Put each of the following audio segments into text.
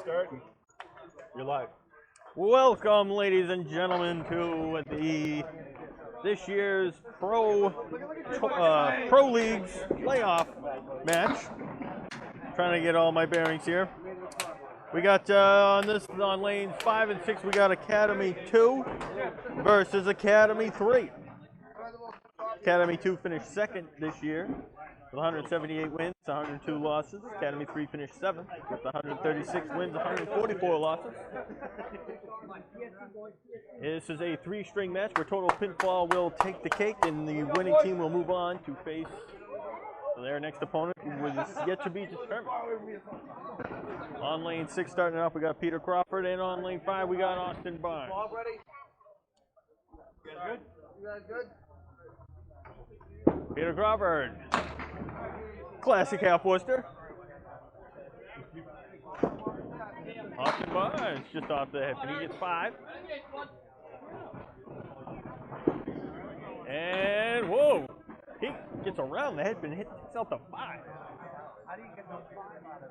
start. You're live. Welcome, ladies and gentlemen, to this year's Pro Leagues playoff match. Trying to get all my bearings here. We got on lanes 5 and 6. We got Academy2 versus Academy3. Academy2 finished second this year with 178 wins, 102 losses. Academy3 finished seventh with 136 wins, 144 losses. This is a three-string match where Total Pinfall will take the cake, and the winning team will move on to face their next opponent, who is yet to be determined. On lane 6 starting off, we got Peter Crawford, and on lane 5 we got Austin Barnes. You guys good? You guys good? Peter Crawford, classic half Worcester. Austin Barnes just off the head, but he gets 5. And whoa, he gets around the headpin, hits out the 5. How do you get those 5 out of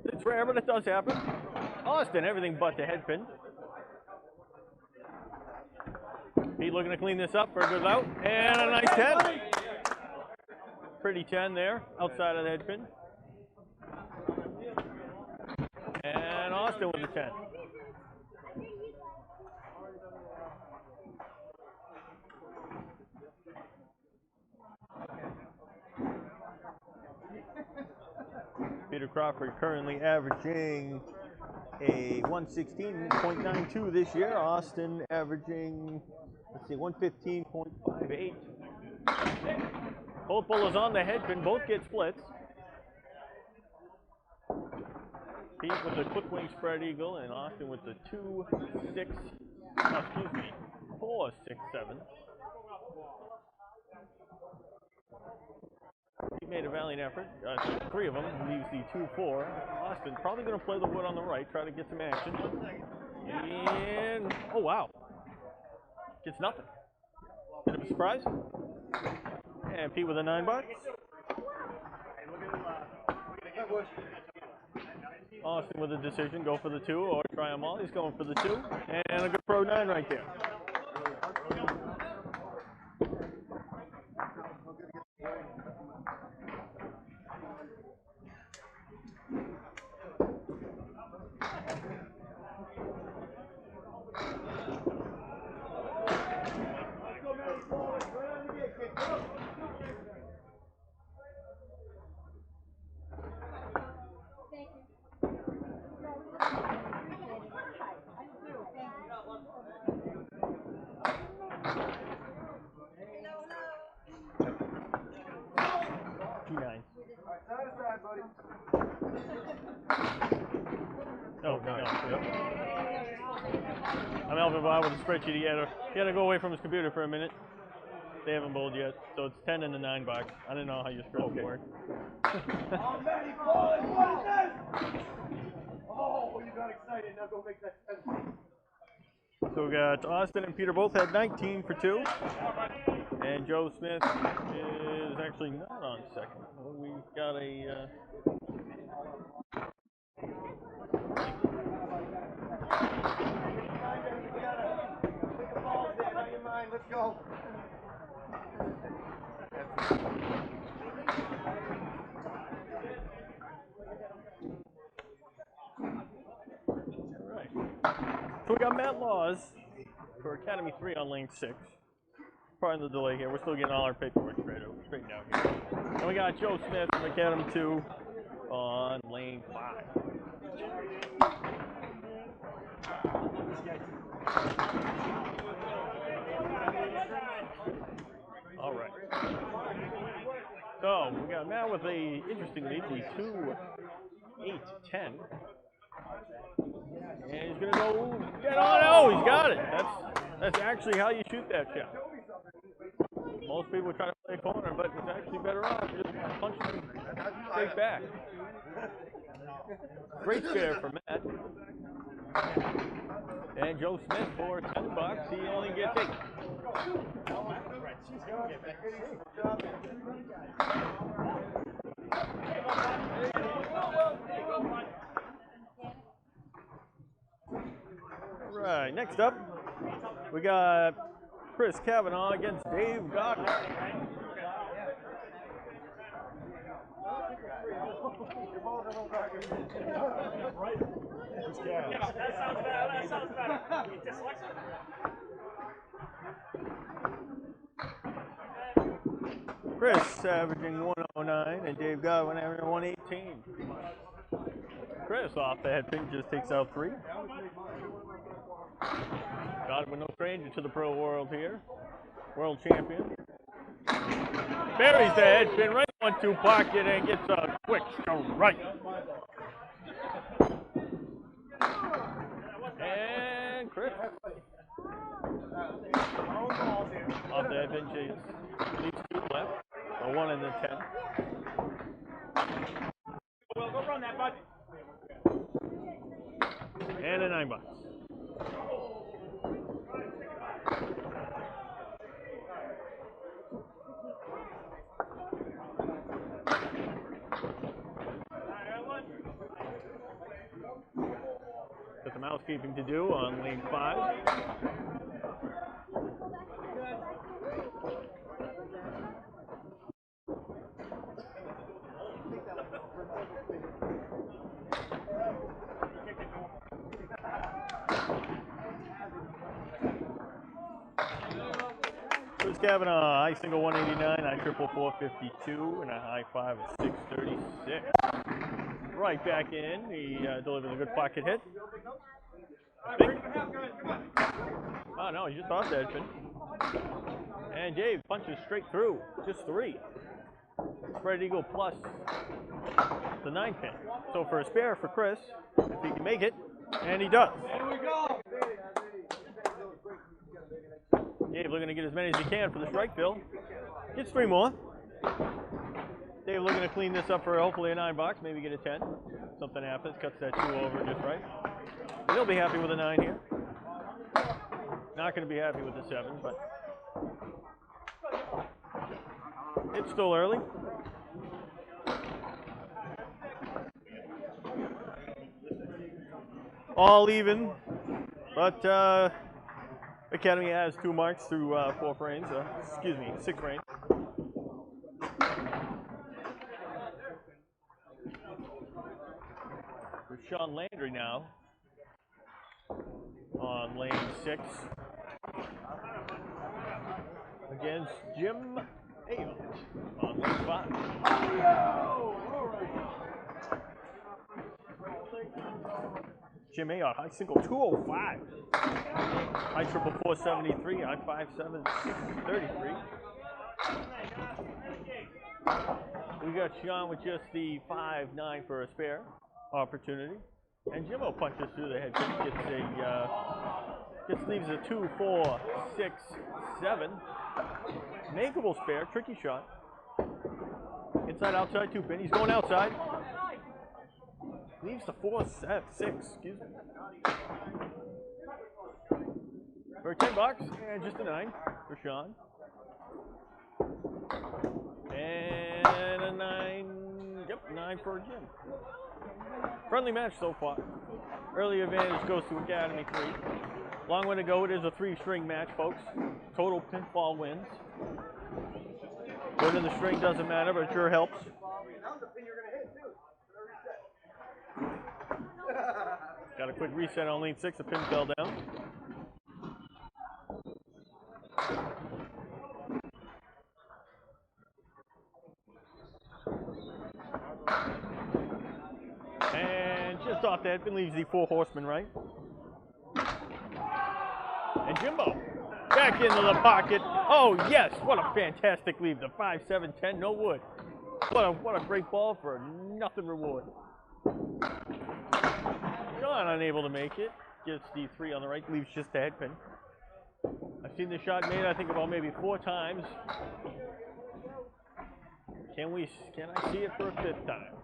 it? It's rare, but it does happen. Austin, everything but the headpin. Pete looking to clean this up for a good out, and a nice 10. Pretty 10 there, outside of the headpin. And Austin with the 10. Peter Crawford currently averaging a 116.92 this year. Austin averaging, let's see, 115.58. Both bowlers on the headpin, both get splits. Pete with the quick wing spread eagle, and Austin with the 4-6-7. He made a valiant effort. 3 of them leaves the 2-4. Austin probably going to play the wood on the right, try to get some action. And oh wow, gets nothing. Bit of a surprise. And Pete with a 9 bucks. Austin with a decision, go for the 2 or try them all. He's going for the 2, and a good Pro 9 right there. I'm helping Bob with the spreadsheet. He had to go away from his computer for a minute. They haven't bowled yet, so it's 10 in the 9 box. I didn't know how your spreadsheet worked. Oh, you got excited. Now go make that 10. So we got Austin and Peter both had 19 for 2. And Joe Smith is actually not on second. We got a... Let's go. Alright. So we got Matt Laws for Academy3 on lane 6. Pardon the delay here. We're still getting all our paperwork straightened out here. And we got Joe Smith from Academy2 on lane 5. All right. So we got Matt with a interesting lead, the 2-8-10. And he's gonna go get on. Oh, he's got it. That's actually how you shoot that shot. Most people try to play a corner, but it's actually better off just punching him straight back. Great spare for Matt. And Joe Smith for 10 bucks. He only gets 8. right, next up, we got Chris Kavanagh against Dave Godwin. That sounds better. You dyslexic? Chris averaging 109 and Dave Godwin averaging 118. Chris off the head pin just takes out 3. Godwin no stranger to the pro world here. World champion. Buries the head pin right 1-2 pocket and gets a quick right. And Chris. Off the head pin, leaves 2 left. A 1 and a 10. Well, go run that, bud. And a $9. Got some housekeeping to do on lane 5. Chris Kavanagh, high single 189, high triple 452, and a high 5 of 636. Right back in, he delivers a good pocket hit. Oh no, he's just off that pin. And Dave punches straight through, just 3. Spread eagle plus the 9 pin. So for a spare for Chris, if he can make it, and he does. There we go. Dave looking to get as many as he can for the strike fill. Gets 3 more. Dave looking to clean this up for hopefully a $9, maybe get a 10. Something happens, cuts that 2 over just right. But he'll be happy with a 9 here. Not going to be happy with the 7, but it's still early. All even, but Academy has 2 marks through 4 frames, 6 frames. Sean Landry now on lane 6 against Jim Ayotte on lane 5. Jim Ayotte, high single 205, high triple 473, high 57 633. We got Sean with just the 5-9 for a spare opportunity, and Jimbo punches through the head, just leaves a 2, 4, 6, 7. Makeable spare, tricky shot. Inside, outside, 2 pin. He's going outside. Leaves the 4, 7, 6. Excuse me. For $10 and just a 9 for Sean. And a 9. Yep, 9 for Jim. Friendly match so far. Early advantage goes to Academy3. Long way to go. It is a 3-string match, folks. Total pinfall wins. Winning the string doesn't matter, but it sure helps. Got a quick reset on lane 6. The pin fell down. And just off that pin leaves the 4 horsemen right. And Jimbo back into the pocket. Oh yes, what a fantastic lead. The 5, 7, 10, no wood. What a great ball for nothing reward. John unable to make it. Gets the 3 on the right, leaves just the head pin. I've seen the shot made, I think, about maybe 4 times. Can I see it for a 5th time?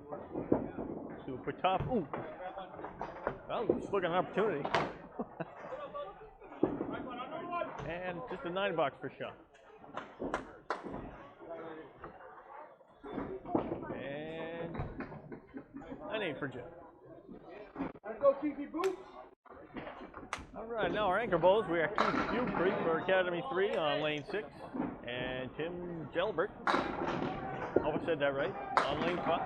Super tough. Ooh. Well, just looking at an opportunity. And just a $9 for Sean. And an 8 for Jim. Let's go, Cheeky Boots. All Alright, now our anchor bowls, we are Keith Beaupre for Academy3 on lane 6, and Tim Jalbert, I hope I said that right, on lane 5.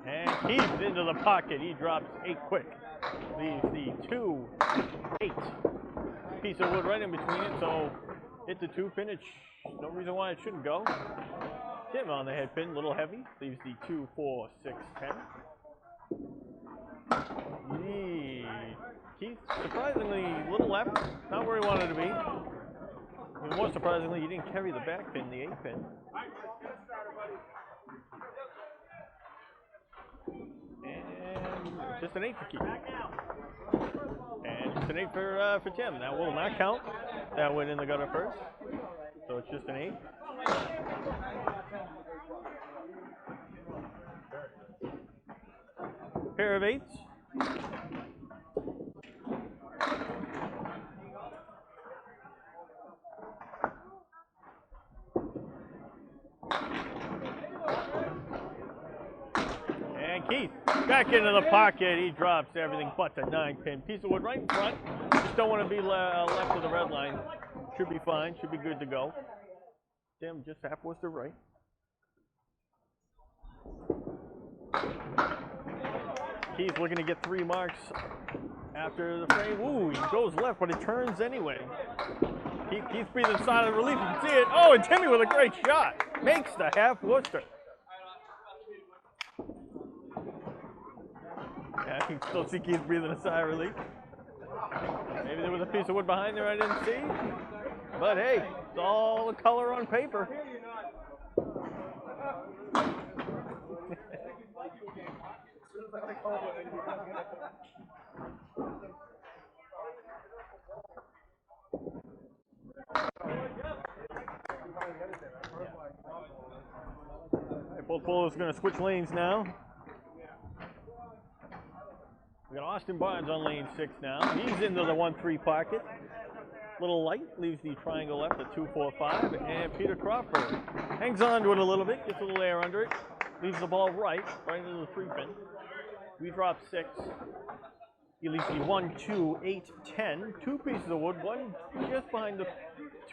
And Keith into the pocket, he drops 8 quick. Leaves the 2-8 piece of wood right in between it, so hit the 2-pin, no reason why it shouldn't go. Tim on the head pin, a little heavy, leaves the 2-4-6-10. Keith, surprisingly, a little left, not where he wanted to be. And more surprisingly, he didn't carry the back pin, the 8-pin. And just an 8 for Keith. And just an 8 for Tim. That will not count. That went in the gutter first. So it's just an 8. Pair of 8s. And Keith back into the pocket. He drops everything but the 9-pin. Piece of wood right in front. Just don't want to be left of the red line. Should be fine. Should be good to go. Tim just half Worcester right. Keith looking to get 3 marks after the frame. Ooh, he goes left, but it turns anyway. Keith's breathing a sigh of relief. You can see it. Oh, and Timmy with a great shot. Makes the half Worcester. Yeah, I can still see Keith breathing a sigh of relief. Maybe there was a piece of wood behind there I didn't see. But hey, it's all the color on paper. Right, both bowlers are going to switch lanes now. We got Austin Barnes on lane 6 now. He's into the 1-3 pocket. Little light, leaves the triangle left at 2-4-5, and Peter Crawford hangs on to it a little bit, gets a little air under it, leaves the ball right into the 3-pin. We drop 6. He leaves the 1-2-8-10, 2 pieces of wood, one just behind the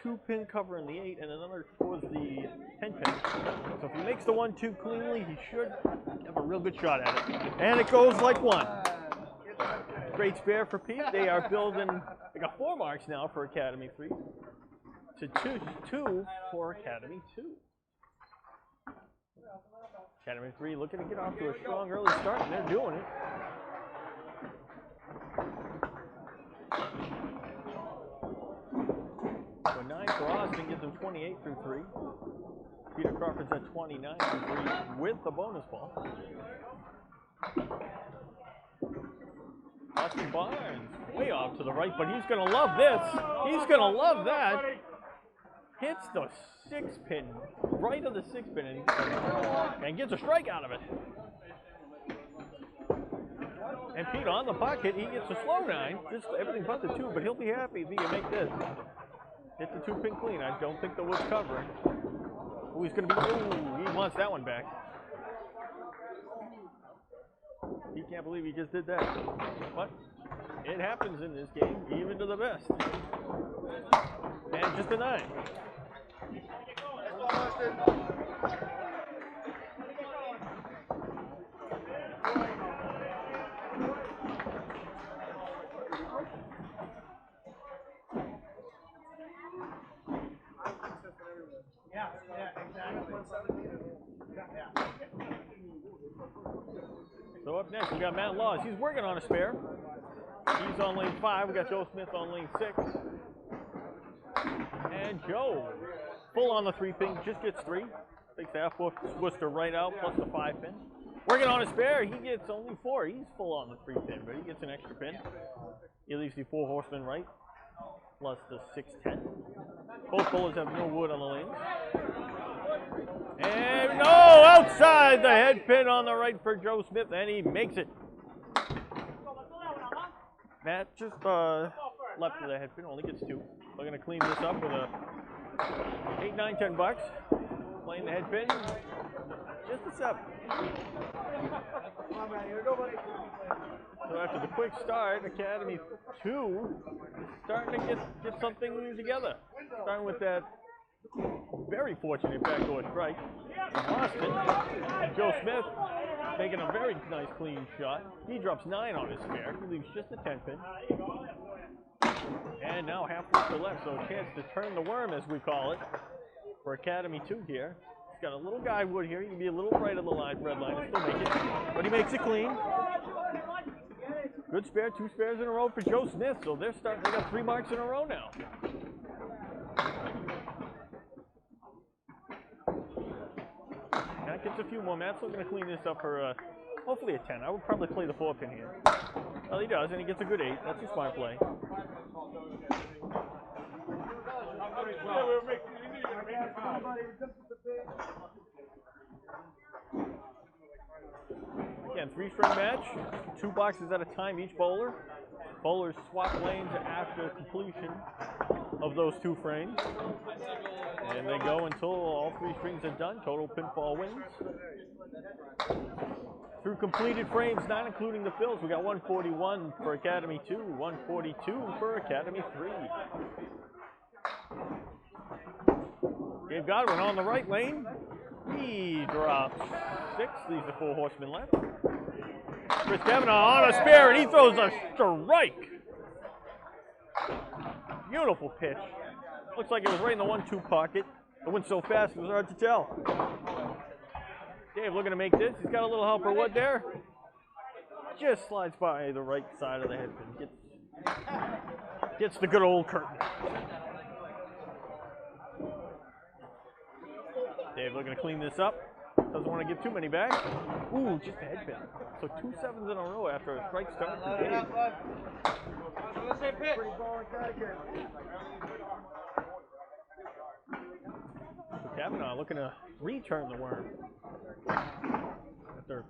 2-pin cover in the 8, and another towards the 10-pin. So if he makes the 1-2 cleanly, he should have a real good shot at it. And it goes like one. Great spare for Pete. They are building, they got 4 marks now for Academy3 to 2 for Academy2. Academy3 looking to get off to a strong early start, and they're doing it. So 9 for Austin gives them 28 through 3. Peter Crawford's at 29 through 3 with the bonus ball. Austin Barnes, way off to the right, but he's going to love this. He's going to love that. Hits the 6-pin, right of the 6-pin, and gets a strike out of it. And Pete on the pocket, he gets a slow 9, just everything but the 2, but he'll be happy if he can make this. Hit the 2-pin clean. I don't think the wood's covering. Oh, he's going to be, oh, he wants that one back. He can't believe he just did that. But it happens in this game, even to the best. And just a 9. Yeah, exactly. So up next, we got Matt Lawless. He's working on a spare. He's on lane 5. We got Joe Smith on lane 6. And Joe, full on the 3-pin, just gets 3. Takes the half Worcester right out, plus the 5-pin. Working on a spare, he gets only 4. He's full on the 3-pin, but he gets an extra pin. He leaves the 4 horsemen right, plus the 6-10. Both bowlers have no wood on the lanes. And no, outside the head pin on the right for Joe Smith, and he makes it. Matt just left of the head pin, only gets 2. We're going to clean this up with a 8, 9, 10 bucks. Playing the head pin. Just a 7. So after the quick start, Academy2 starting to get something together. Starting with that very fortunate backdoor strike. Austin, Joe Smith making a very nice clean shot. He drops 9 on his spare. He leaves just a 10 pin. And now halfway to left, so a chance to turn the worm, as we call it, for Academy2 here. He's got a little guy wood here. He can be a little right of the line, red line, and still make it. But he makes it clean. Good spare, 2 spares in a row for Joe Smith. So they're starting, they got 3 marks in a row now. That gets a few more. Matt's looking to clean this up for hopefully a 10. I would probably play the 4 pin here. Well, he does, and he gets a good 8. That's a smart play. Again, 3-string match, 2 boxes at a time each bowler. Bowlers swap lanes after completion of those 2 frames. And they go until all 3 strings are done. Total pinfall wins. Through completed frames, not including the fills, we got 141 for Academy2, 142 for Academy3. Dave Godwin on the right lane. He drops 6, leaves the 4 horsemen left. Chris Kavanagh on a spare, and he throws a strike. Beautiful pitch. Looks like it was right in the 1-2 pocket. It went so fast it was hard to tell. Dave looking to make this. He's got a little helper wood there. Just slides by the right side of the head pin. Gets the good old curtain. Dave looking to clean this up. Doesn't want to give too many back. Ooh, just a head pin. So 2 sevens in a row after a strike start for Dave. So Kavanagh looking to return the worm. After a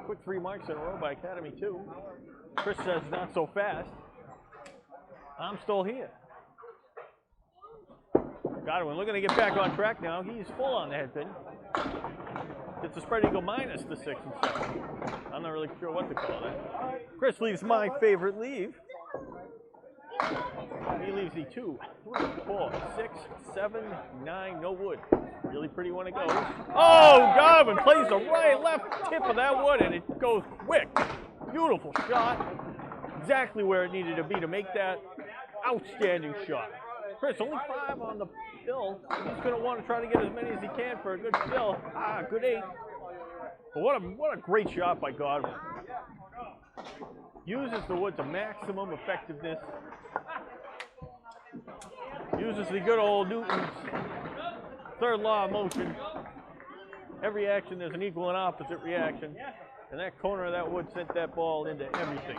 quick 3 marks in a row by Academy2. Chris says not so fast. I'm still here. Godwin looking to get back on track now. He's full on the head pin. It's a spread eagle minus the 6 and 7. I'm not really sure what to call that. Chris leaves my favorite leave. He leaves the 2, 3, 4, 6, 7, 9, no wood. Really pretty when it goes. Oh, Godwin plays the right, left tip of that wood, and it goes quick. Beautiful shot. Exactly where it needed to be to make that outstanding shot. Chris, only 5 on the bill. He's going to want to try to get as many as he can for a good fill. Good 8. But what a great shot by Godwin. Uses the wood to maximum effectiveness. Uses the good old Newton's 3rd law of motion. Every action, there's an equal and opposite reaction. And that corner of that wood sent that ball into everything.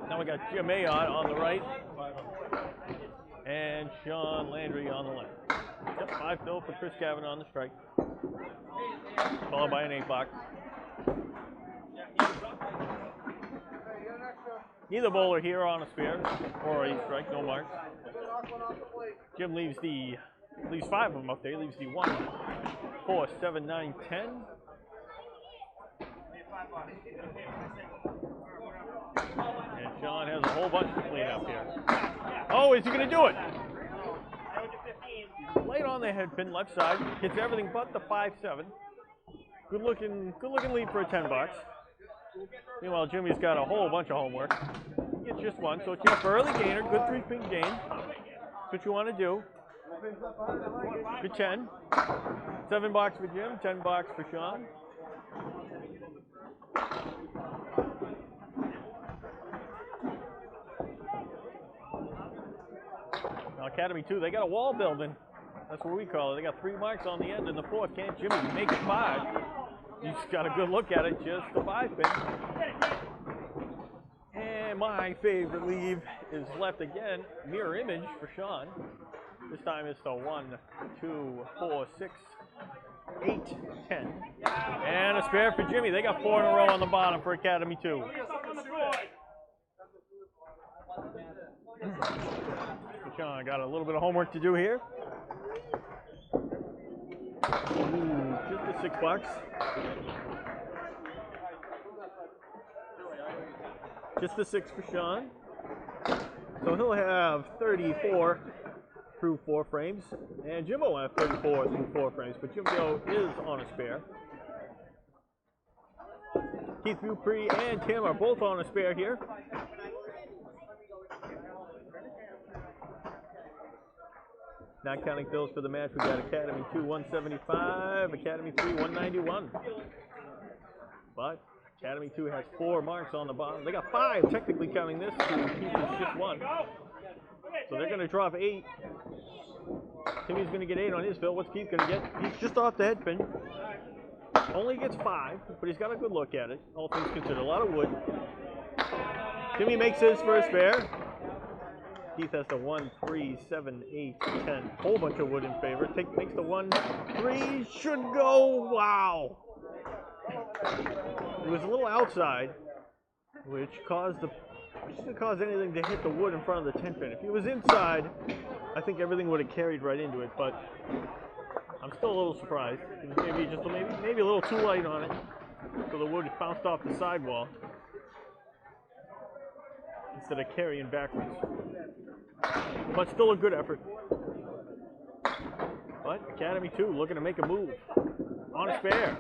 Now we got Jim Ayotte on the right. And Sean Landry on the left. Yep, 5 fill for Chris Kavanagh on the strike. Followed by an 8 box. Neither bowler here on a spare or a strike, no marks. Jim leaves 5 of them up there. He leaves the 1, 4, 7, 9, 10. And Sean has a whole bunch to clean up here. Oh, is he going to do it? Late on the head pin, left side. Hits everything but the 5-7. Good looking lead for a 10 bucks. Meanwhile, Jimmy's got a whole bunch of homework. He gets just 1, so it's your early gainer. Good 3-pin gain. That's what you want to do. Good 10. 7 bucks for Jim, 10 bucks for Sean. Now Academy2, they got a wall building. That's what we call it. They got 3 marks on the end in the 4th. Can't Jimmy make it 5? He's got a good look at it, just the 5 pin. And my favorite leave is left again. Mirror image for Sean. This time it's the 1, 2, 4, 6, 8, 10. And a spare for Jimmy. They got 4 in a row on the bottom for Academy 2. Sean got a little bit of homework to do here. Ooh, just the $6. Just the 6 for Sean. So he'll have 34 through 4 frames, and Jimbo will have 34 through 4 frames, but Jimbo is on a spare. Keith Beaupre and Tim are both on a spare here. Not counting fills for the match, we got Academy 2 175, Academy 3 191. But Academy 2 has 4 marks on the bottom. They got 5 technically counting this. Keith is just 1. So they're going to drop 8. Timmy's going to get 8 on his fill. What's Keith going to get? He's just off the head pin. Only gets 5, but he's got a good look at it. All things considered, a lot of wood. Timmy makes his first spare. Keith has the 1, 3, 7, 8, 10. Whole bunch of wood in favor. Makes the 1, 3. Should go. Wow. It was a little outside, which didn't cause anything to hit the wood in front of the 10 pin. If he was inside, I think everything would have carried right into it, but I'm still a little surprised. Maybe a little too light on it, so the wood bounced off the sidewall instead of carrying backwards. But still a good effort. But Academy 2 looking to make a move. On a spare.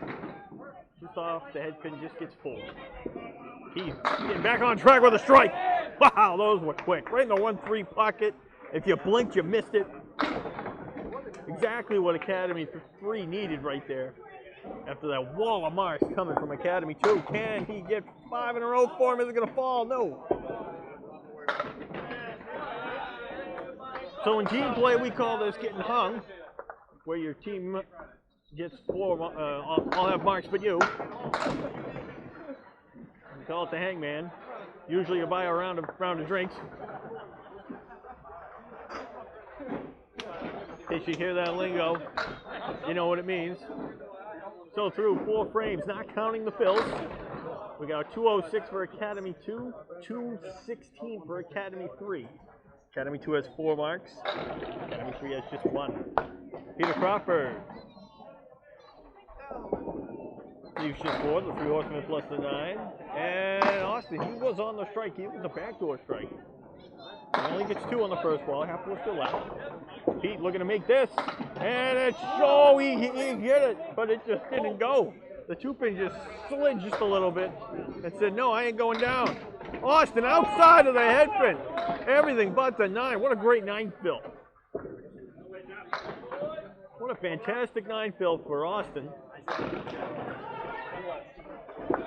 Just off the head pin, just gets 4. Keith getting back on track with a strike. Wow, those were quick. Right in the 1-3 pocket. If you blinked, you missed it. Exactly what Academy 3 needed right there. After that wall of marks coming from Academy 2. Can he get 5 in a row for him? Is it going to fall? No. So in team play, we call this getting hung, where your team gets 4, all have marks but you. We call it the hangman. Usually you buy a round of drinks. In case you hear that lingo, you know what it means. So through 4 frames, not counting the fills, we got 206 for Academy 2, 216 for Academy 3. Academy 2 has 4 marks. Academy 3 has just 1. Peter Crawford. Leaves just 4, the 3 horsemen plus the 9. And Austin, he was on the strike. He was a backdoor strike. He only gets 2 on the first ball. Half was still left. Pete looking to make this. And it's, oh, he hit it, but it just didn't go. The 2 pin just slid just a little bit and said, no, I ain't going down. Austin outside of the head pin. Everything but the 9. What a great 9 fill. What a fantastic 9 fill for Austin.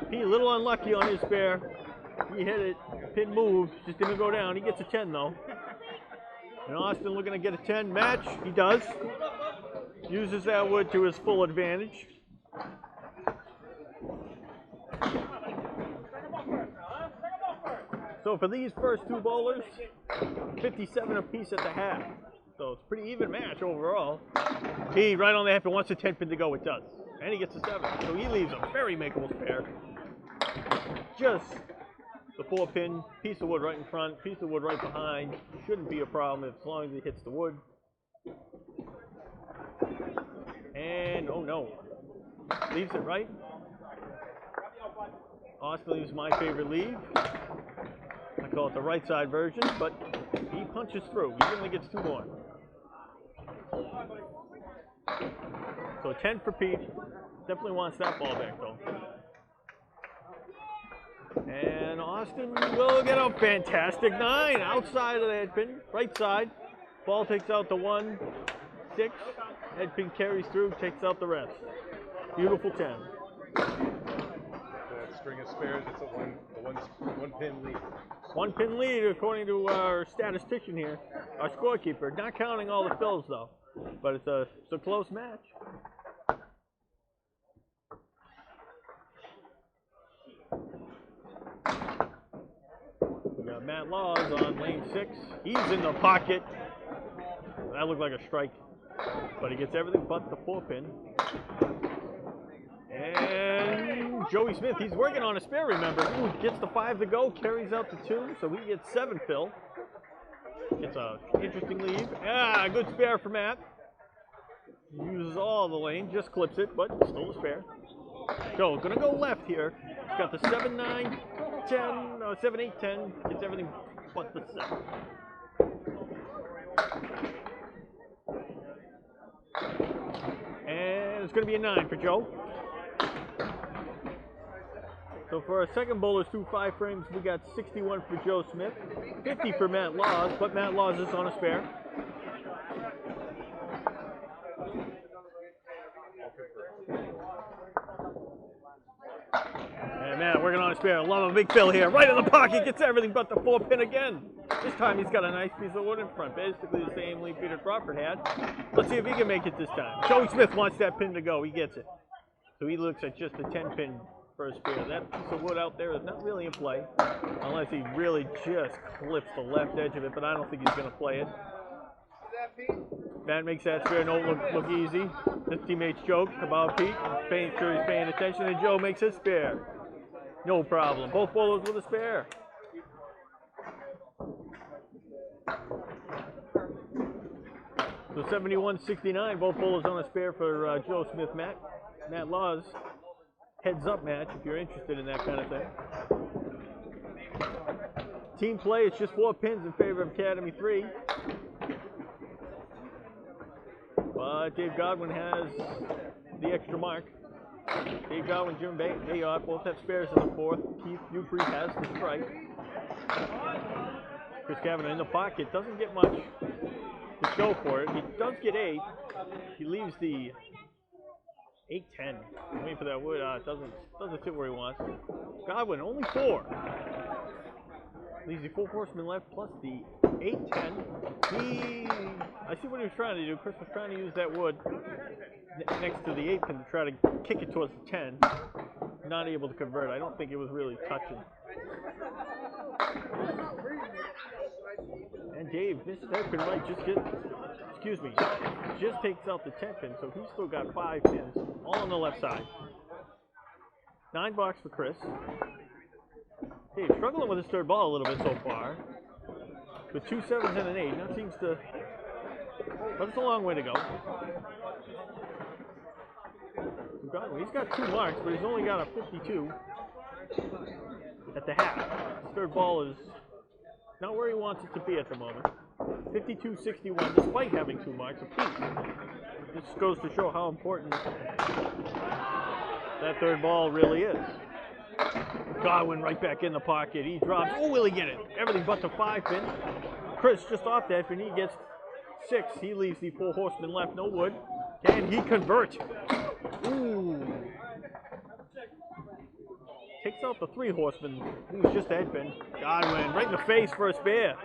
He a little unlucky on his spare. He hit it. Pin moved. Just didn't go down. He gets a 10 though. And Austin looking to get a 10 match. He does. Uses that wood to his full advantage. So for these first 2 bowlers, 57 apiece at the half. So it's a pretty even match overall. He right on the half and wants a 10 pin to go. It does. And he gets a 7. So he leaves a very makeable spare. Just the 4 pin, piece of wood right in front, piece of wood right behind. Shouldn't be a problem as long as he hits the wood. And oh no. Leaves it right. Austin leaves my favorite leave. I call it the right side version, but he punches through. He only gets 2 more. So 10 for Pete. Definitely wants that ball back though. And Austin will get a fantastic 9 outside of the head pin, right side. Ball takes out the 1, 6. Head pin carries through, takes out the rest. Beautiful 10. String of spares, it's a one pin lead. 1 pin lead according to our statistician here, our scorekeeper. Not counting all the fills though, but it's a close match. We got Matt Laws on lane 6. He's in the pocket. That looked like a strike, but he gets everything but the 4 pin. And Joey Smith, he's working on a spare, remember. Ooh, gets the 5 to go, carries out the 2, so he gets 7 fill. It's a interesting lead. Ah, good spare for Matt. Uses all the lane, just clips it, but still a spare. Joe, gonna go left here. He's got the 7, 9, 10, 7, 8, 10. Gets everything but the 7. And it's gonna be a 9 for Joe. So for our second bowler's 2 5 frames, we got 61 for Joe Smith, 50 for Matt Laws, but Matt Laws is on a spare. And Matt working on a spare. Love a big fill here. Right in the pocket, gets everything but the 4 pin again. This time he's got a nice piece of wood in front, basically the same lead Peter Crawford had. Let's see if he can make it this time. Joey Smith wants that pin to go. He gets it. So he looks at just a 10 pin for a spare. That piece of wood out there is not really in play, unless he really just clips the left edge of it, but I don't think he's going to play it. Matt makes that spare note look easy. His teammates joke about Pete, making sure he's paying attention, and Joe makes his spare. No problem. Both bowlers with a spare. So 71-69, both bowlers on a spare for Joe Smith. Matt Laws. Heads up match if you're interested in that kind of thing. Team play, it's just 4 pins in favor of Academy3. But Dave Godwin has the extra mark. Dave Godwin, Jimbo, Ayotte both have spares in the 4th. Keith Beaupre has the strike. Chris Kavanagh in the pocket, doesn't get much to show for it. He does get 8. He leaves the 8-10. Waiting for that wood. Doesn't sit where he wants. Godwin only 4. Leaves the 4 horsemen left plus the 8-10. I see what he was trying to do. Chris was trying to use that wood next to the 8 pin to try to kick it towards the 10. Not able to convert. I don't think it was really touching. And Dave, this 10 pin might just get. Just takes out the 10 pin, so he's still got 5 pins, all on the left side. 9 bucks for Chris. Dave struggling with his third ball a little bit so far. With 2 7s and an 8, that seems to, but it's a long way to go. He's got 2 marks, but he's only got a 52 at the half. His third ball is not where he wants it to be at the moment. 52-61, despite having 2 marks apiece. This goes to show how important that third ball really is. Godwin right back in the pocket. He drops. Oh, will he get it? Everything but the 5 pin. Chris just off that pin. He gets 6. He leaves the 4 horsemen left. No wood. Can he convert? Ooh. Takes out the 3 horsemen. He's just a head pin. Godwin right in the face for a spare.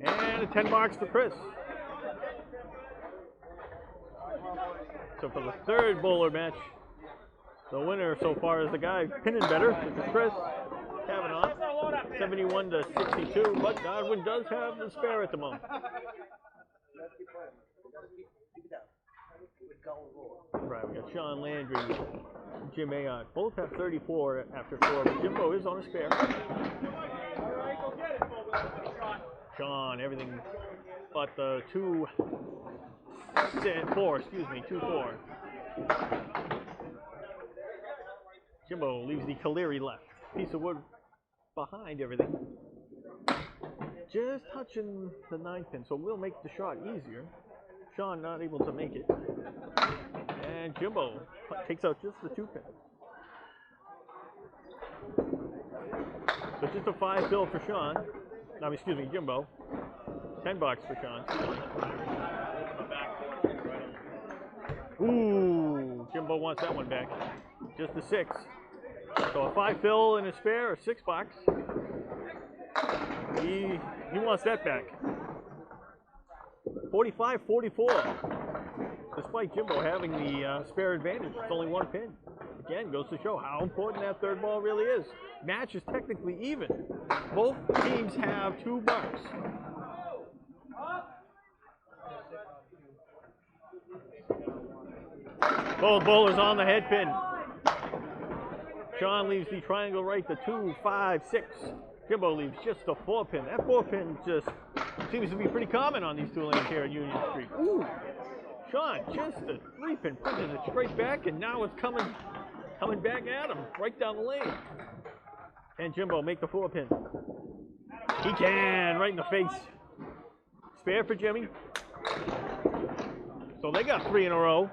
And a 10 marks for Chris. So for the third bowler match, the winner so far is the guy pinning better, which is Chris Kavanagh, 71-62. But Godwin does have the spare at the moment. Right, we got Sean Landry, Jim Ayotte. Both have 34 after 4, but Jimbo is on a spare. Sean, everything but the 2-4, 2-4. Jimbo leaves the Caleri left. Piece of wood behind everything. Just touching the 9 pin, so we'll make the shot easier. Sean not able to make it. And Jimbo takes out just the 2 pin. So just a 5 bill for Sean. No, excuse me, Jimbo. 10 bucks for Sean. Ooh, Jimbo wants that one back. Just a 6. So a 5 fill and a spare, or 6 bucks. He wants that back. 45-44. Despite Jimbo having the spare advantage, it's only 1 pin. Again, goes to show how important that third ball really is. Match is technically even. Both teams have 2 marks. Both bowlers on the head pin. Sean leaves the triangle right, the 2, 5, 6. Jimbo leaves just a 4-pin. That 4-pin just seems to be pretty common on these two lanes here at Union Street. Ooh. Sean, just a 3-pin, pushes it straight back, and now it's coming back at him, right down the lane. And Jimbo make the 4-pin. He can, right in the face. Spare for Jimmy. So they got 3 in a row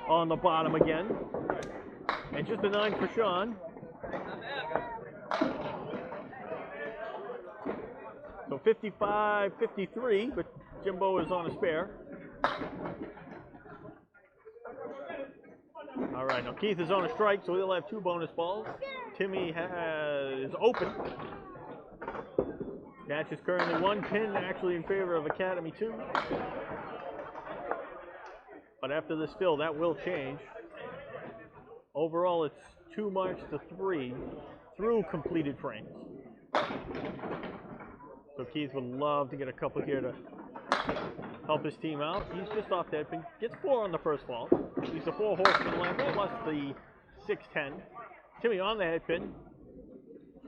on the bottom again. And just a 9 for Sean. So 55, 53, but Jimbo is on a spare. All right, now Keith is on a strike, so he'll have 2 bonus balls. Timmy is open. Match is currently 1 pin, actually in favor of Academy2. But after this fill, that will change. Overall, it's 2 marks to 3 through completed frames. So Keith would love to get a couple here to help his team out. He's just off that pin. Gets 4 on the first ball. He's the 4 horseman line plus the 6-10. Timmy on the head pin.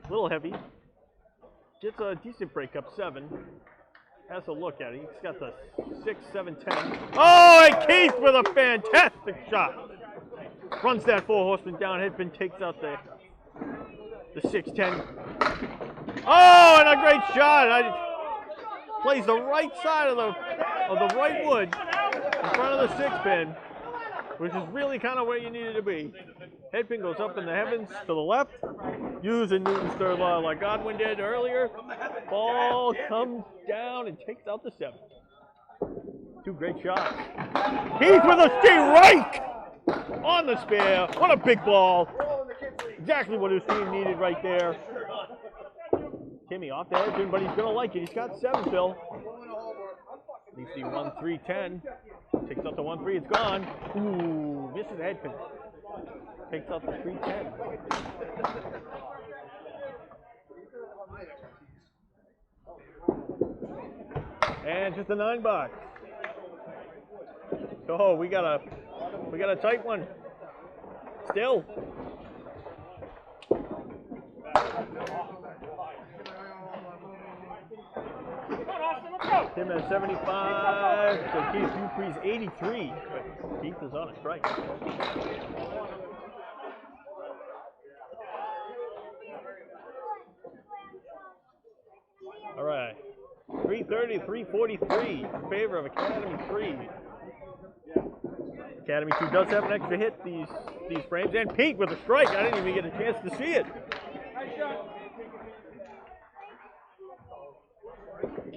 A little heavy. Gets a decent break up, 7. Has a look at it. He's got the 6, 7, 10. Oh, and Keith with a fantastic shot. Runs that 4 horseman down, head pin, takes out the 6-10. Oh, and a great shot. Plays the right side of the right wood in front of the 6-pin, which is really kind of where you needed to be. Head pin goes up in the heavens to the left, using Newton's third law like Godwin did earlier. Ball comes down and takes out the 7. 2 great shots. Keith with a strike on the spare. What a big ball. Exactly what his team needed right there. Timmy off the head pin, but he's going to like it. He's got 7, Phil. You see 1, 3, 10. Takes out the 1, 3. It's gone. Ooh, misses the head pin. Takes out the 3, 10. And just a 9 box. So we got a tight one. Still. Tim has 75, so Keith Beaupre's 83. But Keith is on a strike. All right, 330, 343 in favor of Academy3. Academy2 does have an extra hit these frames, and Pete with a strike. I didn't even get a chance to see it.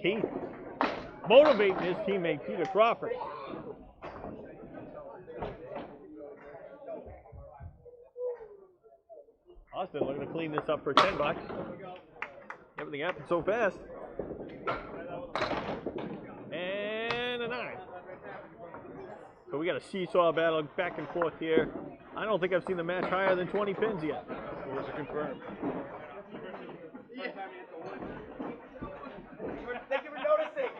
Keith motivating his teammate Peter Crawford. Austin looking to clean this up for 10 bucks. Everything happened so fast. And a 9. So we got a seesaw battle back and forth here. I don't think I've seen the match higher than 20 pins yet. Scores are confirmed. Thank you for noticing.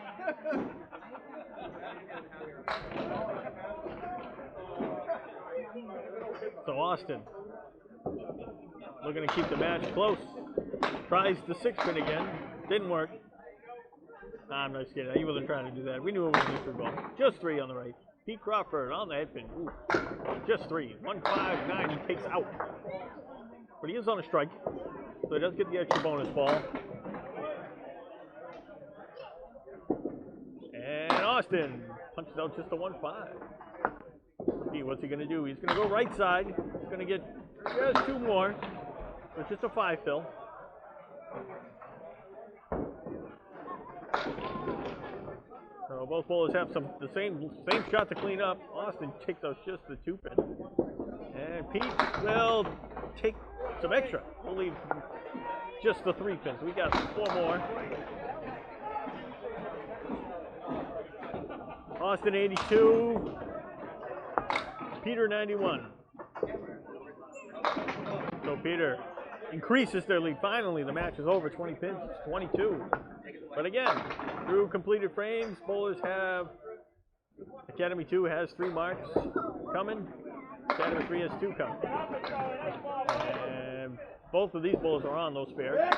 So Austin looking to keep the match close. Tries the 6-pin again. Didn't work. I'm not just kidding. He wasn't trying to do that. We knew it was a ball. Just 3 on the right. Pete Crawford on the head pin. Ooh. Just 3. 1, 5, 9. He takes out. But he is on a strike. So he does get the extra bonus ball. And Austin punches out just a 1, 5. What's he going to do? He's going to go right side. He's going to get just 2 more. It's just a 5 fill. So both bowlers have the same shot to clean up. Austin takes out just the 2-pin. And Pete will take some extra. We'll leave just the 3 pins. We got 4 more. Austin 82. Peter 91. So Peter increases their lead. Finally, the match is over. 20 pins. It's 22. But again, through completed frames, bowlers have Academy2 has 3 marks coming. Academy3 has 2 coming. And both of these bowls are on those spares.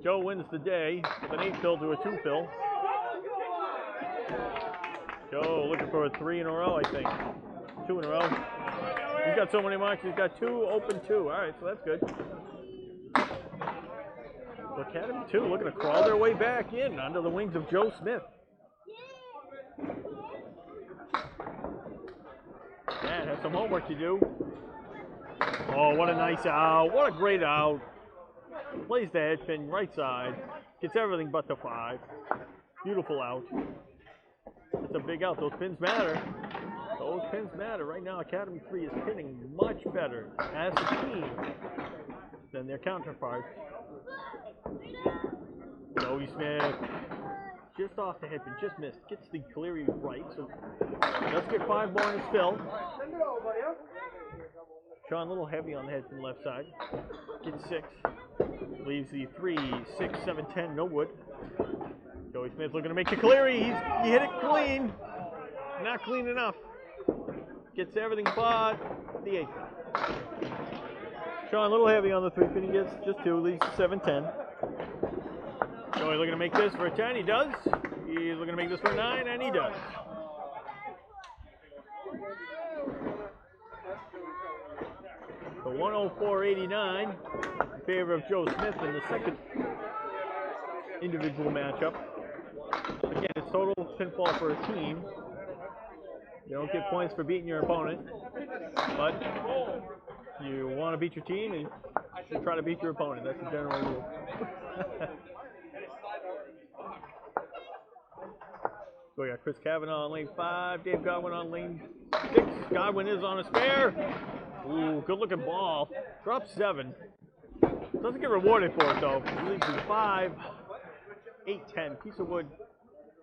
Joe wins the day with an 8 fill to a 2 fill. Joe looking for a 3 in a row, I think. 2 in a row. He's got so many marks. He's got 2, open 2. All right, so that's good. So Academy2 looking to crawl their way back in under the wings of Joe Smith. Man, has some homework to do. Oh, what a nice out. What a great out. Plays the head pin right side. Gets everything but the 5. Beautiful out. It's a big out. Those pins matter. Those pins matter. Right now, Academy3 is pinning much better as a team than their counterparts. Joey Smith, just off the hip and just missed. Gets the Cleary right, so let's get 5 more in his fill. Sean a little heavy on the head from the left side. Gets 6. Leaves the 3, 6, 7, 10, no wood. Joey Smith looking to make the Cleary. He hit it clean. Not clean enough. Gets everything but the 8. Sean a little heavy on the 3 pin. He gets just 2. Leaves 7, 10. Joey looking to make this for a 10. He does. He's looking to make this for a 9, and he does. So 104.89 in favor of Joe Smith in the second individual matchup. Again, it's total pinfall for a team. You don't get points for beating your opponent, but you want to beat your team and you try to beat your opponent. That's the general rule. So we got Chris Kavanagh on lane 5, Dave Godwin on lane 6. Godwin is on a spare. Ooh, good looking ball. Drops 7. Doesn't get rewarded for it though. He leaves the 5, 8, 10. Piece of wood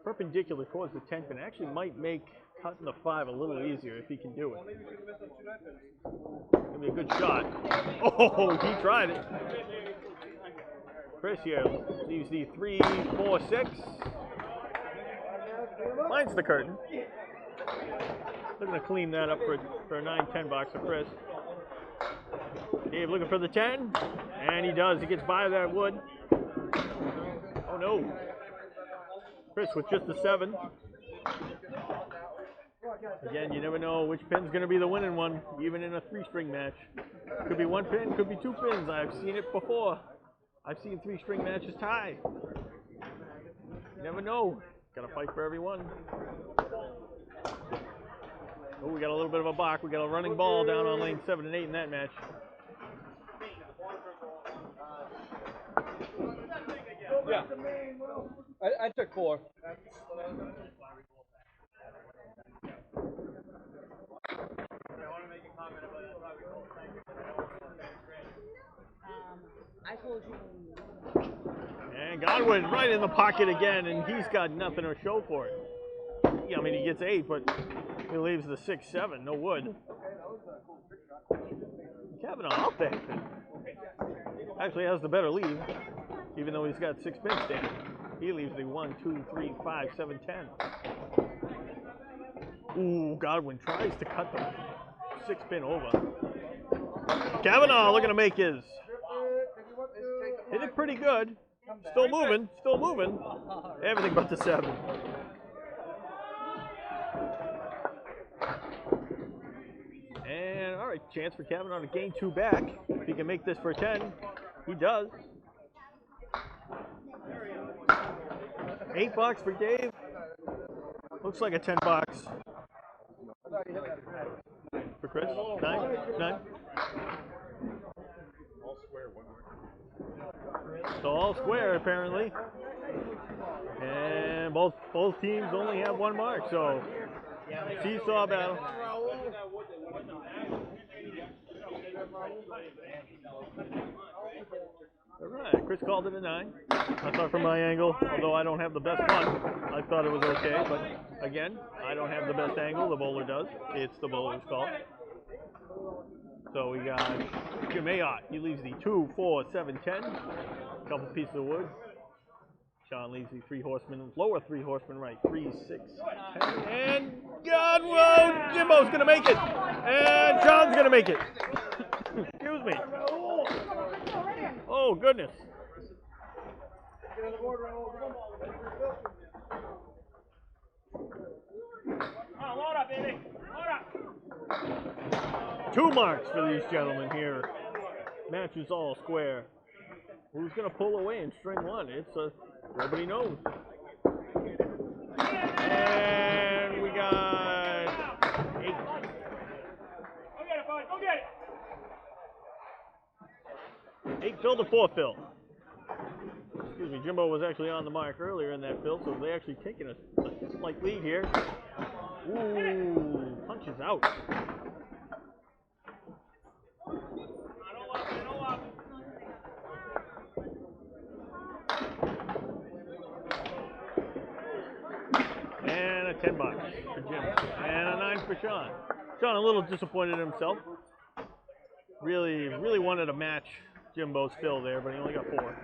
perpendicular towards the 10 pin. Actually might make cutting the 5 a little easier if he can do it. Gonna be a good shot. Oh, he tried it. Chris here leaves the 3, 4, 6. Finds the curtain. Looking to clean that up for a 9, 10 box for Chris. Dave looking for the 10, and he does. He gets by that wood. Oh no. Chris with just a 7. Again, you never know which pin's going to be the winning one, even in a 3-string match. Could be 1 pin, could be 2 pins. I've seen it before. I've seen 3-string matches tie. You never know. Got to fight for every one. Oh, we got a little bit of a balk. We got a running ball down on lane 7 and 8 in that match. Yeah. I took 4. I told you. And Godwin right in the pocket again, and he's got nothing to show for it. Yeah, I mean, he gets 8, but he leaves the 6, 7, no wood. Kavanagh out there. Actually has the better lead, even though he's got 6 pins standing. He leaves the 1, 2, 3, 5, 7, 10. Ooh, Godwin tries to cut the 6 pin over. Kavanagh looking to make his. Hit it pretty good. Still moving, still moving. Everything but the 7. And all right, chance for Kavanagh to gain 2 back. If he can make this for a 10, he does. 8 bucks for Dave. Looks like a 10 bucks. For Chris, 9, 9. All square, 1 mark. So all square apparently. And both teams only have 1 mark, so seesaw battle. All right, Chris called it a 9. I thought from my angle, although I don't have the best one, I thought it was okay, but again, I don't have the best angle, the bowler does. It's the bowler's call. So we got Jim Ayotte. He leaves the 2, 4, 7, 10. Couple pieces of wood. Sean leaves the 3 horsemen, lower 3 horsemen right. 3, 6, 10. And Godwin! Jimbo's going to make it. And John's gonna make it. Excuse me. Oh goodness. Load up, baby. Load up. 2 marks for these gentlemen here. Match is all square. Who's gonna pull away in string 1? It's nobody knows. And we got 8. Go get it, bud. Go get it. 8 fill to 4 fill. Excuse me, Jimbo was actually on the mark earlier in that fill, so they actually taking a slight lead here. Ooh, punches out. And a 10 bucks for Jim. And a 9 for Sean. Sean a little disappointed in himself. Really wanted to match Jimbo's fill there, but he only got 4.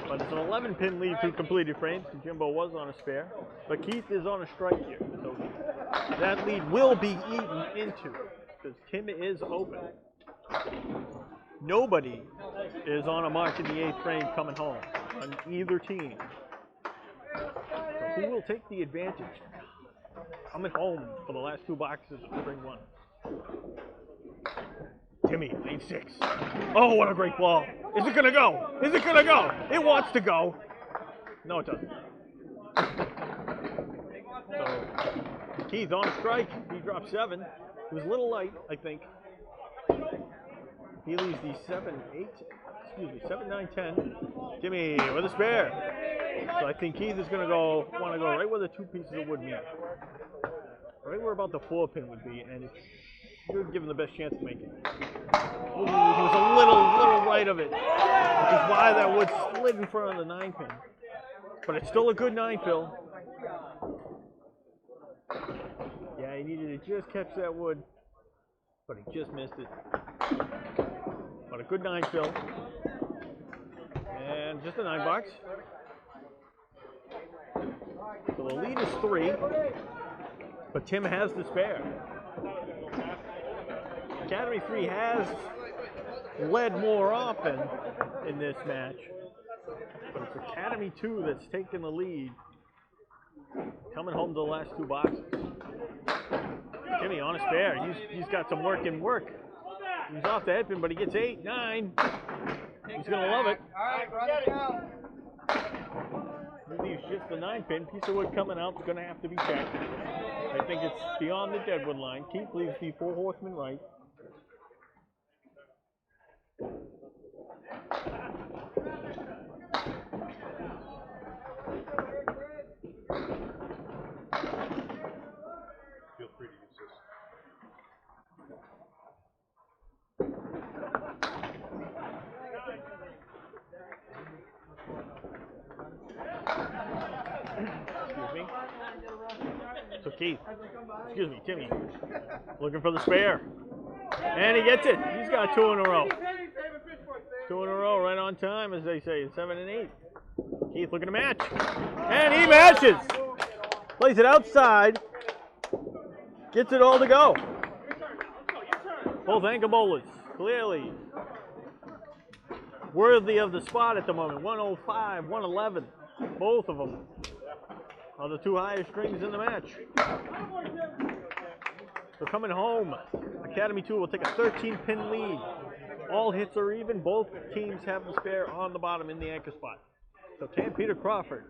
But it's an 11-pin lead through completed frames. Jimbo was on a spare, but Keith is on a strike here, so that lead will be eaten into because Tim is open. Nobody is on a mark in the 8th frame coming home on either team. So who will take the advantage? Coming home for the last 2 boxes of string 1. Timmy, lane 6. Oh, what a great ball. Is it gonna go? Is it gonna go? It wants to go. No, it doesn't. So, Keith on a strike. He dropped 7. He was a little light, I think. He leaves the 7, 9, 10. Timmy with a spare. So I think Keith is gonna want to go right where the 2 pieces of wood meet. Right where about the 4-pin would be, and should give him the best chance to make it. Ooh, he was a little right of it, which is why that wood slid in front of the 9-pin. But it's still a good 9 fill. Yeah, he needed to just catch that wood, but he just missed it. But a good 9 fill. And just a 9 box. So the lead is 3, but Tim has the spare. Academy3 has led more often in this match, but it's Academy2 that's taken the lead, coming home to the last 2 boxes. Timmy on a spare. He's got some work in work. He's off the headpin, but he gets 8, 9. He's going to love it. He leaves just the 9-pin. Piece of wood coming out is going to have to be checked. I think it's beyond the deadwood line. Keith leaves the 4 horsemen right. Feel free to use this. Excuse me. So Keith, Timmy, looking for the spare. And he gets it. He's got 2 in a row. 2 in a row, right on time, as they say, 7 and 8. Keith looking to match. And he matches. Plays it outside. Gets it all to go. Both ankle bowlers, clearly worthy of the spot at the moment. 105, 111. Both of them are the 2 highest strings in the match. So coming home, Academy2 will take a 13-pin lead. All hits are even. Both teams have the spare on the bottom in the anchor spot. So can Peter Crawford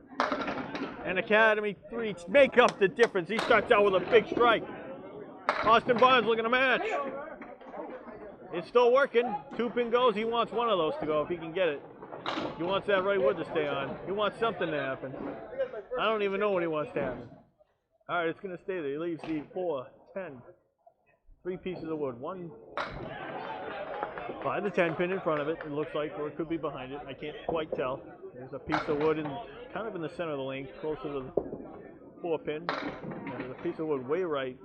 and Academy3 make up the difference? He starts out with a big strike. Austin Barnes looking to match. It's still working. 2-pin goes. He wants one of those to go if he can get it. He wants that right wood to stay on. He wants something to happen. I don't even know what he wants to happen. All right, it's going to stay there. He leaves the 4, 10, 3 pieces of wood. 1 by the 10-pin in front of it, it looks like, or it could be behind it. I can't quite tell. There's a piece of wood kind of in the center of the lane, closer to the 4-pin. And there's a piece of wood way right,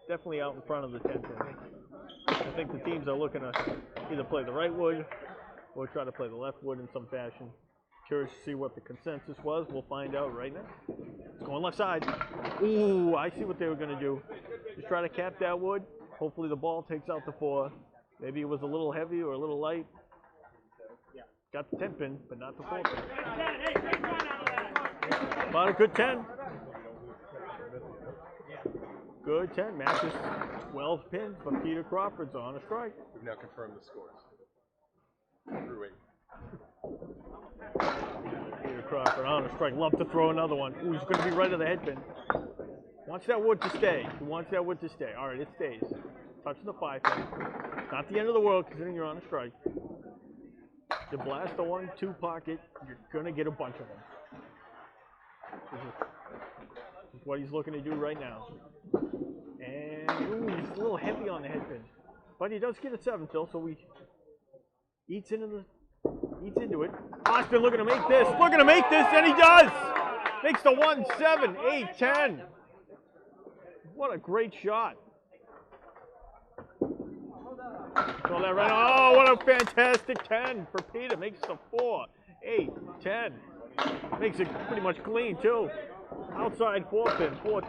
definitely out in front of the 10-pin. I think the teams are looking to either play the right wood or try to play the left wood in some fashion. Curious to see what the consensus was. We'll find out right now. It's going left side. Ooh, I see what they were going to do. Just try to cap that wood. Hopefully the ball takes out the 4. Maybe it was a little heavy or a little light. Got the 10 pin, but not the 4 pin. About a good 10. Good 10. Matches 12 pins, but Peter Crawford's on a strike. We've now confirmed the scores. Through 8. Peter Crawford on a strike. Love to throw another one. Ooh, he's going to be right at the head pin. Wants that wood to stay. He wants that wood to stay. All right, it stays. Touching the 5 pin. Not the end of the world considering you're on a strike. You blast the 1-2 pocket, you're going to get a bunch of them. This is what he's looking to do right now. And, ooh, he's a little heavy on the head pin. But he does get a 7 still, so he eats into it. Austin looking to make this, and he does! Makes the 1, 7, 8, 10. What a great shot. Throw that right. Oh, what a fantastic 10 for Peter. Makes the 4, 8, 10. Makes it pretty much clean, too. Outside 4 pin. 4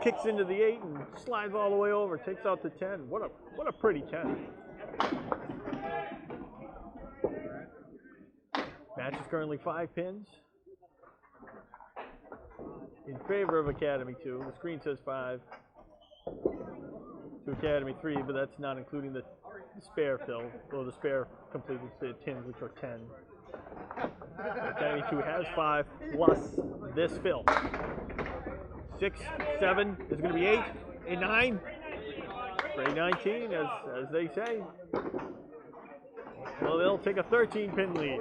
kicks into the 8 and slides all the way over. Takes out the 10. What a pretty 10. Match is currently 5 pins in favor of Academy 2. The screen says 5 to Academy 3, but that's not including the spare fill, or the spare completed tins, which are 10. Academy 2 has 5 plus this fill. 6, 7 is going to be 8, 8, 9. Grade 19, as they say. Well, they'll take a 13-pin lead.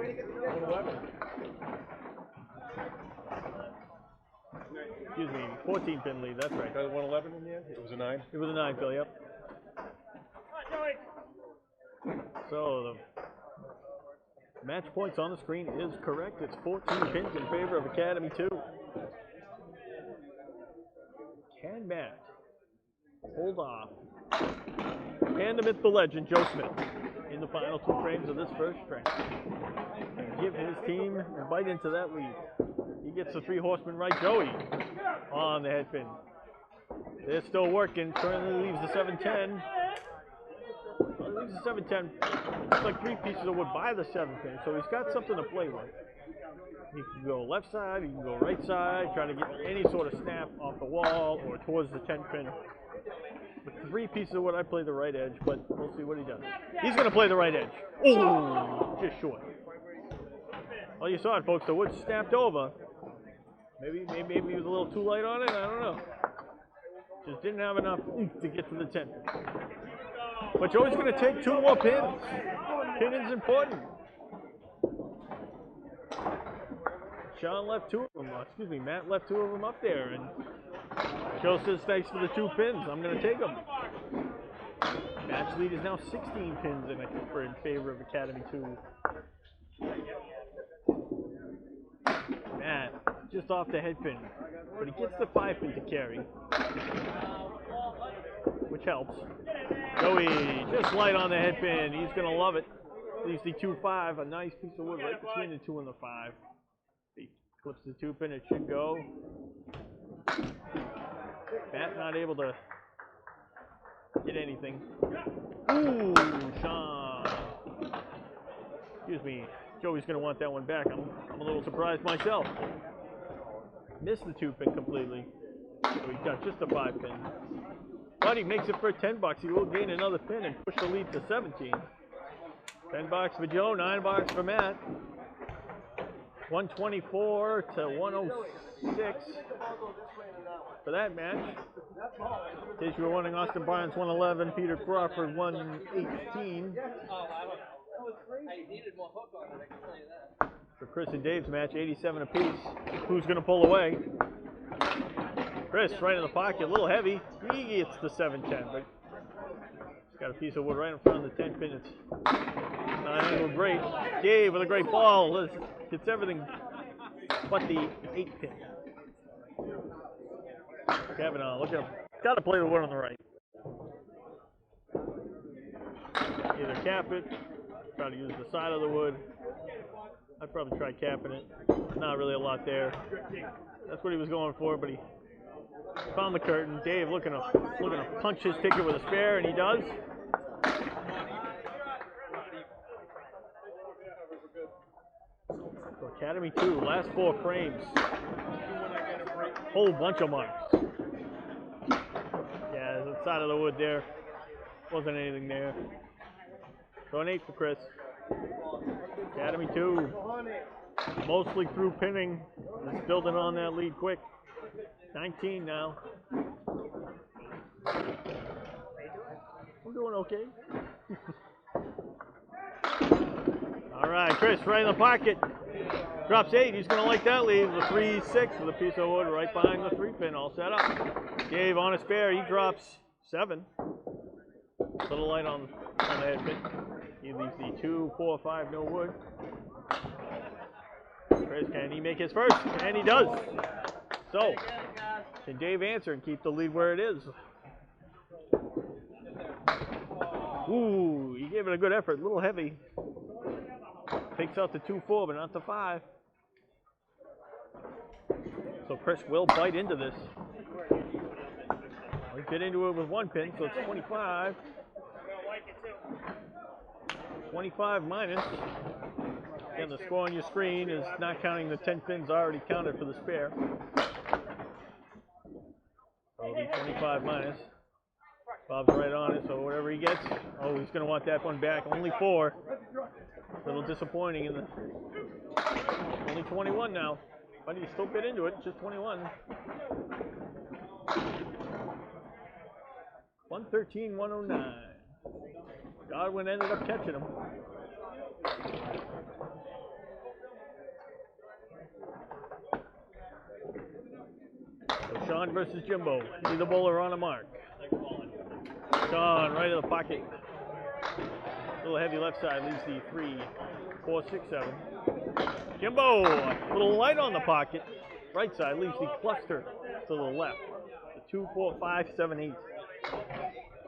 Excuse me, 14-pin lead, that's right. Got a 111 in the end? It was a 9? It was a 9, Phil, yep. So the match points on the screen is correct. It's 14 pins in favor of Academy 2. Can Matt hold off and the myth, the legend, Joe Smith, in the final 2 frames of this first frame, and give his team a bite into that lead? He gets the 3 horsemen right. Joey on the head pin. They're still working. Currently leaves the 7-10. Well, leaves the 7-10. It's like 3 pieces of wood by the 7 pin, so he's got something to play with. He can go left side, he can go right side, trying to get any sort of snap off the wall or towards the 10 pin. With 3 pieces of wood, I play the right edge, but we'll see what he does. He's going to play the right edge. Oh, just short. Well, you saw it, folks. The wood snapped over. Maybe he was a little too light on it. I don't know. Just didn't have enough oomph to get to the 10 pin. But Joey's going to take 2 more pins. Pinning's important. Sean left 2 of them. Excuse me, Matt left 2 of them up there, and Joe says thanks for the 2 pins. I'm going to take them. Match lead is now 16 pins in favor of Academy 2. Matt just off the head pin, but he gets the 5 pin to carry, which helps. Joey just light on the head pin. He's going to love it. Leaves the 2-5, a nice piece of wood right between the 2 and the 5. He clips the 2 pin. It should go. Matt not able to get anything. Ooh, Sean. Excuse me. Joey's going to want that one back. I'm a little surprised myself. Missed the 2 pin completely. So he's got just a 5 pin. But he makes it for $10. He will gain another pin and push the lead to 17. $10 for Joe, $9 for Matt. 124 to 106 for that match. In case you were wondering, Austin Barnes 111, Peter Crawford 118. For Chris and Dave's match, 87 apiece. Who's going to pull away? Chris right in the pocket, a little heavy. He gets the 7-10, but he's got a piece of wood right in front of the 10 pin. It's not angled great. Dave with a great ball. Gets everything but the 8 pin. Kavanagh, look at him. Got to play the wood on the right. Either cap it, try to use the side of the wood. I'd probably try capping it. Not really a lot there. That's what he was going for, but he found the curtain. Dave looking to punch his ticket with a spare, and he does. So Academy 2, last 4 frames. Whole bunch of marks. Yeah, the side of the wood there. Wasn't anything there. So an 8 for Chris. Academy 2, mostly through pinning. Is building on that lead quick. 19 now. I'm doing okay. All right, Chris, right in the pocket. Drops 8. He's going to like that lead. The 3-6 with a piece of wood right behind the 3-pin, all set up. Dave on a spare. He drops 7. Little light on the head pin. He leaves the 2, 4, 5, no wood. Chris, can he make his first? And he does. So, can Dave answer and keep the lead where it is? Ooh, he gave it a good effort. A little heavy. Takes out the 2-4, but not the 5. So Chris will bite into this. He bit into it with 1 pin, so it's 25. 25 minus. Again, the score on your screen is not counting the 10 pins already counted for the spare. So it'll be 25 minus. Bob's right on it, so whatever he gets, oh, he's going to want that one back. Only 4. A little disappointing in the. Only 21 now, but he still bit into it, just 21. 113, 109. Godwin ended up catching him. So Sean versus Jimbo. Either bowler on a mark. Sean right in the pocket. A little heavy left side leaves the 3, 4, 6, 7. Jimbo, a little light on the pocket. Right side leaves the cluster to the left. The 2, 4, 5, 7, 8.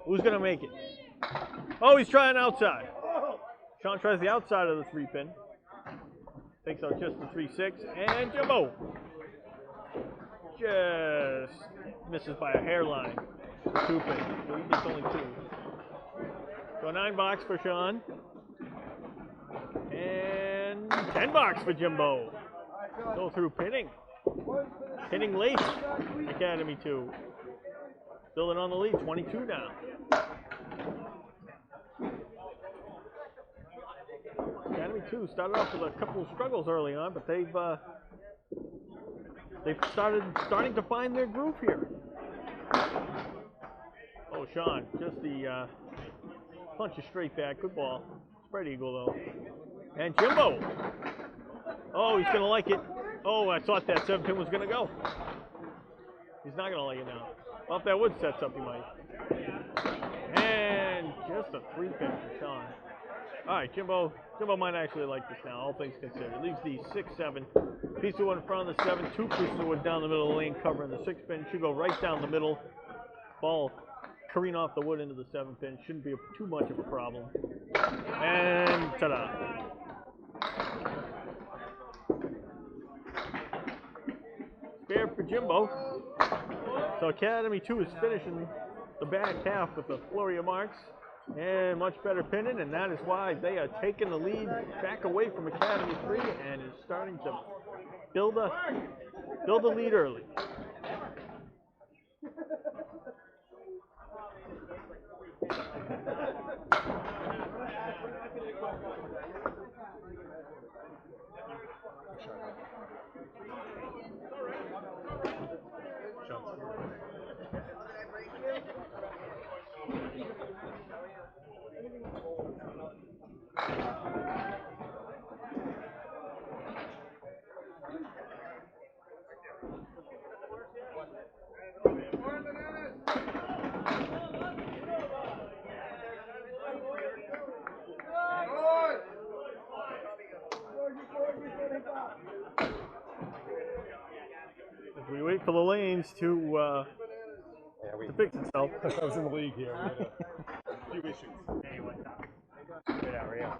Who's going to make it? Oh, he's trying outside. Sean tries the outside of the 3-pin. Takes out just the 3-6. And Jimbo just misses by a hairline. 2-pin. So he gets only 2. So 9 box for Sean. And 10 box for Jimbo. Go through pinning. Pinning late. Academy 2. Building on the lead, 22 now. Academy 2 started off with a couple of struggles early on, but they've starting to find their groove here. Oh, Sean, just the punch is straight back. Good ball. Spread eagle, though. And Jimbo. Oh, he's going to like it. Oh, I thought that 7-pin was going to go. He's not going to like it now. Well, if that wood sets up, he might. And just a 3-pin for Sean. All right, Jimbo might actually like this now, all things considered. Leaves the 6, 7. Piece of wood in front of the 7. 2 pieces of wood down the middle of the lane, covering the 6-pin. Should go right down the middle. Ball careen off the wood into the 7-pin. Shouldn't be too much of a problem. And ta-da. Spare for Jimbo. So Academy 2 is finishing the back half with a flurry of marks and much better pinning, and that is why they are taking the lead back away from Academy 3 and is starting to build a lead early. As we wait for the lanes to fix itself. I was in the league here. We had a few issues. Hey, what's up? Good, how are you?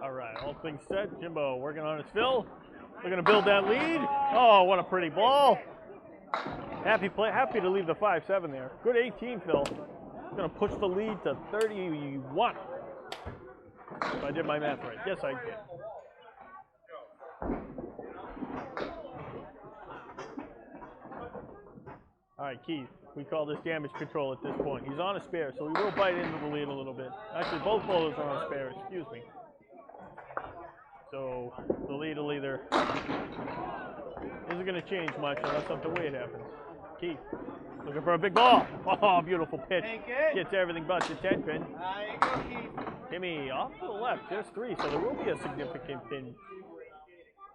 All right, all things set. Jimbo working on his fill. Looking to build that lead. Oh, what a pretty ball. Happy to leave the 5-7 there. Good 18, Phil. Going to push the lead to 31. If I did my math right. Yes, I did. All right, Keith. We call this damage control at this point. He's on a spare, so he will bite into the lead a little bit. Actually, both bowlers are on a spare. Excuse me. So the lead will either isn't going to change much unless something weird happens. Keith, looking for a big ball. Oh, beautiful pitch. Gets everything but the 10 pin. There you go, Keith. Timmy off to the left, just 3, so there will be a significant pin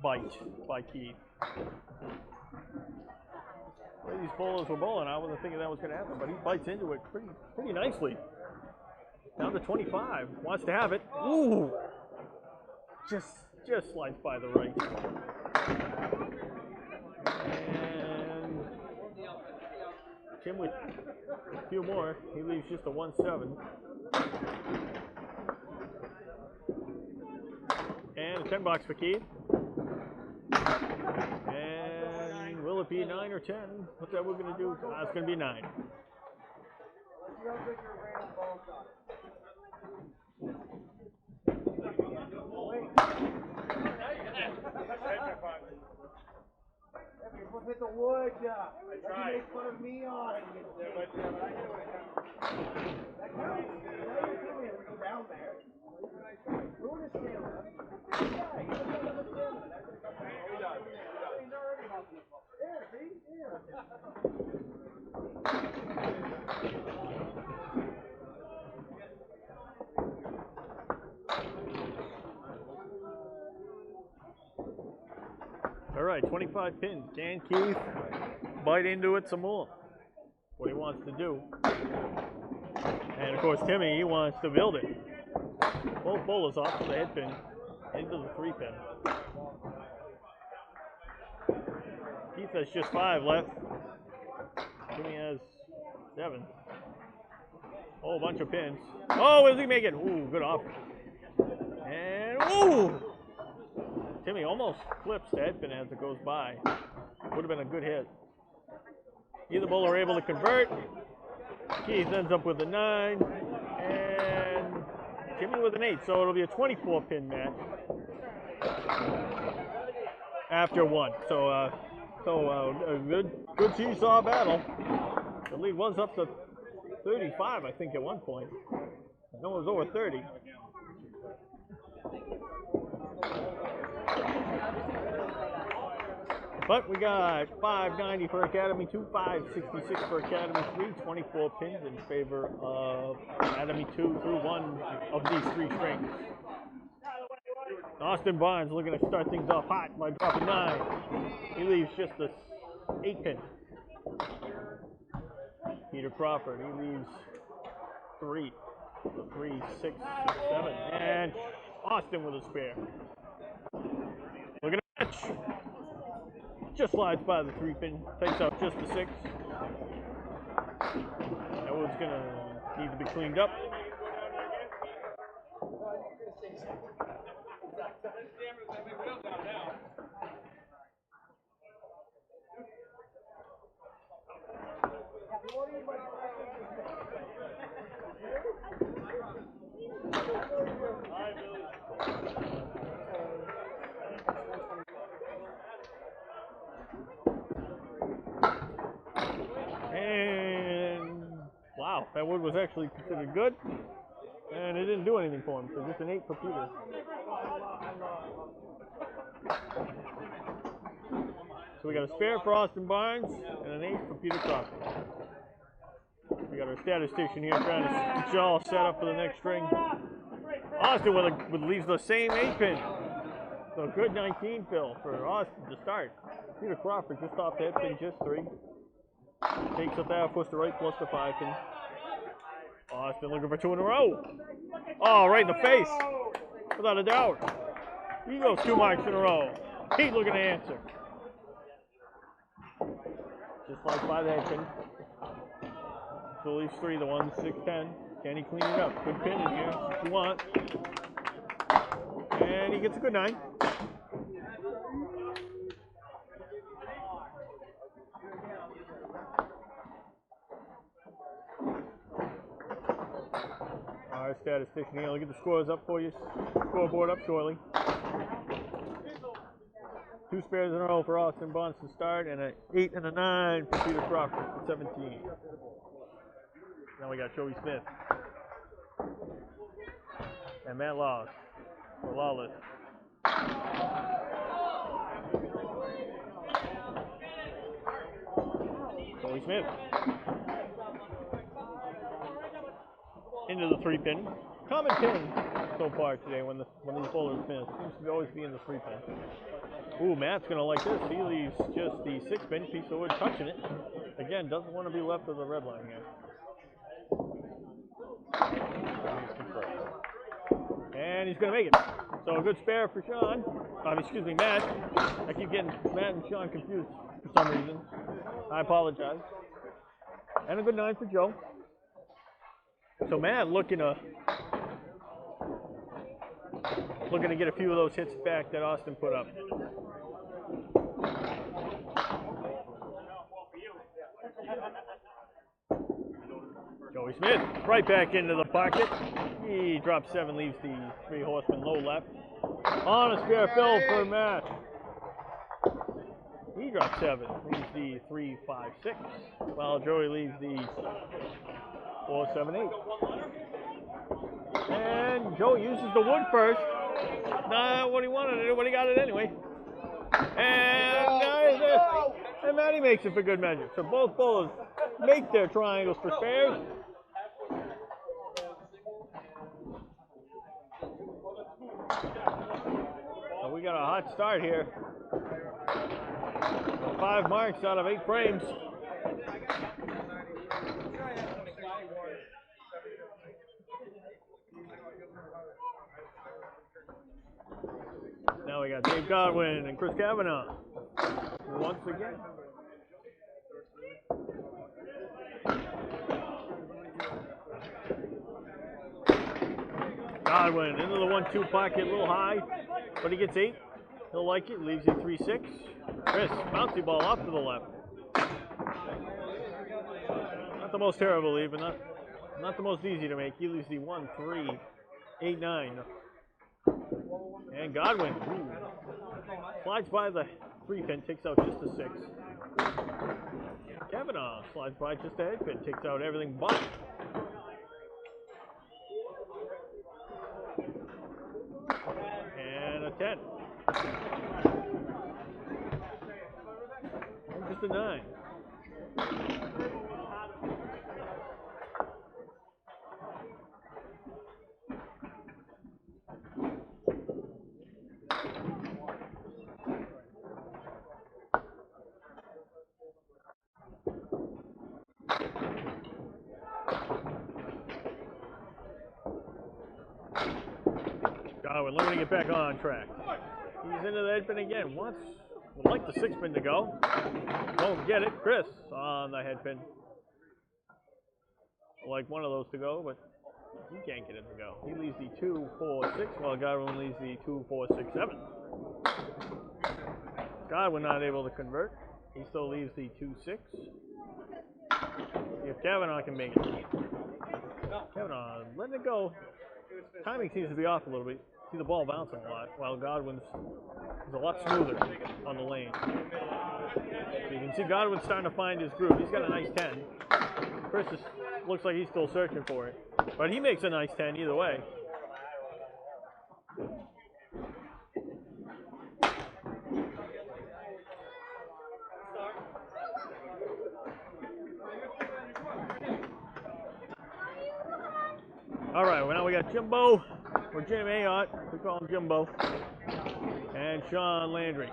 bite by Keith. The way these bowlers were bowling, I wasn't thinking that was going to happen, but he bites into it pretty nicely. Down to 25. Wants to have it. Ooh! Just slides by the right. And Tim with a few more. He leaves just a 1-7. And a 10 box for Keith. And will it be 9 or 10? What's that we're going to do? It's going to be 9. Hit the wood, you make fun of me on it. That counts. Now you're coming down there. Ruin his stamina. Yeah, he doesn't have enough stamina. He does. He's already helping us. Yeah, see? Yeah. All right, 25 pins. Can Keith bite into it some more? What he wants to do. And of course, Timmy, he wants to build it. Both bowlers off to the head pin, into the 3 pin. Keith has just 5 left. Timmy has 7. Oh, a bunch of pins. Oh, what does he make it? Ooh, good off. And ooh! Timmy almost flips the head pin as it goes by. Would have been a good hit. Either bowler able to convert. Keith ends up with a 9. And Timmy with an 8. So it'll be a 24 pin match after 1. So a good seesaw battle. The lead was up to 35, I think, at one point. No one was over 30. But we got 590 for Academy2, 566 for Academy3, 24 pins in favor of Academy2 through 1 of these 3 strings. Austin Barnes looking to start things off hot by dropping 9. He leaves just the 8 pin. Peter Crawford, he leaves 3. 3, 6, 6, 7. And Austin with a spare. Look at the match. Just slides by the 3 pin, takes out just the 6. That one's gonna need to be cleaned up. Wow, that wood was actually considered good, and it didn't do anything for him, so just an 8 for Peter. So we got a spare for Austin Barnes, and an 8 for Peter Crawford. We got our statistician here trying to get you all set up for the next string. Austin leaves the same 8-pin. So good 19 fill for Austin to start. Peter Crawford just off the head pin, just 3. Takes up that, puts the right plus the 5-pin. Austin looking for 2 in a row. Oh, right in the face. Without a doubt. He goes 2 marks in a row. He's looking to answer. Just like by the head pin. So leaves 3, the 1, 6, 10. Can he clean it up? Good pin in here if you want. And he gets a good 9. Our statistician here, look at the scores up for you. Scoreboard up shortly. 2 spares in a row for Austin Bonds to start, and an 8 and a 9 for Peter Crawford at 17. Now we got Joey Smith. And Matt Lawless. For Lawless. Joey Smith. Into the 3-pin. Common pin so far today when these bowlers finish. Seems to always be in the 3-pin. Ooh, Matt's gonna like this. He leaves just the 6-pin piece of wood touching it. Again, doesn't want to be left of the red line here. And he's gonna make it. So a good spare for Sean. Excuse me, Matt. I keep getting Matt and Sean confused for some reason. I apologize. And a good 9 for Joe. So Matt looking to get a few of those hits back that Austin put up. Joey Smith right back into the pocket. He drops 7, leaves the 3 horsemen low left. On a spare fill for Matt. He drops 7, leaves the 3, 5, 6. While Joey leaves the 4, 7, 8. And Joe uses the wood first. Not what he wanted to do, but he got it anyway. And Matty makes it for good measure. So both bowlers make their triangles for spares. So we got a hot start here. 5 marks out of 8 frames. Now we got Dave Godwin and Chris Kavanagh once again. Godwin into the 1-2 pocket, a little high, but he gets 8. He'll like it, leaves you 3, 6. Chris, bouncy ball off to the left. Not the most terrible even, not the most easy to make. He leaves the 1, 3, 8, 9. And Godwin slides by the 3-pin, takes out just a 6. Kavanagh slides by just a head pin, takes out everything but. And a 10. And just a 9. Godwin looking to get back on track. He's into the head pin again. Would like the 6-pin to go. Won't get it. Chris on the head pin. Would like one of those to go, but he can't get it to go. He leaves the 2, 4, 6, while Godwin leaves the 2, 4, 6, 7. Godwin not able to convert. He still leaves the 2, 6. See if Kavanagh can make it. Kavanagh letting it go. Timing seems to be off a little bit. See the ball bouncing a lot, while Godwin's is a lot smoother on the lane. So you can see Godwin's starting to find his groove. He's got a nice 10. Chris looks like he's still searching for it, but he makes a nice 10 either way. got Jimbo, or Jim Ayotte, we call him Jimbo, and Sean Landry.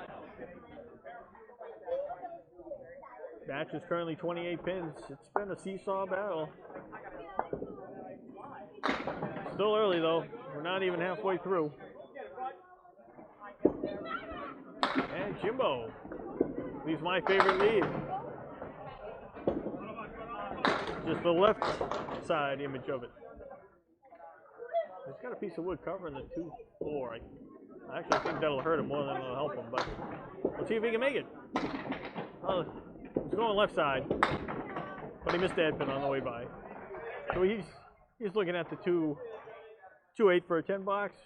Match is currently 28 pins. It's been a seesaw battle. Still early though. We're not even halfway through. And Jimbo leaves my favorite lead. Just the left side image of it. It's got a piece of wood covering the 2-4. I actually think that'll hurt him more than it'll help him, but let's see if he can make it. Well, he's going left side, but he missed the head pin on the way by. So he's looking at the 2-8 for a 10 box.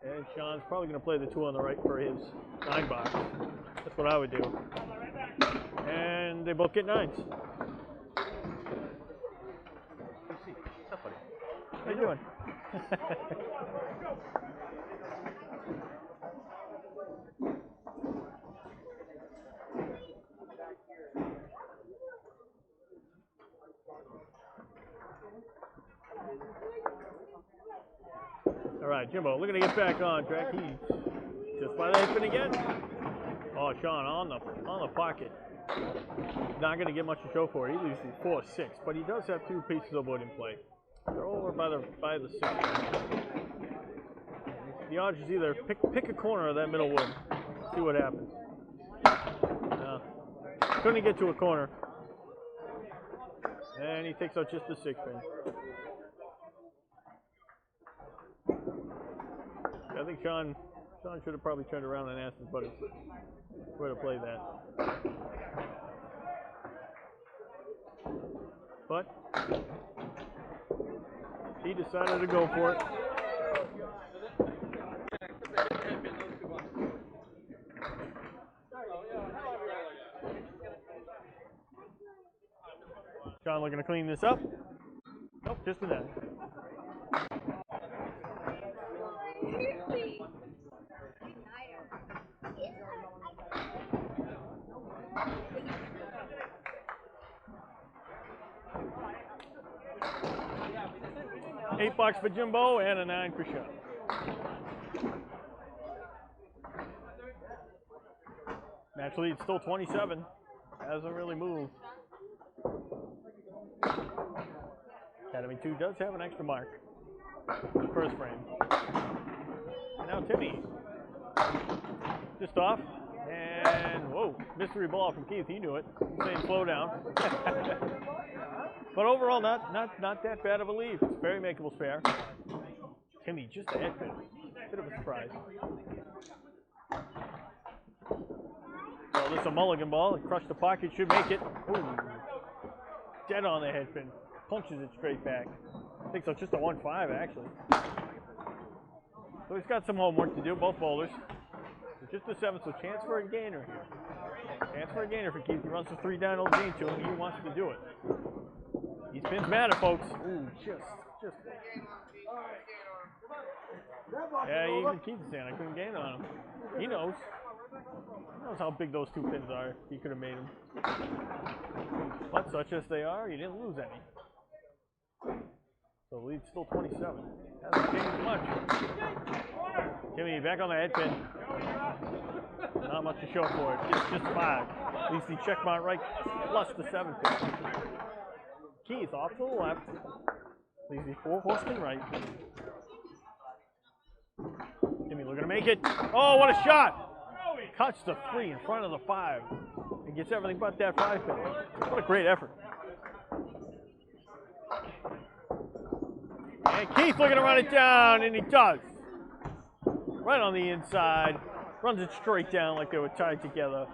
And Sean's probably going to play the 2 on the right for his 9 box. That's what I would do. And they both get 9s. How you doing? All right, Jimbo, looking to get back on track. He's just by the head pin again. Oh, Sean on the pocket. Not going to get much to show for it. He leaves the 4-6, but he does have 2 pieces of wood in play. They're over by the 6. The odds is either pick a corner of that middle wood. See what happens. No, couldn't get to a corner, and he takes out just the 6 pin. I think Sean should have probably turned around and asked his buddy where to play that. But he decided to go for it. Sean looking to clean this up. Nope, just a net. $8 for Jimbo and a 9 for Sean. Match lead still 27. Hasn't really moved. Academy2 does have an extra mark. The first frame. And now Timmy. Just off. And whoa, mystery ball from Keith. He knew it. He's saying slow down. But overall, not that bad of a lead. It's very makeable spare. Timmy just a head pin. Bit of a surprise. Well, this is a mulligan ball. It crushed the pocket. Should make it. Ooh. Dead on the head pin. Punches it straight back. I think so. Just a 1-5 actually. So he's got some homework to do. Both bowlers. Just a 7, so chance for a gainer here. Chance for a gainer for Keith. He runs the 3 down, gain to him. He wants to do it. These pins matter, folks. Ooh, just. Yeah, even Keith is saying I couldn't gain on him. He knows. He knows how big those 2 pins are. He could have made them. But such as they are, he didn't lose any. So the lead's still 27. Hasn't changed much. Timmy back on the head pin. Not much to show for it. It's just 5. At least the check mark right plus the 7 pin. Keith off to the left. Leaves the 4 horsemen right. Timmy looking to make it. Oh, what a shot! Cuts the 3 in front of the 5. And gets everything but that 5 pin. What a great effort. And Keith looking to run it down, and he does. Right on the inside. Runs it straight down like they were tied together.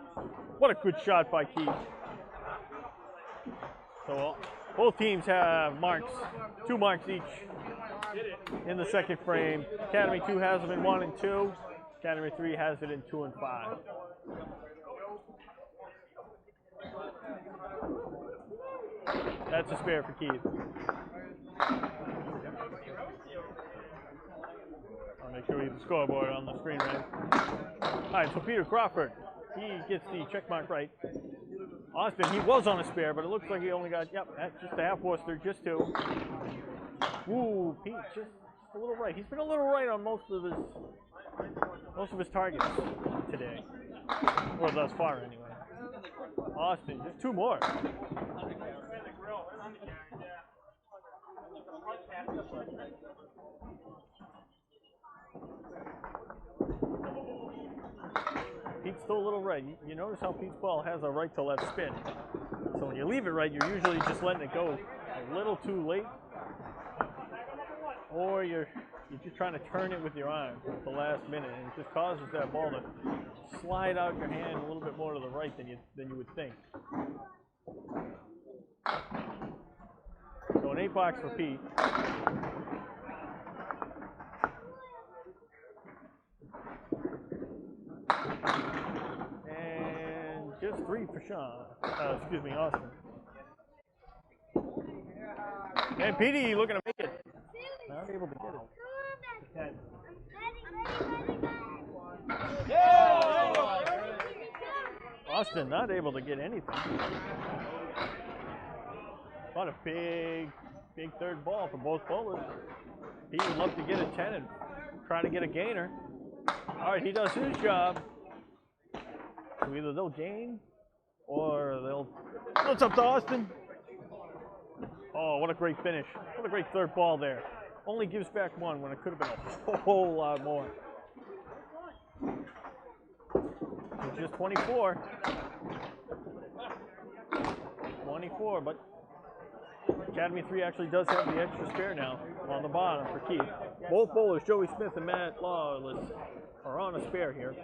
What a good shot by Keith. So both teams have marks, 2 marks each in the second frame. Academy2 has them in 1 and 2. Academy3 has it in 2 and 5. That's a spare for Keith. I'll make sure we have the scoreboard on the screen right. All right, so Peter Crawford, he gets the check mark right. Austin, he was on a spare, but it looks like he only got, yep, that's just a half Worcester, just 2. Ooh, Pete just a little right. He's been a little right on most of his targets today, or thus far anyway. Austin, just 2 more. Pete's still a little right. You notice how Pete's ball has a right to left spin. So when you leave it right, you're usually just letting it go a little too late, or you're just trying to turn it with your arm at the last minute, and it just causes that ball to slide out your hand a little bit more to the right than you would think. So an 8 box for Pete. And just 3 for Sean. Excuse me, Austin. And Petey looking to make it. Not able to get it. Austin not able to get anything. Not a big third ball for both bowlers. He would love to get a 10 and try to get a gainer. All right, he does his job. So either they'll gain or they'll. What's up to Austin? Oh, what a great finish. What a great third ball there. Only gives back 1 when it could have been a whole lot more. It's just 24. 24, but Academy3 actually does have the extra spare now on the bottom for Keith. Both bowlers, Joey Smith and Matt Lawless, are on a spare here.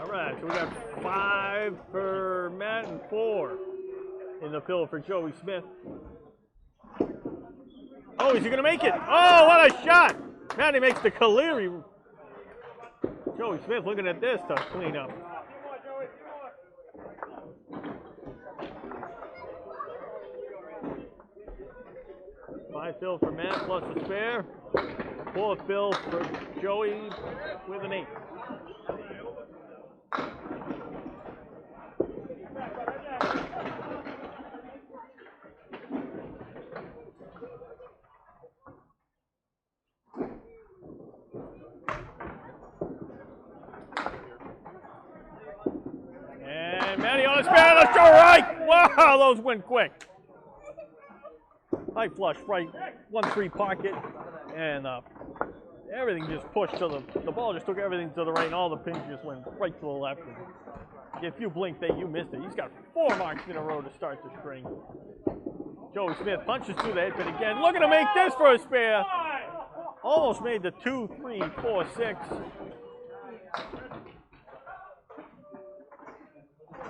All right, so we got 5 for Matt and 4 in the fill for Joey Smith. Oh, is he gonna make it? Oh, what a shot! Matty makes the Caleri. Joey Smith looking at this to clean up. Five fill for Matt plus a spare. 4 fill for Joey with an 8. And Matty on the spare, let's go right! Wow, those went quick. High flush, right, 1-3 pocket, and everything just pushed to the ball just took everything to the right, and all the pins just went right to the left. And if you blinked, you missed it. He's got 4 marks in a row to start the string. Joey Smith punches through the head pin again, looking to make this for a spare. Almost made the 2, 3, 4, 6.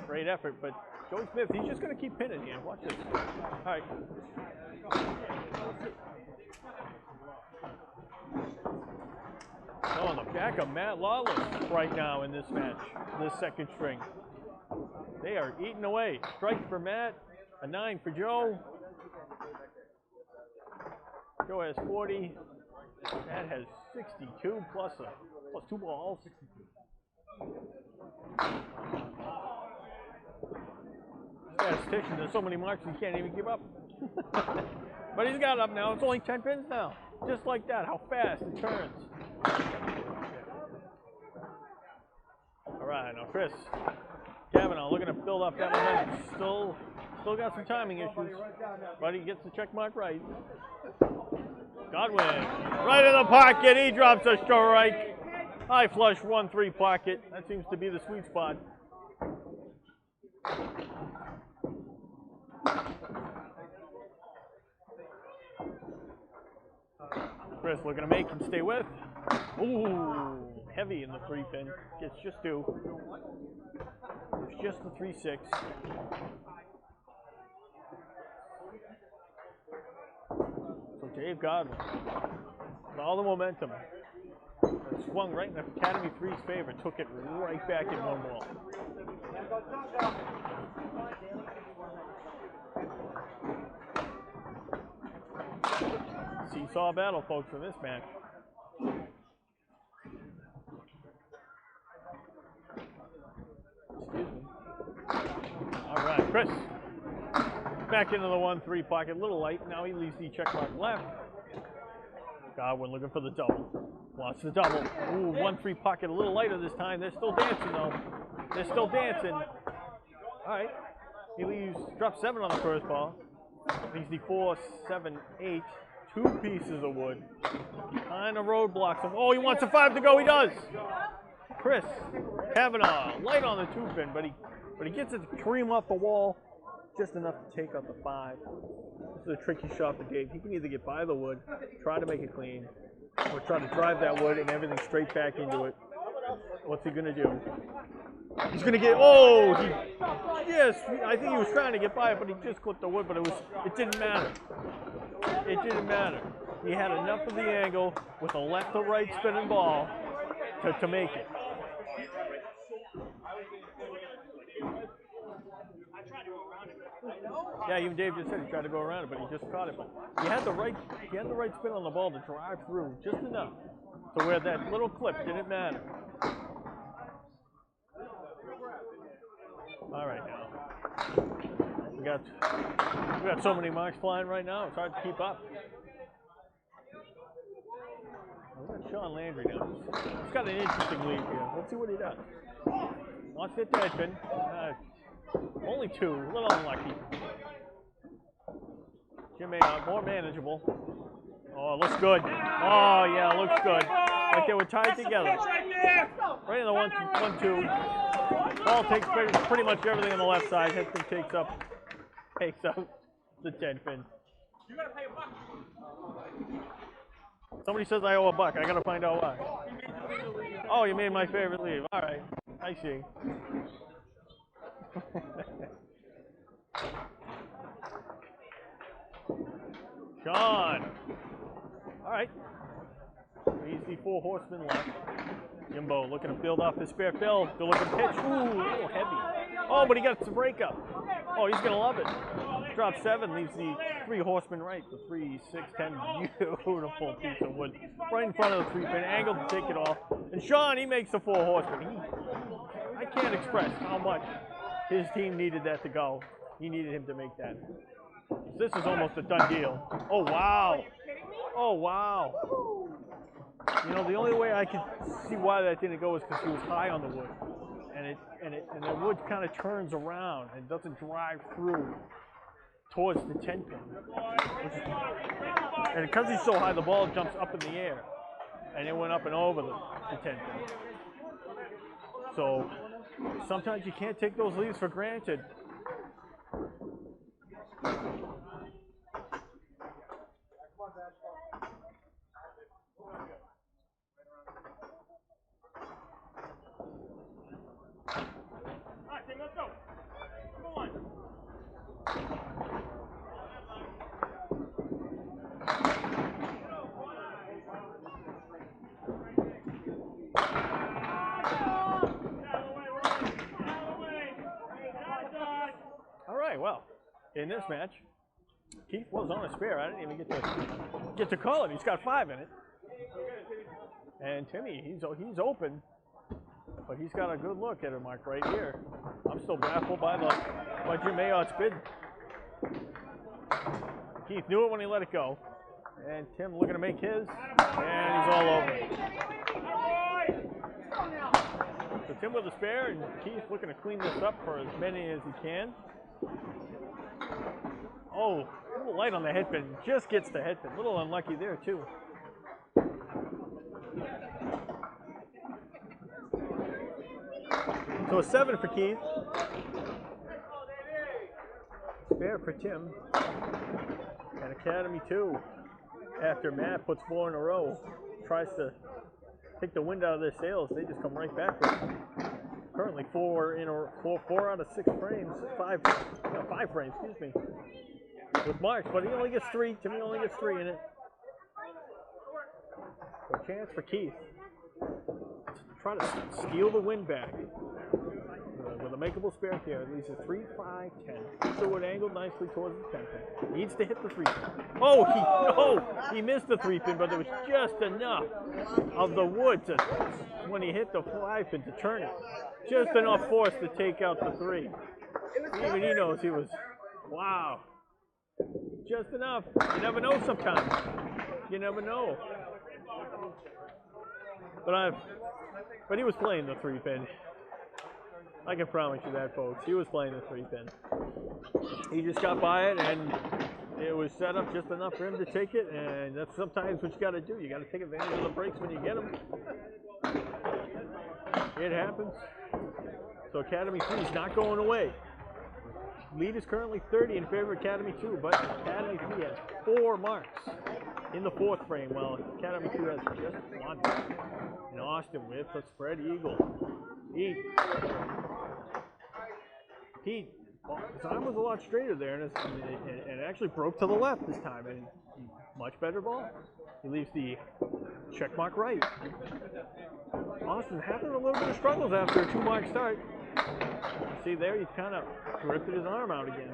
Great effort, but Joey Smith, he's just going to keep pinning here. Watch this. All right. So on the back of Matt Lawless right now in this match, this second string. They are eating away. Strike for Matt, a 9 for Joe. Joe has 40. Matt has 62 plus 2 balls. Statistician, there's so many marks he can't even give up. But he's got it up now. It's only 10 pins now. Just like that, how fast it turns. All right, now Chris Kavanagh looking to build up that momentum. Still got some timing issues, but he gets the check mark right. Godwin, right in the pocket. He drops a strike. High flush 1-3 pocket. That seems to be the sweet spot. Chris looking to make him stay with. Ooh, heavy in the 3 pin. Gets just 2. It's just the 3-6. So Dave Godwin, with all the momentum, that swung right in Academy3's favor, took it right back in 1 ball. Seesaw battle, folks, in this match. right, Chris. Back into the 1-3 pocket, a little light. Now he leaves the check mark left. Godwin looking for the double. Wants the double. Ooh, 1-3 pocket, a little lighter this time. They're still dancing though. They're still dancing. All right. He leaves, drops 7 on the first ball. Leaves the 4, 7, 8. 2 pieces of wood. Kind of roadblocks him. Oh, he wants a 5 to go. He does. Chris Kavanagh, light on the 2-pin, but he gets it to cream off the wall, just enough to take out the 5. This is a tricky shot for Dave. He can either get by the wood, try to make it clean, or try to drive that wood and everything straight back into it. What's he gonna do? He's gonna get. Oh, I think he was trying to get by it, but he just clipped the wood. But it didn't matter. It didn't matter. He had enough of the angle with a left or right spinning ball to make it. Yeah, even Dave just said he tried to go around it, but he just caught it. But he had the right spin on the ball to drive through just enough to where that little clip didn't matter. All right, now we got so many marks flying right now. It's hard to keep up. We got Sean Landry now. He's got an interesting lead here. Let's see what he does. Wants it to Edmund. Only 2, a little unlucky. Jimbo more manageable. Oh, looks good. Oh yeah, looks good. Like they were tied together. Right in the 1-2. Ball takes pretty much everything on the left side. Edmund takes out the 10-pin. Somebody says I owe $1. I gotta find out why. Oh, you made my favorite leave. All right, I see. Sean. All right. He's the 4 horsemen left. Jimbo looking to build off the spare fill. Good looking pitch. Ooh, a little heavy. Oh, but he got some breakup. Oh, he's gonna love it. Drop 7, leaves the 3 horsemen right. The 3, 6, 10, beautiful piece of wood. Right in front of the 3-pin, angled to take it off. And Sean, he makes the 4 horsemen. I can't express how much his team needed that to go. He needed him to make that. This is almost a done deal. Oh, wow. Oh, wow. You know, the only way I could see why that didn't go is because he was high on the wood. And the wood kind of turns around and doesn't drive through towards the 10-pin. And because he's so high, the ball jumps up in the air. And it went up and over the 10-pin. So sometimes you can't take those leads for granted. Well, in this match, Keith was on a spare. I didn't even get to call it. He's got 5 in it. And Timmy, he's open, but he's got a good look at a mark right here. I'm still baffled by Jim Ayotte's bid. Keith knew it when he let it go, and Tim looking to make his, and he's all over. So Tim with a spare, and Keith looking to clean this up for as many as he can. Oh, a little light on the headpin. Just gets the headpin. A little unlucky there, too. So a 7 for Keith. Spare for Tim. And Academy2, after Matt puts 4 in a row, tries to take the wind out of their sails. They just come right back with it. Currently 4 out of 6 frames, 5 frames, excuse me, with marks, but he only gets 3. Timmy only gets 3 in it. So a chance for Keith to try to steal the win back with a makeable spare here. At least a 3, 5, 10. So it angled nicely towards the 10-pin. Needs to hit the 3-pin. Oh, he missed the 3-pin, but there was just enough of the wood to, when he hit the 5-pin, to turn it. Just enough force to take out the 3. Even he knows he was, wow. Just enough. You never know sometimes. You never know. But he was playing the 3-pin. I can promise you that, folks. He was playing the 3-pin. He just got by it, and it was set up just enough for him to take it, and that's sometimes what you got to do. You got to take advantage of the breaks when you get them. It happens. So Academy 3 is not going away. Lead is currently 30 in favor of Academy 2, but Academy 3 has 4 marks in the 4th frame, while Academy 2 has just 1. And Austin with a spread eagle. His arm was a lot straighter there, and it actually broke to the left this time, and much better ball. He leaves the check mark right. Austin having a little bit of struggles after a 2-mark start. See there, he's kind of drifted his arm out again.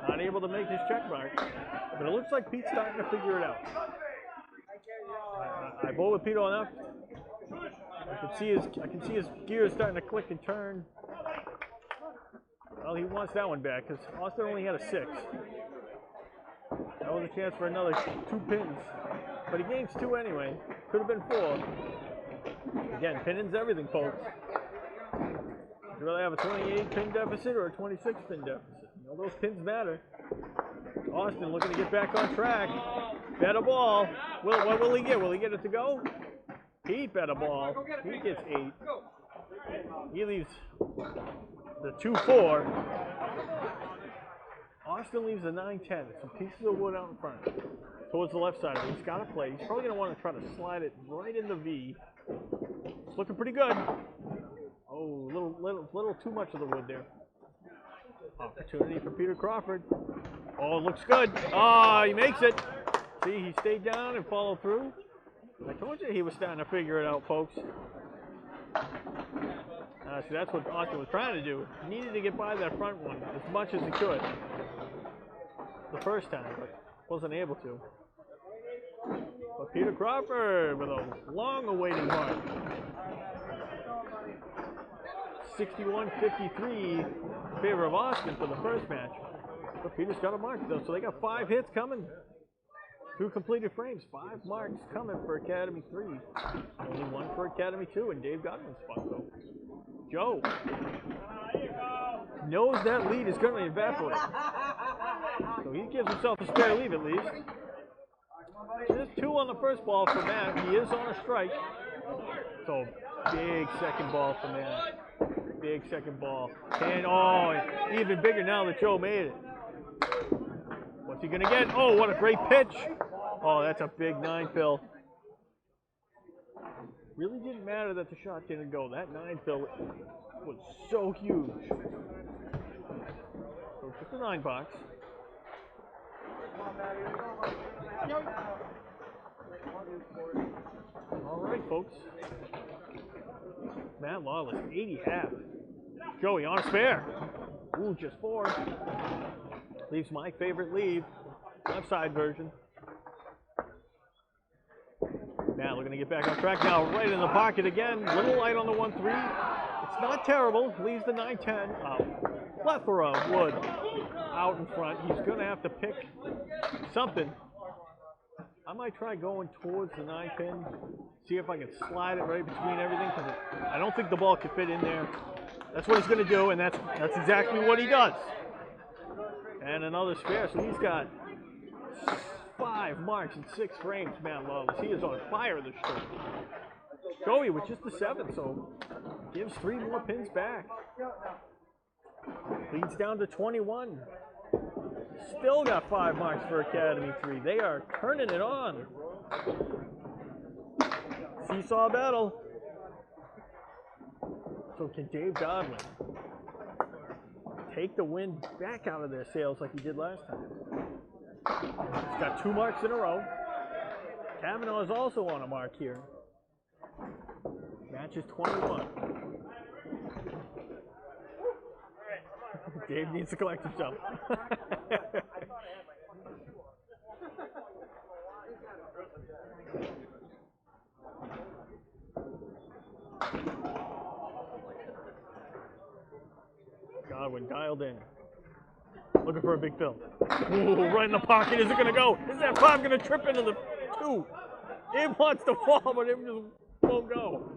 Not able to make his check mark, but it looks like Pete's starting to figure it out. I bowl with Pete enough. I can see his gears starting to click and turn. Well, he wants that one back because Austin only had a 6. That was a chance for another 2 pins, but he gains 2 anyway. Could have been 4. Again, pinning's everything, folks. Would you rather have a 28 pin deficit or a 26 pin deficit? You know, those pins matter. Austin looking to get back on track. Better ball. What will he get? Will he get it to go? Pete better ball. He gets 8. He leaves the 2-4. Austin leaves the 9-10. Some pieces of wood out in front. Towards the left side of it. He's got to play. He's probably going to want to try to slide it right in the V. It's looking pretty good. Oh, little too much of the wood there. Opportunity for Peter Crawford. Oh, it looks good. Ah, he makes it. See, he stayed down and followed through. I told you he was starting to figure it out, folks. See, that's what Austin was trying to do. He needed to get by that front one as much as he could the first time, but wasn't able to. But Peter Crawford with a long-awaited mark. 61-53 in favor of Austin for the first match. But Peter's got a mark, though, so they got 5 hits coming. 2 completed frames, 5 marks coming for Academy 3. Only 1 for Academy 2 in Dave Godwin's spot, though. Joe knows that lead is going to evaporate. So he gives himself a spare lead at least. Just 2 on the first ball for Matt. He is on a strike. So big second ball for Matt. Big second ball. And oh, even bigger now that Joe made it. What's he going to get? Oh, what a great pitch. Oh, that's a big 9-pill. Really didn't matter that the shot didn't go. That 9-pill was so huge. So just a 9-box. All right, folks. Matt Lawless, 80-half. Joey on a spare. Ooh, just 4. Leaves my favorite lead. Left side version. Matt looking to get back on track now. Right in the pocket again. Little light on the 1-3. It's not terrible. Leaves the 9-10. Plethora of wood out in front. He's going to have to pick something. I might try going towards the 9-pin. See if I can slide it right between everything. Because I don't think the ball can fit in there. That's what he's going to do. And that's exactly what he does. And another spare. So he's got 5 marks in 6 frames, Matt Lawless. He is on fire this show. Joey with just the 7, so gives 3 more pins back. Leads down to 21. Still got 5 marks for Academy 3. They are turning it on. Seesaw battle. So can Dave Godwin take the wind back out of their sails like he did last time? He's got 2 marks in a row. Kavanagh is also on a mark here. Match is 21. Dave needs to collect himself. Godwin dialed in. Looking for a big fill. Ooh, right in the pocket. Is it going to go? Is that 5 going to trip into the 2? It wants to fall, but it just won't go.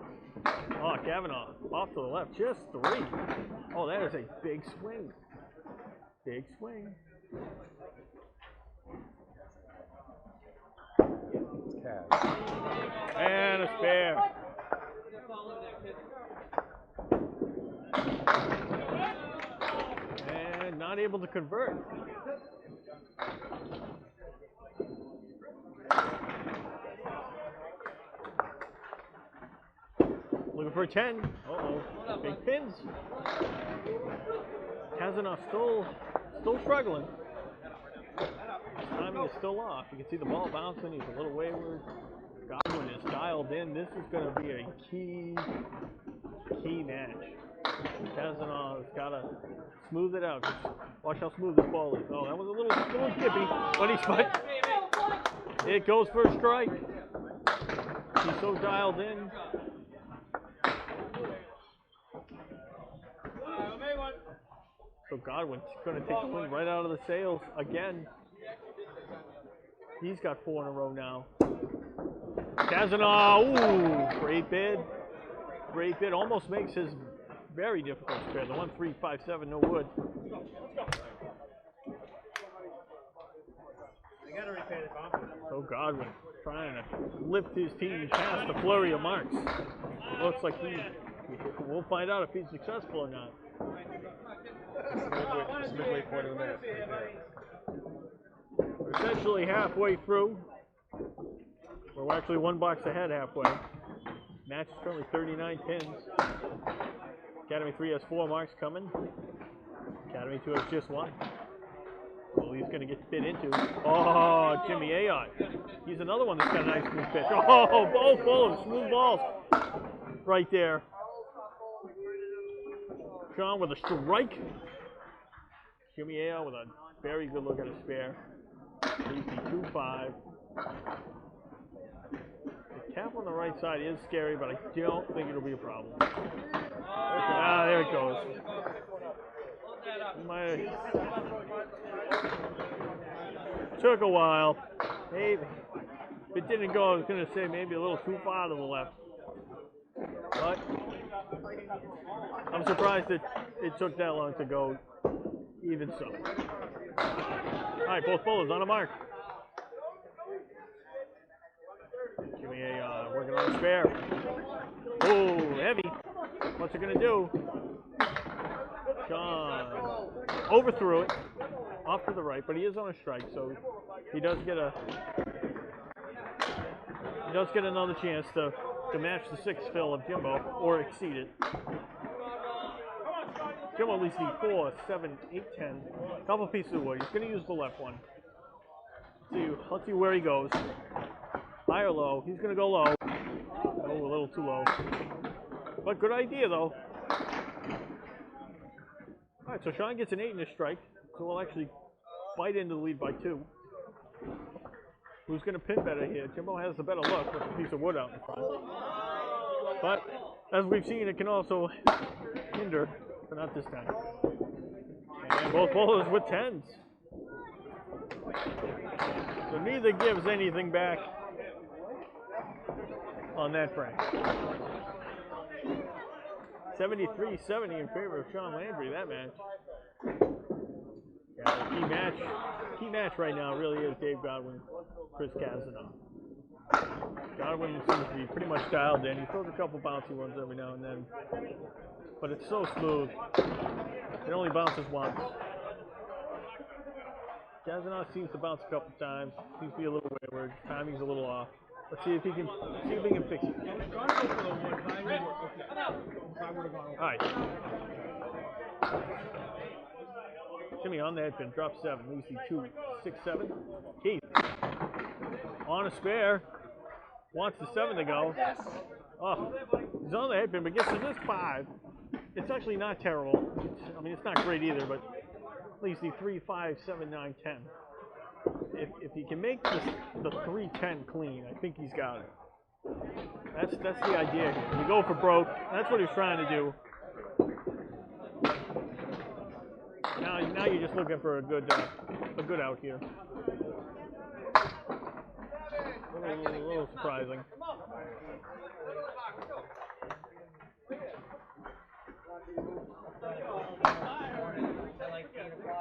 Oh, Kavanagh off to the left. Just 3. Oh, that is a big swing. Big swing. And a spare. And not able to convert. Looking for a 10. Uh-oh. Big pins. Cazanave still struggling. Timing is still off. You can see the ball bouncing. He's a little wayward. Godwin is dialed in. This is going to be a key match. Cazanaugh's got to smooth it out. Watch how smooth this ball is. Oh, that was a little skippy, but it goes for a strike. He's so dialed in. So Godwin's going to take the win right out of the sails again. He's got 4 in a row now. Cazanave, ooh, great bid. Great bid. Almost makes his very difficult spare. The 1-3-5-7, no wood. So Godwin trying to lift his team past the flurry of marks. Looks like we'll find out if he's successful or not. It's the midway point of the match. We're essentially halfway through. We're actually 1 box ahead halfway. Match is currently 39 pins. Academy3 has 4 marks coming. Academy2 has just 1. Well, he's going to get fit into. Oh, Jimmy Ayotte. He's another one that's got a nice smooth pitch. Oh, both balls, smooth balls. Right there. Sean with a strike. Jimmy Ayotte with a very good look at a spare. Easy 2-5. The tap on the right side is scary, but I don't think it'll be a problem. Ah, there it goes. Took a while. Maybe. If it didn't go, I was going to say maybe a little too far to the left. But I'm surprised that it took that long to go, even so. All right, both bowlers on a mark. Jimmy working on a spare. Oh, heavy. What's it going to do? Sean overthrew it. Off to the right, but he is on a strike, so he does get another chance to match the 6th fill of Jimbo or exceed it. Jimbo at least needs 4, 7, 8, 10. Couple pieces of wood. He's going to use the left one. Let's see where he goes. High or low? He's going to go low. Oh, a little too low. But good idea though. All right, so Sean gets an 8 in his strike. So we'll actually bite into the lead by 2. Who's going to pin better here? Jimbo has the better look with a piece of wood out in front. But as we've seen, it can also hinder, but not this time. And both bowlers with 10s. So neither gives anything back on that frame. 73-70 in favor of Sean Landry, that match. Yeah, key match right now really is Dave Godwin, Chris Cazanave. Godwin seems to be pretty much dialed in. He throws a couple bouncy ones every now and then, but it's so smooth. It only bounces once. Cazanave seems to bounce a couple times. Seems to be a little wayward. Timing's a little off. Let's see if he can fix it. All right. Jimmy on the head pin, drop 7, leaves the 2, 6, 7. Keith on a spare, wants the 7 to go. Oh, he's on the head pin, but gets to this 5. It's actually not terrible. It's not great either, but leaves the 3, 5, 7, 9, 10. If he can make the 3-10 clean, I think he's got it. That's the idea here. You go for broke. That's what he's trying to do. Now you're just looking for a good out here. A little surprising.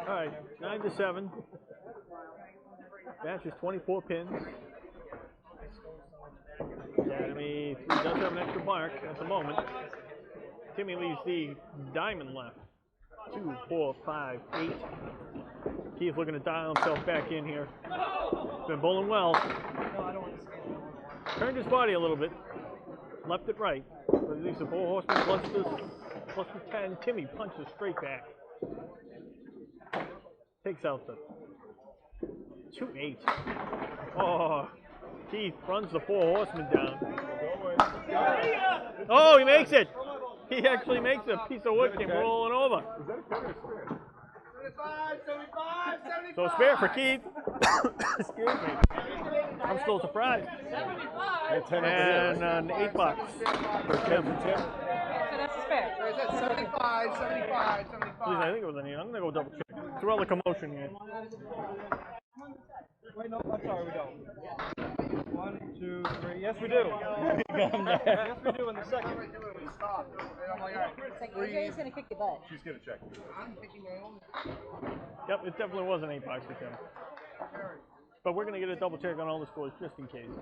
All right, 9-7. Match is 24 pins. Academy 3 does have an extra mark at the moment. Timmy leaves the diamond left. 2, 4, 5, 8. Keith's looking to dial himself back in here. Been bowling well. Turned his body a little bit. Left it right. But at least the 4 horsemen plus the 10. Timmy punches straight back. Takes out the 2-8. Oh, Keith runs the 4 horsemen down. Oh, he makes it. He actually makes it. A piece of wood came rolling over. 75, So spare for Keith. Excuse me. I'm still surprised. And $8 for Tim. So that's a spare. 75, 75, 75. Please, I think it was an 8. I'm going to go double check. Through all the commotion here. Wait, no, I'm sorry, we don't. 1, 2, 3. Yes, we do. Yes, we do in the second. I'm like, all right, It's like AJ's gonna kick your butt. She's gonna check. I'm picking my own. Yep, it definitely was an $8 for Tim. But we're going to get a double check on all the scores just in case.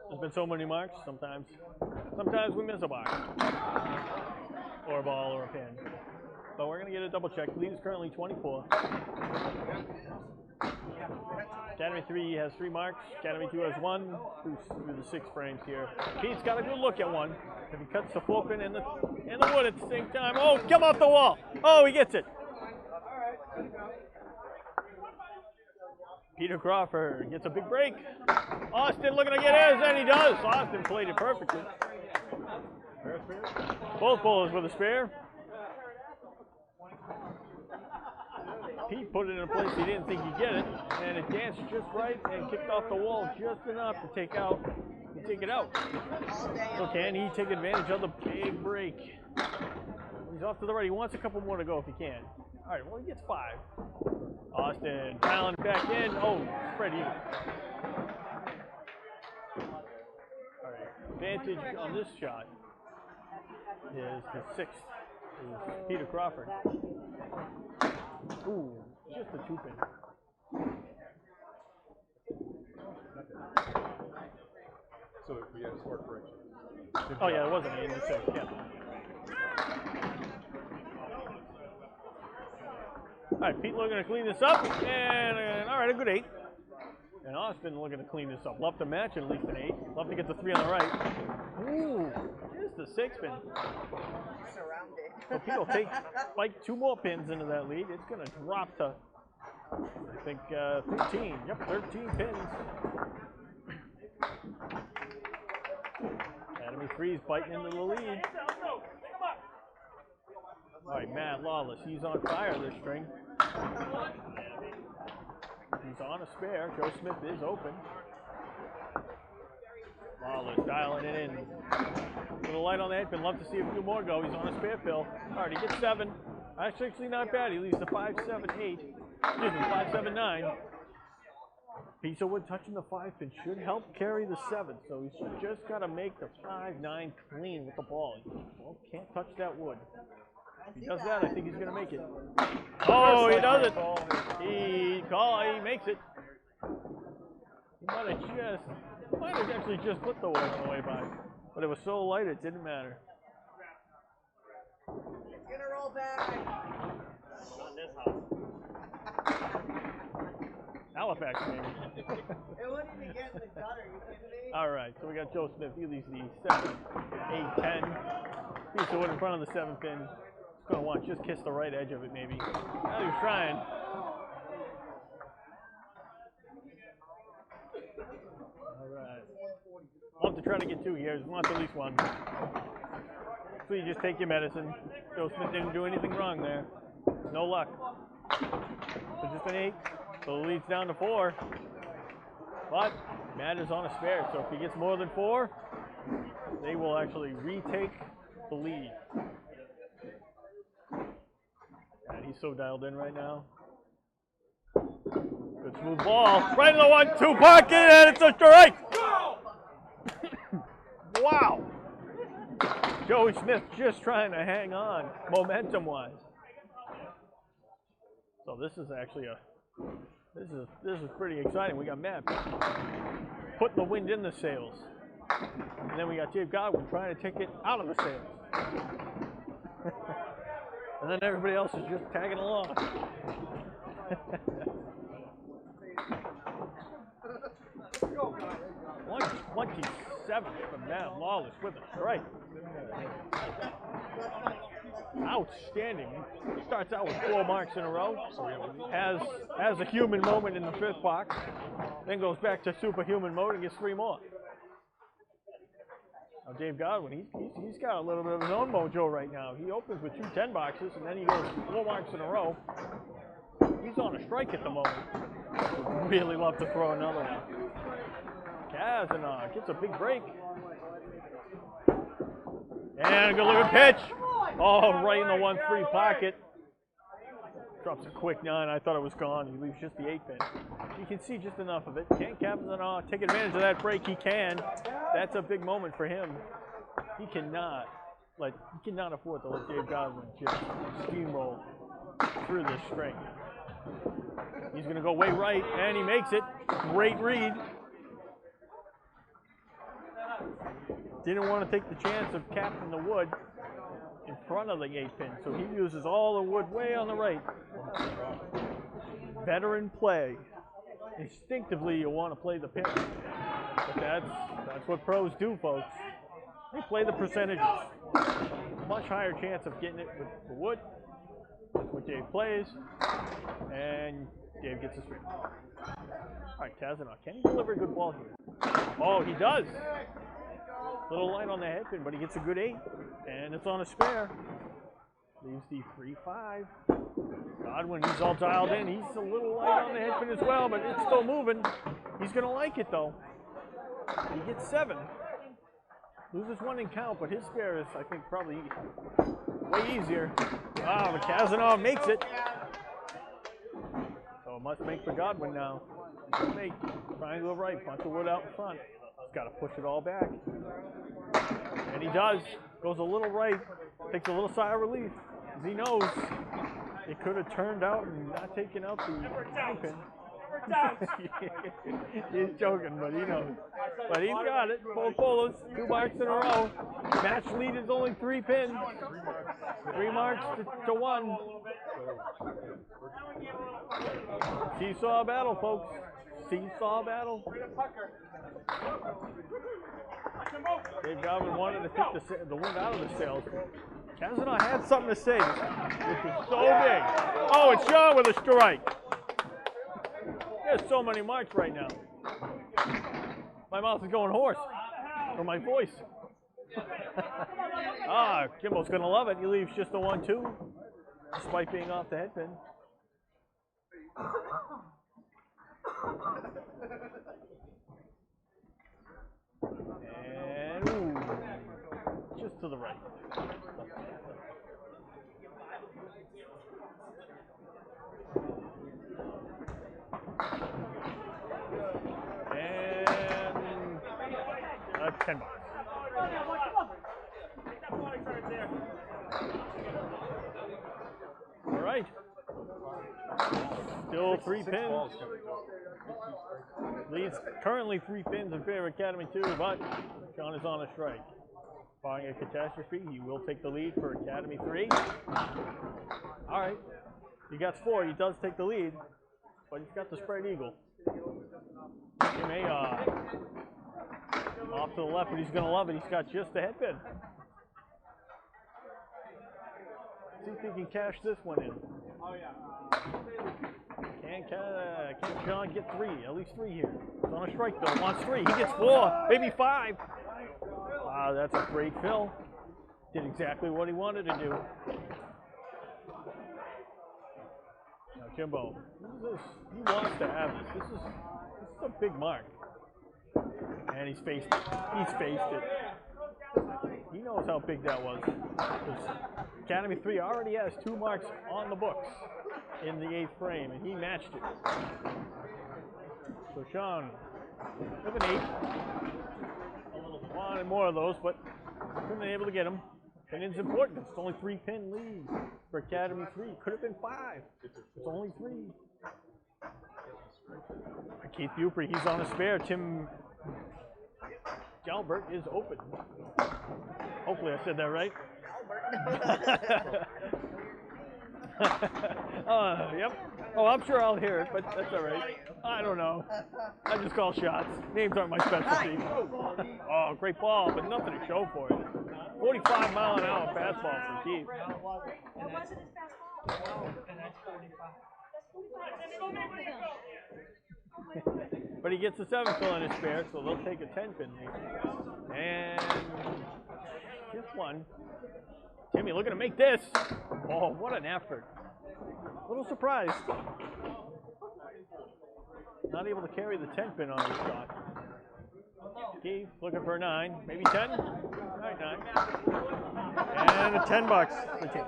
There's been so many marks, sometimes we miss a box. Or a ball or a pin. But we're going to get a double check. Lead is currently 24. Academy 3 has 3 marks. Academy 2 has 1 through the 6 frames here. Pete's got a good look at one. If he cuts the 4 pin and the wood at the same time. Oh, come off the wall. Oh, he gets it. Peter Crawford gets a big break. Austin looking to get his, and he does. Austin played it perfectly. Both bowlers with a spare. Pete put it in a place he didn't think he'd get it, and it danced just right and kicked off the wall just enough to take it out. So can he take advantage of the big break? He's off to the right. He wants a couple more to go if he can. All right, well, he gets 5. Austin dialing back in. Oh, spread even. All right, advantage on this shot is the 6th. Is Peter Crawford. Ooh, just a 2 pin. So we had a score correction. Oh yeah, it wasn't 8 and 6. Yeah. All right, Pete looking to clean this up, and all right, a good 8. And Austin looking to clean this up. Love to match at least an 8. Love to get the 3 on the right. Ooh, here's the 6 pin. Surrounded. So Pete will spike 2 more pins into that lead. It's going to drop to, I think, 13. Yep, 13 pins. Academy 3 is biting into the lead. All right, Matt Lawless, he's on fire this string. He's on a spare. Joe Smith is open. Lawless dialing it in. Little light on the head pin. Love to see a few more go. He's on a spare fill. All right, he gets 7. That's actually not bad. He leaves the 5, 7, 8. Excuse me, 5, 7, 9. Piece of wood touching the 5 pin should help carry the 7. So he's just got to make the 5, 9 clean with the ball. Well, can't touch that wood. If he does that, I think he's going to make it. Oh, he does it. He makes it. He might have actually just put the wood on the way by. But it was so light it didn't matter. It's gonna roll back. Not this house. Halifax, maybe. It wouldn't even get in the gutter, you kidding me? All right, so we got Joe Smith. He leaves the 7, 8, 10. Piece of wood in front of the 7 pin. He's going to want just kiss the right edge of it, maybe. Now he's trying. All right. Love to try to get 2 here. He wants at least 1. So you just take your medicine. Joe Smith didn't do anything wrong there. No luck. So just an 8. So the lead's down to 4. But Matt is on a spare, so if he gets more than 4, they will actually retake the lead. so dialed in right now. Good smooth ball. Right in the 1-2 pocket, and it's a strike. Wow. Joey Smith just trying to hang on momentum-wise. So this is actually this is pretty exciting. We got Matt putting the wind in the sails. And then we got Dave Godwin trying to take it out of the sails. And then everybody else is just tagging along. 127 from Matt Lawless with a strike. Outstanding. He starts out with 4 marks in a row. Has a human moment in the 5th box. Then goes back to superhuman mode and gets 3 more. Now Dave Godwin, he's got a little bit of his own mojo right now. He opens with 2 10 boxes and then he goes 4 marks in a row. He's on a strike at the moment. Would really love to throw another one. Kavanagh gets a big break. And a good looking pitch. Oh, right in the 1-3 pocket. Drops a quick 9. I thought it was gone. He leaves just the 8-pin. You can see just enough of it. Can Kavanagh take advantage of that break? He can. That's a big moment for him. He cannot afford to let Dave Godwin just steamroll through this string. He's going to go way right, and he makes it. Great read. Didn't want to take the chance of capping the wood in front of the 8-pin, so he uses all the wood way on the right. Veteran play. Instinctively, you want to play the pin, but that's what pros do, folks. They play the percentages. Much higher chance of getting it with the wood. That's what Dave plays, and Dave gets a straight. All right, Cazanave, can he deliver a good ball here? Oh, he does. Little light on the head pin, but he gets a good 8, and it's on a spare. Leaves the 3-5. Godwin, he's all dialed in. He's a little light on the head pin as well, but it's still moving. He's going to like it, though. He gets 7. Loses 1 in count, but his spare is, I think, probably way easier. Wow, but Cazanave makes it. So it must make for Godwin now. Make triangle right, bunch of wood out in front. He's got to push it all back. And he does. Goes a little right, takes a little sigh of relief. As he knows it could have turned out and not taken out the 9-pin. He's joking, but he knows. But he's got it. Both bowlers, 2 marks in a row. Match lead is only 3 pins. 3 marks to 1. Seesaw battle, folks. Seesaw battle. Dave Godwin wanted to take the wind out of the sails. Cazanave had something to say, which is so big. Oh, it's Sean with a strike. There's so many marks right now. My mouth is going hoarse, or my voice. Jimbo's going to love it. He leaves just the 1-2, despite being off the head pin. And ooh, just to the right. And 10 bucks. All right. Still 3 pins. Leads currently 3 pins in favor of Academy2, but Sean is on a strike. Barring a catastrophe, he will take the lead for Academy3. All right. He got 4. He does take the lead, but he's got the spread eagle. He may off to the left, but he's going to love it. He's got just the head pin. See if he can cash this one in. Oh, yeah. Can Sean get 3? At least 3 here. He's on a strike, though. Wants 3. He gets 4, maybe 5. Wow, that's a great fill. Did exactly what he wanted to do. Now, Jimbo, he wants to have this. This is a big mark. And he's faced it. He's faced it. He knows how big that was. Academy 3 already has 2 marks on the books in the 8th frame, and he matched it. So Sean with an 8. Wanted more of those, but couldn't be able to get them. Pinning's important. It's only 3-pin lead for Academy 3. Could have been 5. It's only 3. Keith Beaupre, he's on a spare. Tim Jalbert is open. Hopefully I said that right. Yep. Oh, I'm sure I'll hear it, but that's all right. I don't know. I just call shots. Names aren't my specialty. Oh, great ball, but nothing to show for it. 45-mile-an-hour fastball from Keith. What was it his fastball? And that's 45. But he gets a 7-fill in his spare, so they'll take a 10-pin lead. And just one. Timmy looking to make this. Oh, what an effort. A little surprised. Not able to carry the 10-pin on his shot. Keith looking for a 9, maybe 10. All right, 9. And a $10 for Tim.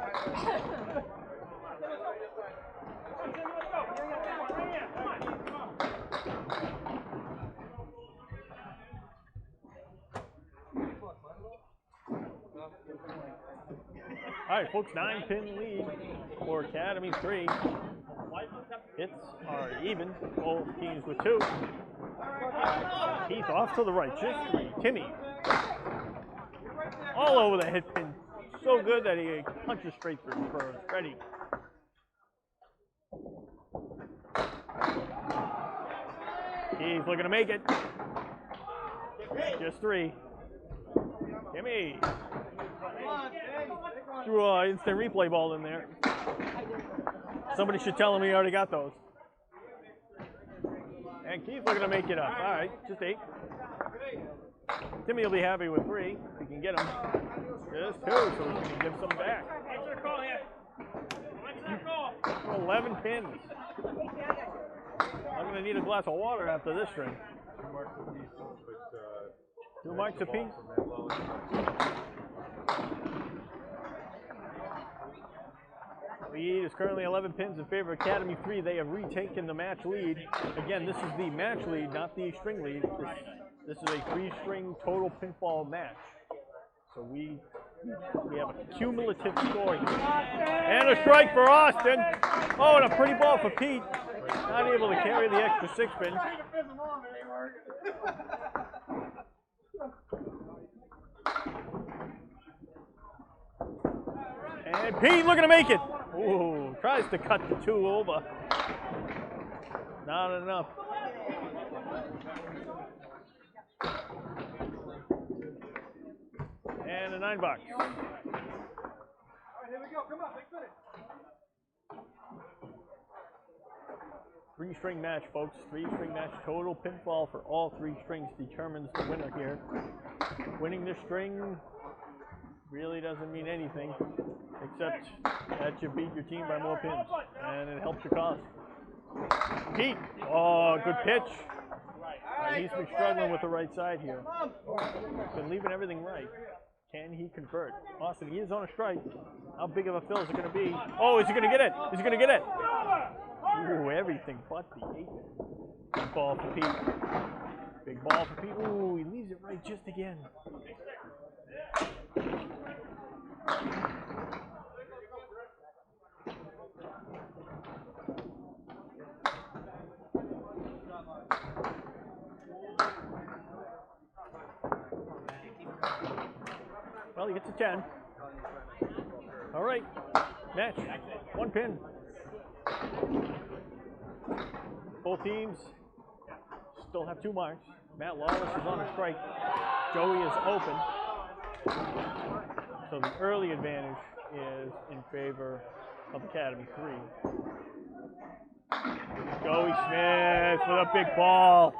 All right, folks, 9-pin lead for Academy 3. Hits are even, both teams with 2. Keith off to the right, just 3. Timmy all over the hit pin. So good that he punches straight through for Freddie. Keith looking to make it. Just 3. Timmy. Threw an instant replay ball in there. Somebody should tell him he already got those. And Keith looking to make it up. All right, just 8. Timmy will be happy with 3 if he can get them. Just 2, so he can give some back. 11 pins. I'm going to need a glass of water after this string. 2 marks apiece. Lead is currently 11 pins in favor of Academy 3. They have retaken the match lead. Again, this is the match lead, not the string lead. This is a 3-string total pinfall match. So we have a cumulative score here. And a strike for Austin. Oh, and a pretty ball for Pete. Not able to carry the extra 6-pin. And Pete looking to make it. Ooh, tries to cut the 2 over. Not enough. And a $9. All right, here we go. Come on, let's finish. 3-string match, folks. 3-string match. Total pinfall for all 3 strings determines the winner here. Winning this string really doesn't mean anything, except that you beat your team by more pins, and it helps your cause. Pete, oh, good pitch. He's been struggling with the right side here. Been leaving everything right. Can he convert? Austin, he is on a strike. How big of a fill is it going to be? Oh, is he going to get it? Is he going to get it? Ooh, everything but the 8. Big ball for Pete. Big ball for Pete. Ooh, he leaves it right just again. Well, he gets a 10. All right, match, 1 pin. Both teams still have 2 marks. Matt Lawless is on a strike. Joey is open. So the early advantage is in favor of Academy 3. Joey Smith with a big ball.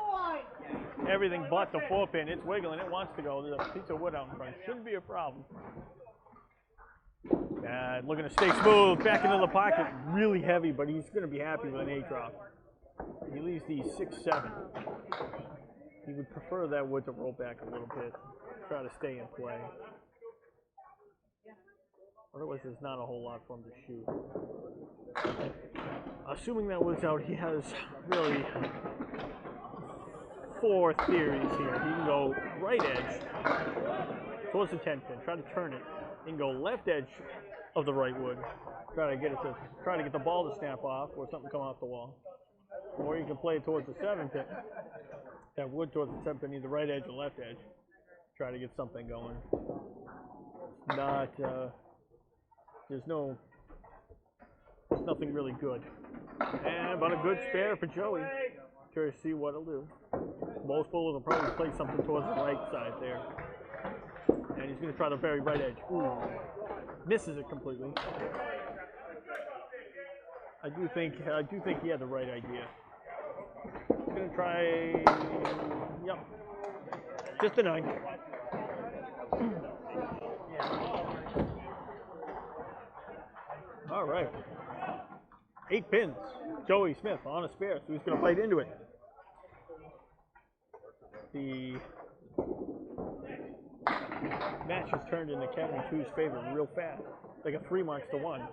Everything but the 4-pin. It's wiggling. It wants to go. There's a piece of wood out in front. Shouldn't be a problem. And looking to stay smooth. Back into the pocket. Really heavy, but he's going to be happy with an 8 drop. He leaves the 6-7. He would prefer that wood to roll back a little bit. Try to stay in play. Otherwise, there's not a whole lot for him to shoot. Assuming that works out, he has really 4 theories here. He can go right edge towards the 10 pin, try to turn it, and go left edge of the right wood, try to get the ball to snap off or something come off the wall. Or you can play it towards the 7 pin, that wood towards the 7 pin, either right edge or left edge, try to get something going. Not there's nothing really good. And but a good spare for Joey. Curious to see what he'll do. Most bowlers will probably play something towards the right side there. And he's going to try the very right edge. Ooh. Misses it completely. I do think he had the right idea. He's going to try, yep, just a 9. All right. 8 pins. Joey Smith on a spare, so he's going to play it into it. The match has turned in Academy2's favor real fast. They got 3 marks to 1.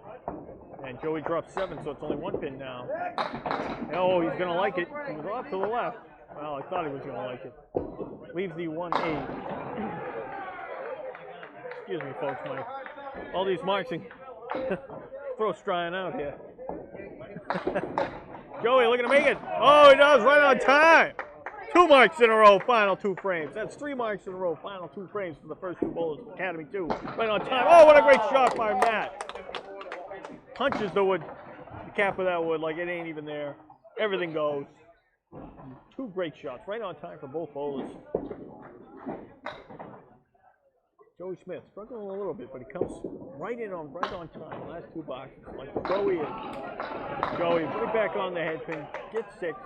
And Joey dropped 7, so it's only 1 pin now. Oh, he's going to like it. He was off to the left. Well, I thought he was going to like it. Leaves the 1-8. Excuse me, folks. All these marks and throat's drying out here. Joey looking to make it. Oh, he does, right on time. 2 marks in a row, final 2 frames. That's 3 marks in a row, final 2 frames for the first 2 bowlers of Academy2. Right on time. Oh, what a great shot by Matt. Punches the wood, the cap of that wood like it ain't even there. Everything goes. 2 great shots, right on time for both bowlers. Joey Smith struggling a little bit, but he comes right on time. Last 2 boxes, like Joey is. Joey right back on the head pin, gets 6.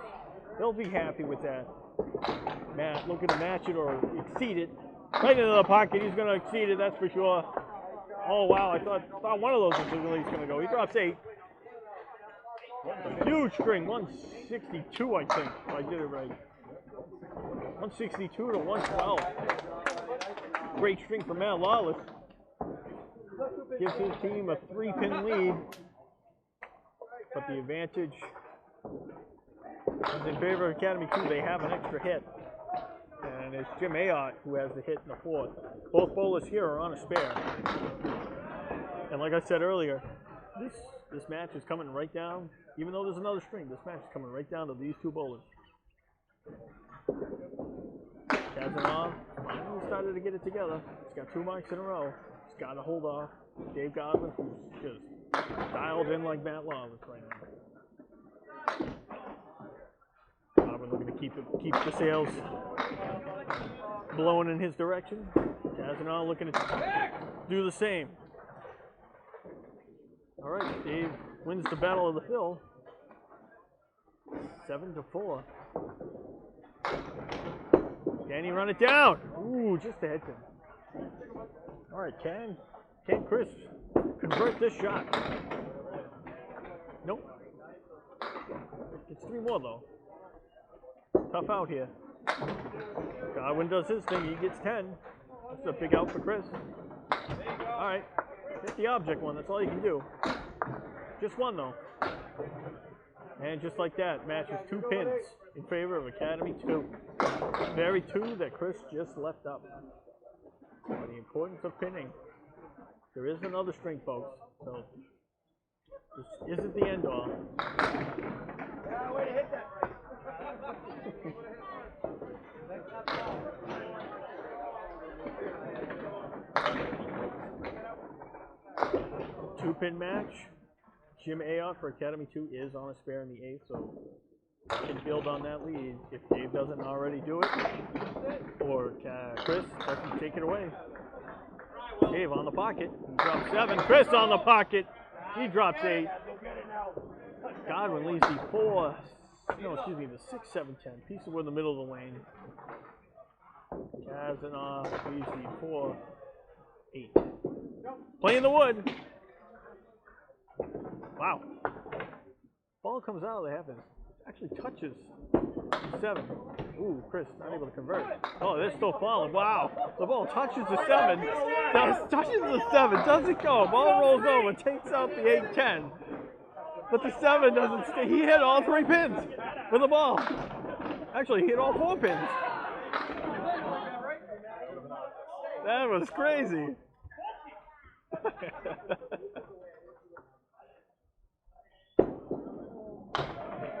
They'll be happy with that. Matt looking to match it or exceed it. Right into the pocket, he's going to exceed it, that's for sure. Oh wow, I thought one of those was going to go. He drops 8. Huge string, 162, I think. If I did it right. 162 to 112. Great string for Matt Lawless. Gives his team a 3-pin lead. But the advantage is in favor of Academy2. They have an extra hit. And it's Jim Ayotte who has the hit in the 4th. Both bowlers here are on a spare. And like I said earlier, this match is coming right down, even though there's another string, this match is coming right down to these 2 bowlers. Kavanagh finally started to get it together. He's got 2 marks in a row. He's got to hold off Dave Godwin, who's just dialed in like Matt Lawless right now. Godwin looking to keep the sails blowing in his direction. Kavanagh looking to do the same. All right, Dave wins the battle of the fill. 7-4. Can he run it down? Ooh, just a head pin. All right, can Chris convert this shot? Nope. It's 3 more though. Tough out here. Godwin does his thing. He gets 10. That's a big out for Chris. All right, hit the object one. That's all you can do. Just 1 though. And just like that, matches 2 pins in favor of Academy2. Very 2 that Chris just left up. But the importance of pinning. There is another string, folks. So this isn't the end all. Yeah, way to hit that. 2-pin match. Jim Ayotte for Academy2 is on a spare in the 8th, so can build on that lead if Dave doesn't already do it, or Chris doesn't take it away. Dave on the pocket, he drops 7. Chris on the pocket, he drops 8. Godwin leaves the 6, 7, 10. Piece of wood in the middle of the lane. Cazanave leaves the 4, 8. Playing the wood. Wow. Ball comes out of the heavens. Actually touches 7. Ooh, Chris not able to convert. Oh, they're still falling. Wow. The ball touches the 7. Touches the 7. Doesn't go. Ball rolls over. Takes out the 8-10. But the 7 doesn't stay. He hit all 3 pins with the ball. Actually, he hit all 4 pins. That was crazy. I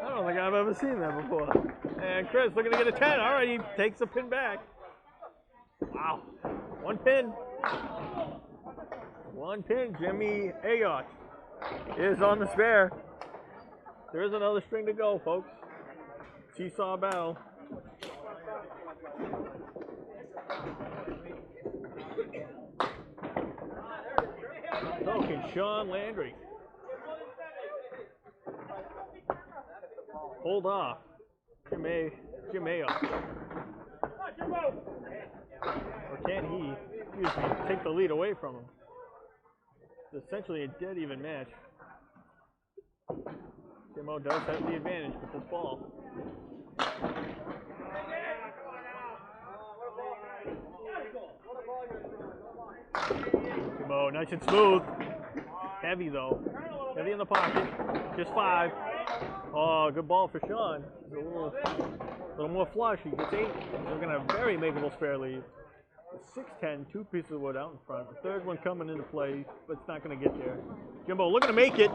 don't think I've ever seen that before. And Chris looking to get a 10. All right, he takes a pin back. Wow. 1 pin. 1 pin. Jimmy Ayotte is on the spare. There is another string to go, folks. Seesaw battle. So can Sean Landry hold off Jimbo? Or can he, take the lead away from him? It's essentially a dead even match. Jimbo does have the advantage with this ball. Jimbo, nice and smooth. Heavy though. Heavy in the pocket. Just 5. Oh, good ball for Sean. A little more flush. He gets 8. We're gonna have a very makeable spare lead. 6-10, 2 pieces of wood out in front. The third one coming into play, but it's not gonna get there. Jimbo looking to make it.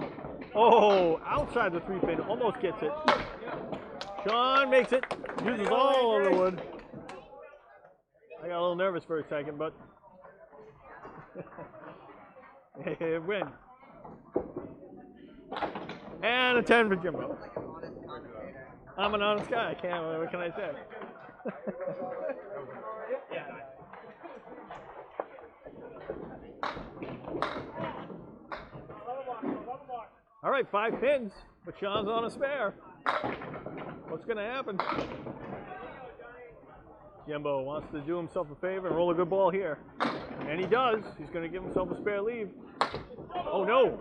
Oh, outside the 3 pin, almost gets it. Sean makes it. Uses all of the wood. I got a little nervous for a second, but win. And a 10 for Jimbo. I'm an honest guy. I can't. What can I say? All right, 5 pins, but Sean's on a spare. What's going to happen? Jimbo wants to do himself a favor and roll a good ball here. And he does. He's going to give himself a spare lead. Oh, no.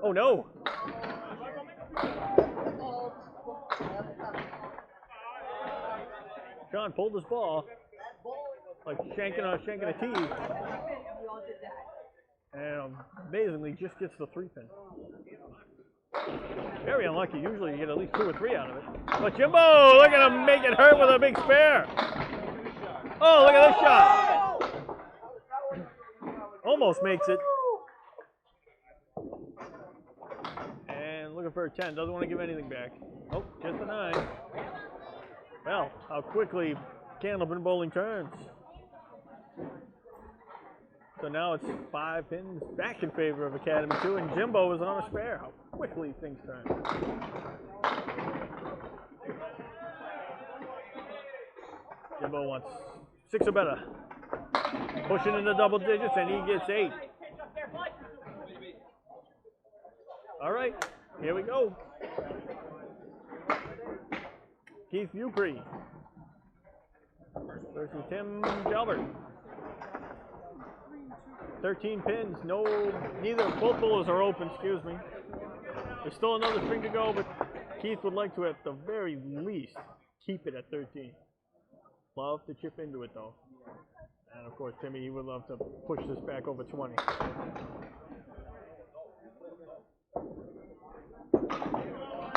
Oh, no. Sean pulled his ball like shanking a tee. And amazingly just gets the 3 pin. Very unlucky. Usually you get at least 2 or 3 out of it. But Jimbo, look at him make it hurt with a big spare. Oh, look at this shot. Almost makes it. And looking for a 10. Doesn't want to give anything back. Oh, just a 9. Well, how quickly Candlepin bowling turns. So now it's 5 pins back in favor of Academy2, and Jimbo is on a spare. How quickly things turn. Jimbo wants 6 or better. Pushing into double digits, and he gets 8. All right, here we go. Keith Beaupre versus Tim Jalbert. 13 pins, both bowlers are open, excuse me. There's still another string to go, but Keith would like to, at the very least, keep it at 13. Love to chip into it, though. And of course, Timmy, he would love to push this back over 20.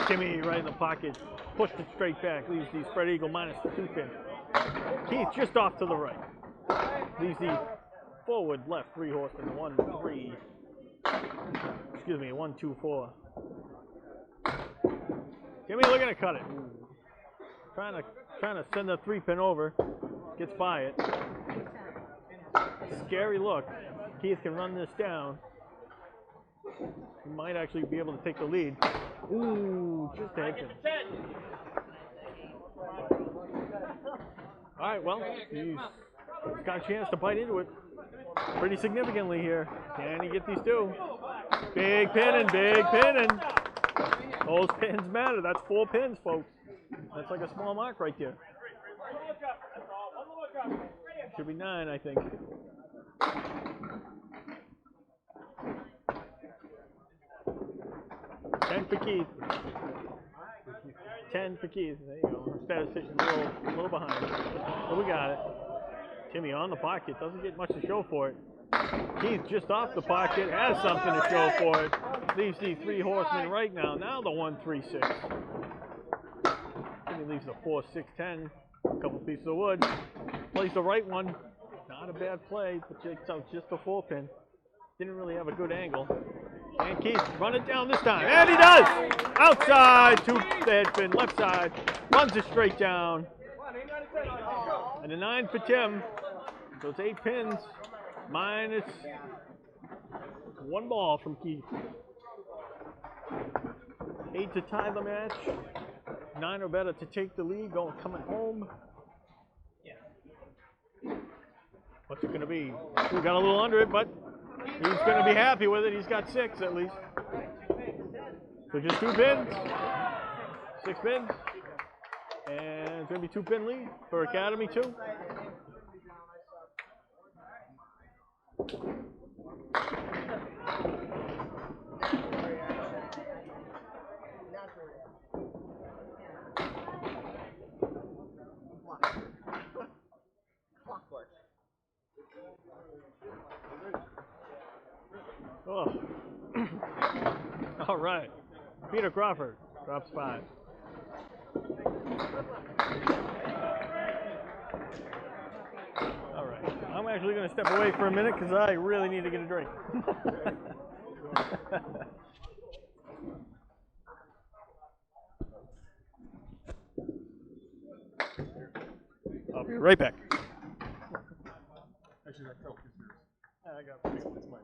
Timmy right in the pocket, pushed it straight back, leaves the spread eagle minus the 2 pin. Keith just off to the right. Leaves the forward left 3 horsemen, 1, 3. Excuse me, 1, 2, 4. Timmy looking to cut it. Trying to send the 3 pin over. Gets by it. Scary look. Keith can run this down. He might actually be able to take the lead. Ooh, just a hit. All right, well, he's got a chance to bite into it pretty significantly here. Can he get these 2? Big pinning, big pinning. Those pins matter. That's 4 pins, folks. That's like a small mark right there. Should be 9, I think. $10 for Keith. 10 for Keith. There you go. Statistician's a little behind. But we got it. Timmy on the pocket. Doesn't get much to show for it. Keith just off the pocket. Has something to show for it. Leaves the 3 horsemen right now. Now the 1-3-6. Timmy leaves the 4-6-10. A couple pieces of wood. Plays the right one. Not a bad play, but takes out just the 4-pin. Didn't really have a good angle. And Keith run it down this time. And he does! Outside to headpin, left side. Runs it straight down. And a 9 for Tim. So it's 8 pins minus 1 ball from Keith. 8 to tie the match. 9 or better to take the lead, coming home. What's it going to be? We got a little under it, but he's going to be happy with it. He's got 6 at least. So just 2 pins. 6 pins. And it's going to be 2-pin lead for Academy2. Oh. All right. Peter Crawford drops 5. All right. I'm actually going to step away for a minute because I really need to get a drink. I'll be right back. Actually, that Coke is yours. I got It's mine.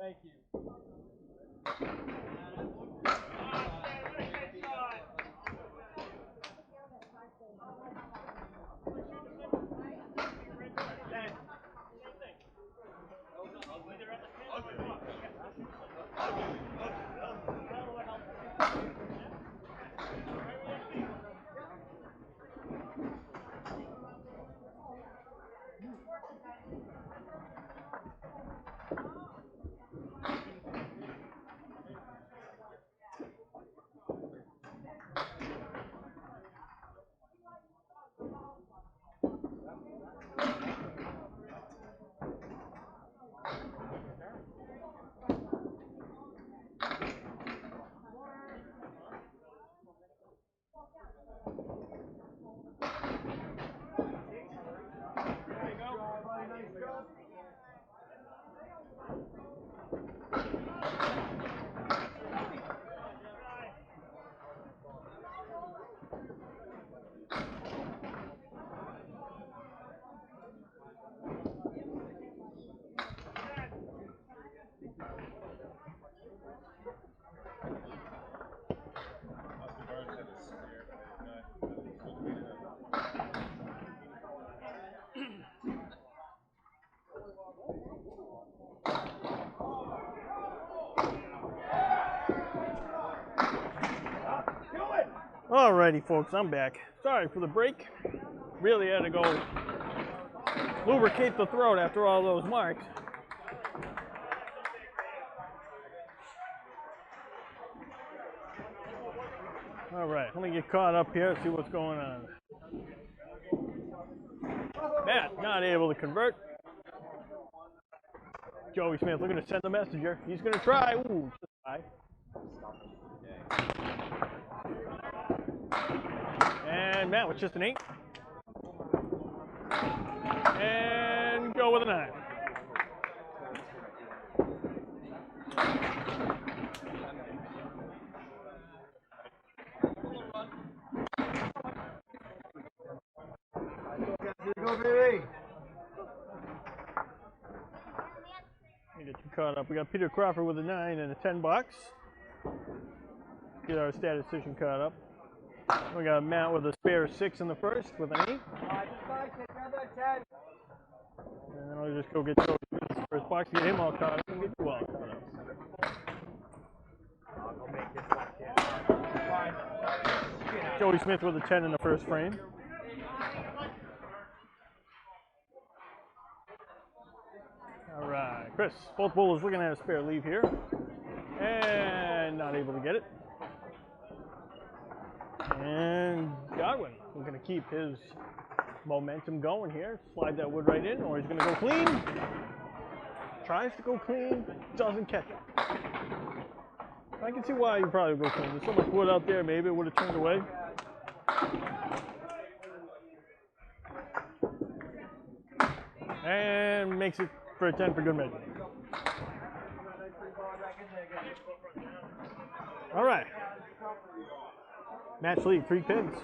Thank you. Alrighty, folks, I'm back. Sorry for the break. Really had to go lubricate the throat after all those marks. Alright, let me get caught up here, see what's going on. Matt, not able to convert. Joey Smith looking to send the messenger. He's going to try. Ooh, just high. And Matt with just an 8. And go with a 9. go, baby. Let me get you caught up. We got Peter Crawford with a 9 and a $10. Get our statistician caught up. We got Matt with a spare 6 in the first with an 8. Just fine, kid. Grab that 10. And then I'll just go get Joey Smith's first box, get him all caught up, and get you all caught up. I'll go make this one, kid. Fine. Joey Smith with a 10 in the first frame. All right, Chris, both bowlers looking at a spare leave here. And not able to get it. And Godwin, we're going to keep his momentum going here. Slide that wood right in, or he's going to go clean. Tries to go clean, doesn't catch it. I can see why you probably go clean. There's so much wood out there, maybe it would have turned away. And makes it for a 10 for good measure. All right. Match lead, 3 pins.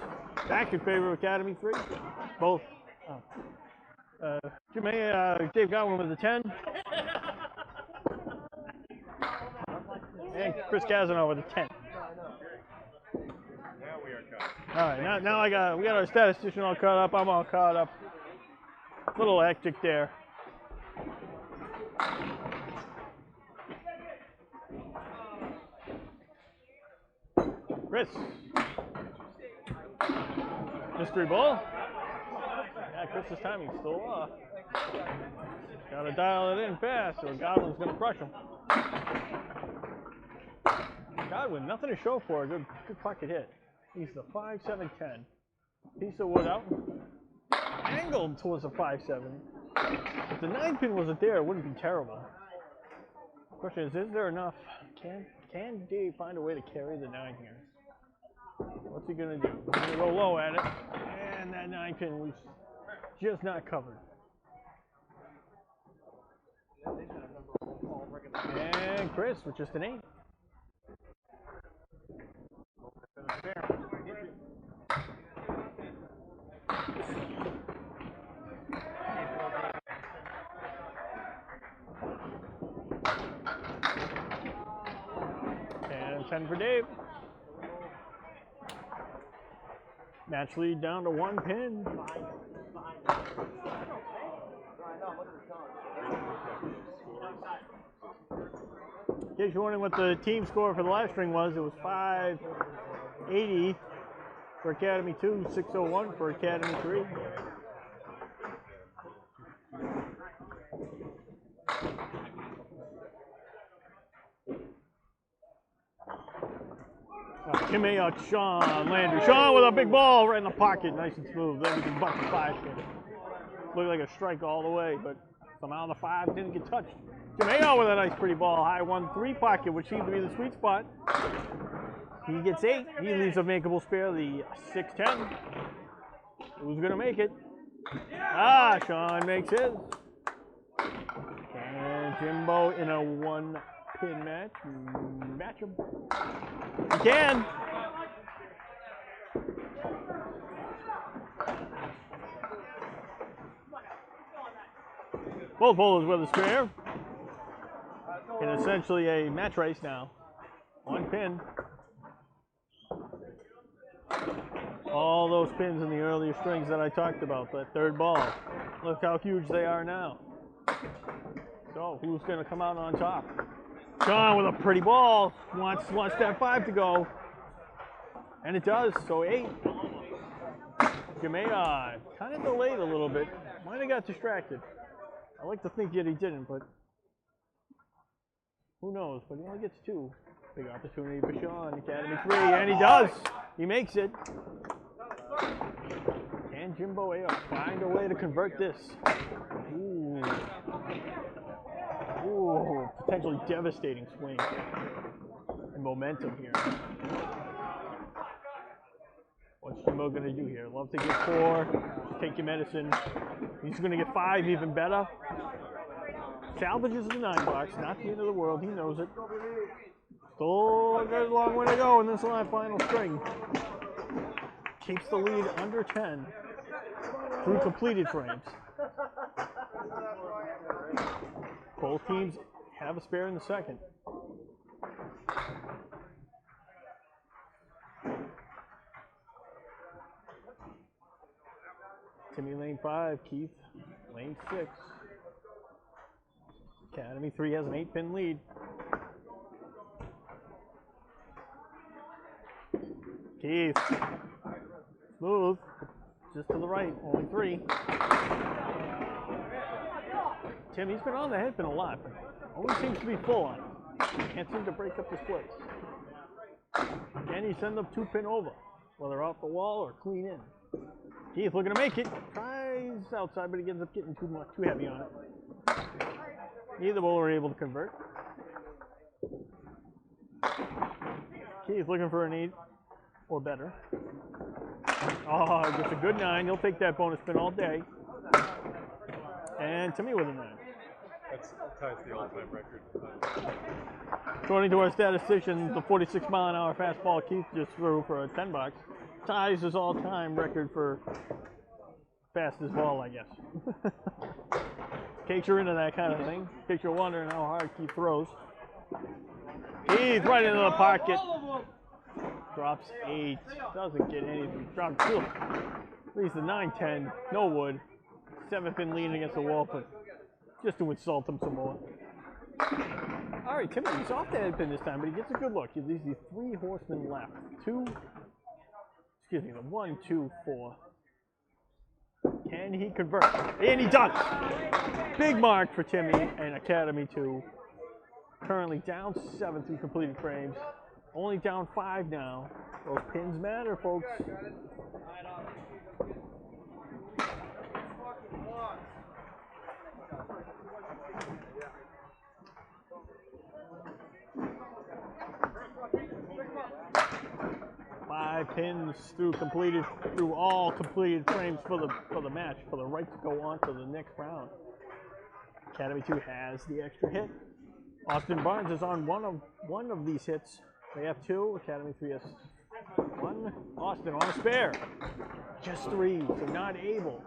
Back in favor of Academy3. Both. Dave Godwin with a 10. And Chris Cazanave with a 10. Now we are caught. All right, now we got our statistician all caught up. I'm all caught up. A little hectic there. Chris. Mystery ball. Yeah, Chris's timing's still off. Gotta dial it in fast or Godwin's gonna crush him. Godwin, nothing to show for. Good pocket hit. He's the 5-7-10. Piece of wood out. Angled towards the 5-7. If the 9 pin wasn't there, it wouldn't be terrible. Question is there enough? Can Dave find a way to carry the 9 here? What's he gonna do? He's gonna go low at it, and that 9 pin was just not covered. And Chris with just an 8. And 10 for Dave. Match lead down to 1 pin. In case you're wondering what the team score for the live string was, it was 580 for Academy2, 601 for Academy3. Kim Ayotte, Sean, Landry. Sean with a big ball right in the pocket, nice and smooth. Everything but the 5 pin. Looked like a strike all the way, but somehow the 5 didn't get touched. Jim Ayotte with a nice pretty ball, high 1-3 pocket, which seemed to be the sweet spot. He gets 8. He leaves a makeable spare, the 6-10. Who's gonna make it? Ah, Sean makes his. And Jimbo in a 1-pin match. Match him. He can. Both bowlers with a spare. In essentially a match race now. 1 pin. All those pins in the earlier strings that I talked about, that 3rd ball. Look how huge they are now. So, who's going to come out on top? Sean with a pretty ball. Wants that 5 to go. And it does, so 8. Ayotte kind of delayed a little bit. Might have got distracted. I like to think that he didn't, but who knows? But he only gets 2. Big opportunity for Sean, Academy3, and he does. He makes it. Can Jimbo Ayotte find a way to convert this? Ooh. Ooh, potentially devastating swing and momentum here. What's Jimbo going to do here? Love to get 4. Just take your medicine. He's going to get 5, even better. Salvages the 9 box. Not the end of the world. He knows it. Still a good long way to go in this final string. Keeps the lead under 10. through completed frames. Both teams have a spare in the second. Timmy lane 5, Keith lane 6. Academy 3 has an 8-pin lead. Keith, smooth, just to the right, only 3. Tim, he's been on the headpin a lot, but always seems to be full on. Can't seem to break up the splits. Can he send them 2-pin over, whether off the wall or clean in? Keith looking to make it. Tries outside, but he ends up getting too heavy on it. Neither bowler able to convert. Keith looking for an 8 or better. Oh, gets a good 9. He'll take that bonus spin all day. And Timmy with a 9. That ties the all-time record. According to our statistician, the 46-mile-an-hour fastball Keith just threw for a $10 ties his all-time record for fastest ball, I guess. In case you're into that kind of thing, in case you're wondering how hard Keith throws. Keith right into the pocket. Drops 8. Doesn't get anything. Drops 2. Leaves the 9-10. No wood. 7-pin lean against the wall, but just to insult him some more. All right, Timmy, he's off the head pin this time, but he gets a good look. He leaves the 3 horsemen left. 1, 2, 4. Can he convert? And he does! Big mark for Timmy and Academy2. Currently down 7 through completed frames. Only down 5 now. Those pins matter, folks. 5 pins through all completed frames for the match, for the right to go on to the next round. Academy2 has the extra hit. Austin Barnes is on one of these hits. They have 2. Academy3 has 1. Austin on a spare. Just 3, so not able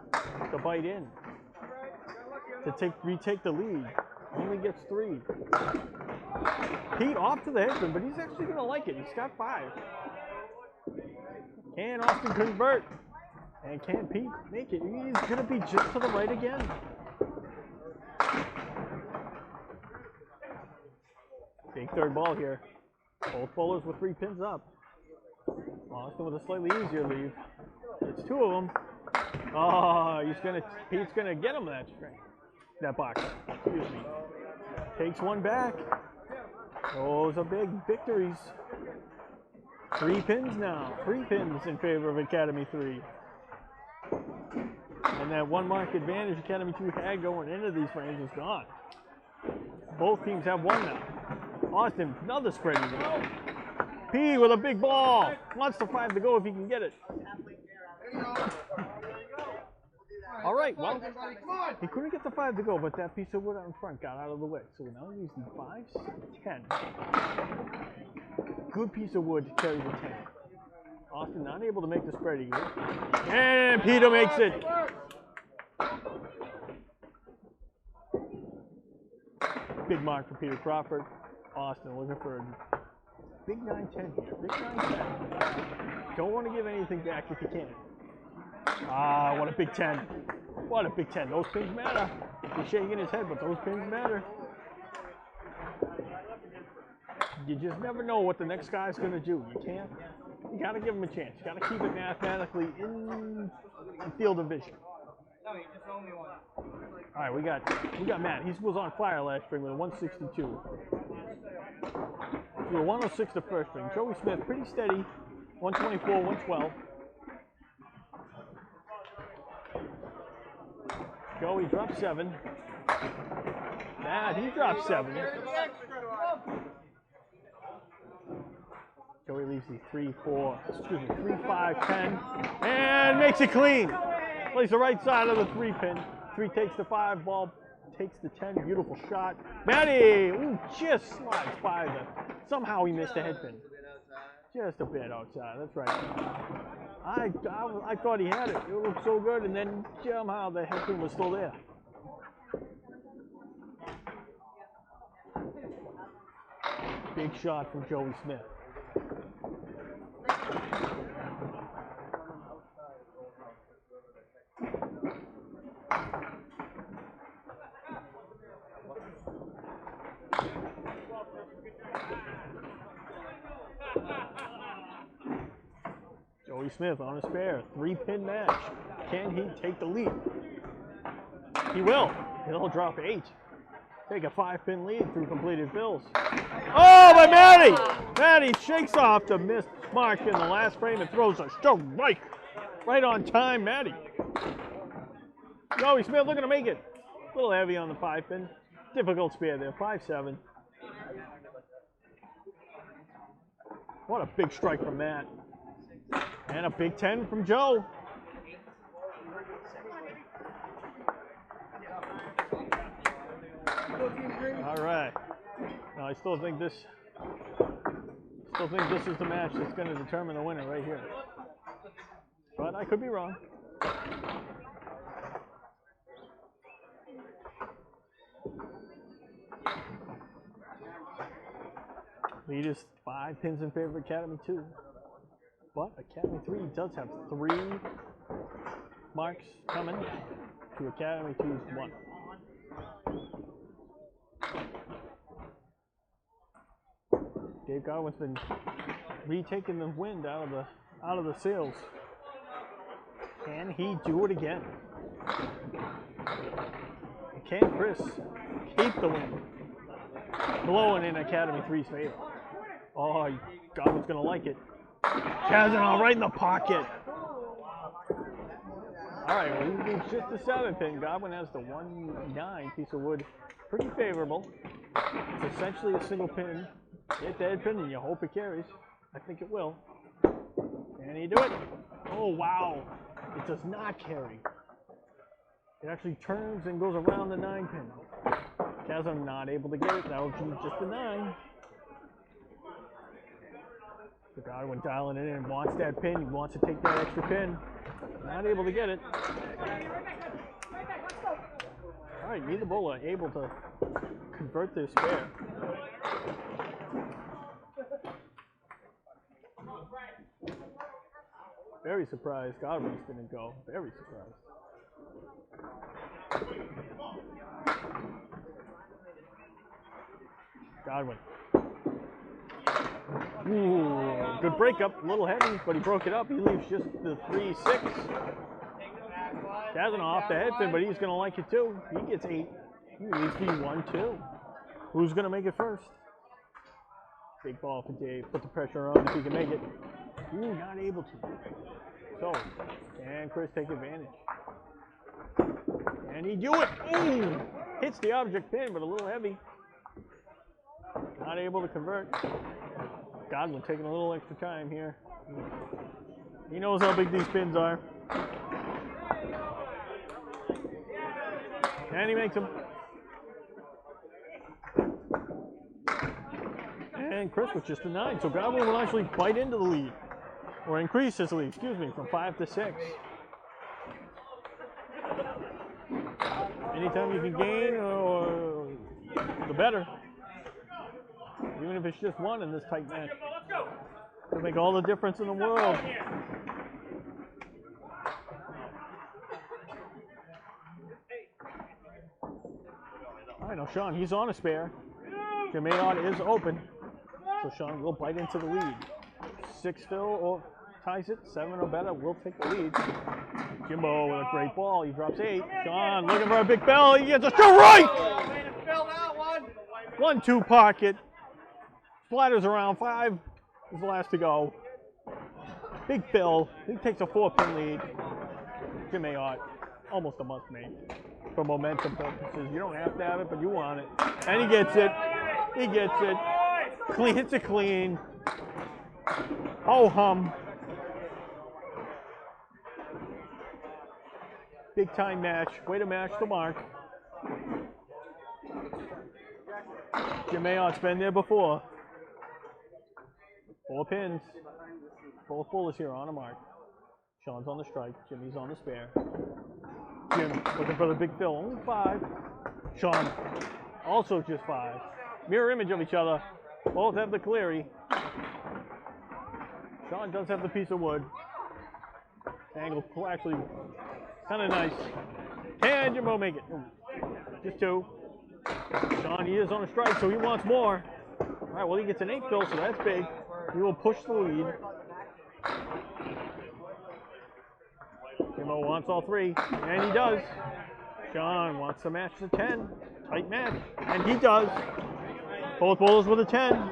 to bite in. To retake the lead. Only gets 3. Pete off to the headpin, but he's actually going to like it. He's got 5. Can Austin convert? And can Pete make it? He's going to be just to the right again. Big third ball here. Both bowlers with 3 pins up. Austin with a slightly easier leave. It's 2 of them. Oh, Pete's gonna get him that box. Excuse me. Takes 1 back. Those are big victories. 3 pins now. 3 pins in favor of Academy3. And that 1 mark advantage Academy2 had going into these frames is gone. Both teams have 1 now. Austin, another spread eagle. P with a big ball. Wants the 5 to go if he can get it. All right, well, he couldn't get the 5 to go, but that piece of wood out in front got out of the way. So we now use the 5, 10. Good piece of wood to carry the 10. Austin not able to make the spread eagle. And Peter makes it. Big mark for Peter Crawford. Austin looking for a big 9-10 here. Big 9-10. Don't want to give anything back if you can. Ah, what a big 10. What a big 10. Those pins matter. He's shaking his head, but those pins matter. You just never know what the next guy's going to do. You got to give him a chance. You got to keep it mathematically in field of vision. No, you just owe me 1. All right, we got Matt. He was on fire last string with a 162. We were 106 the first string. Joey Smith, pretty steady, 124, 112. Joey dropped 7. Matt, he dropped 7. Joey leaves the 3, 5, 10, and makes it clean. Plays the right side of the 3 pin. 3 takes the 5, ball takes the 10. Beautiful shot. Matty, just slides by somehow he missed the head pin. Just a bit outside, that's right. I thought he had it. It looked so good, and then somehow the head pin was still there. Big shot from Joey Smith. Joey Smith on a spare, 3-pin match. Can he take the lead? He will. He'll drop 8. Take a 5-pin lead through completed fills. Oh, by Matty! Matty shakes off the missed mark in the last frame and throws a strike. Right on time, Matty. Joey Smith looking to make it. A little heavy on the 5-pin. Difficult spare there, 5-7. What a big strike from Matt. And a big 10 from Joe. All right. Now I still think this is the match that's going to determine the winner right here. But I could be wrong. Lead is 5 pins in favor of Academy2. But Academy3 does have 3 marks coming to Academy2's 1. Dave Godwin's been retaking the wind out of the sails. Can he do it again? Can Chris keep the wind blowing in Academy3's favor? Oh, Godwin's gonna like it. Kavanagh right in the pocket. All right, well, he needs just the 7-pin. Godwin has the 1-9 piece of wood. Pretty favorable. It's essentially a single pin. Hit the head pin and you hope it carries. I think it will. Can he do it? Oh, wow. It does not carry. It actually turns and goes around the 9-pin. Kavanagh not able to get it. That will be just a 9. So Godwin dialing it in, wants that pin. He wants to take that extra pin. Not able to get it. All right, neither bowler able to convert this spare. Very surprised Godwin's didn't go. Very surprised. Godwin. Ooh, good breakup. A little heavy, but he broke it up. He leaves just the 3-6. Kavanagh off the head pin, but he's going to like it too. He gets 8. He leaves me 1-2. Who's going to make it first? Big ball for Dave. Put the pressure on if he can make it. Ooh, not able to. So, can Chris take advantage? Can he do it? Ooh! Hits the object pin, but a little heavy. Not able to convert. Godwin taking a little extra time here. He knows how big these pins are. And he makes them. And Chris with just a 9. So Godwin will actually bite into the lead. Or increase his lead, excuse me, from 5 to 6. Anytime you can gain, the better. Even if it's just 1 in this tight match. It'll make all the difference in the world. All right, now Sean, he's on a spare. Ayotte is open. So Sean will bite into the lead. 6 fill or ties it, 7 or better will take the lead. Jimbo with a great ball, he drops 8. Sean looking for a big bell, he gets a strike! 1-2 pocket. Splatters around, 5 is the last to go. Big fill, he takes a 4-pin lead. Ayotte, almost a must make. For momentum purposes, you don't have to have it, but you want it. And he gets it. He gets it. Clean, hits it clean. Ho hum. Big time match. Way to match the mark. Ayotte's been there before. 4 pins. Both bowlers here on a mark. Sean's on the strike. Jimmy's on the spare. Jim looking for the big fill. Only 5. Sean also just 5. Mirror image of each other. Both have the Cleary. Sean does have the piece of wood. Angle actually kind of nice. Can Jimbo make it? Ooh, just 2. Sean, he is on a strike, so he wants more. All right, well, he gets an 8 fill, so that's big. He will push the lead. Jimbo wants all 3, and he does. Sean wants to match the 10. Tight match, and he does. Both bowlers with a 10.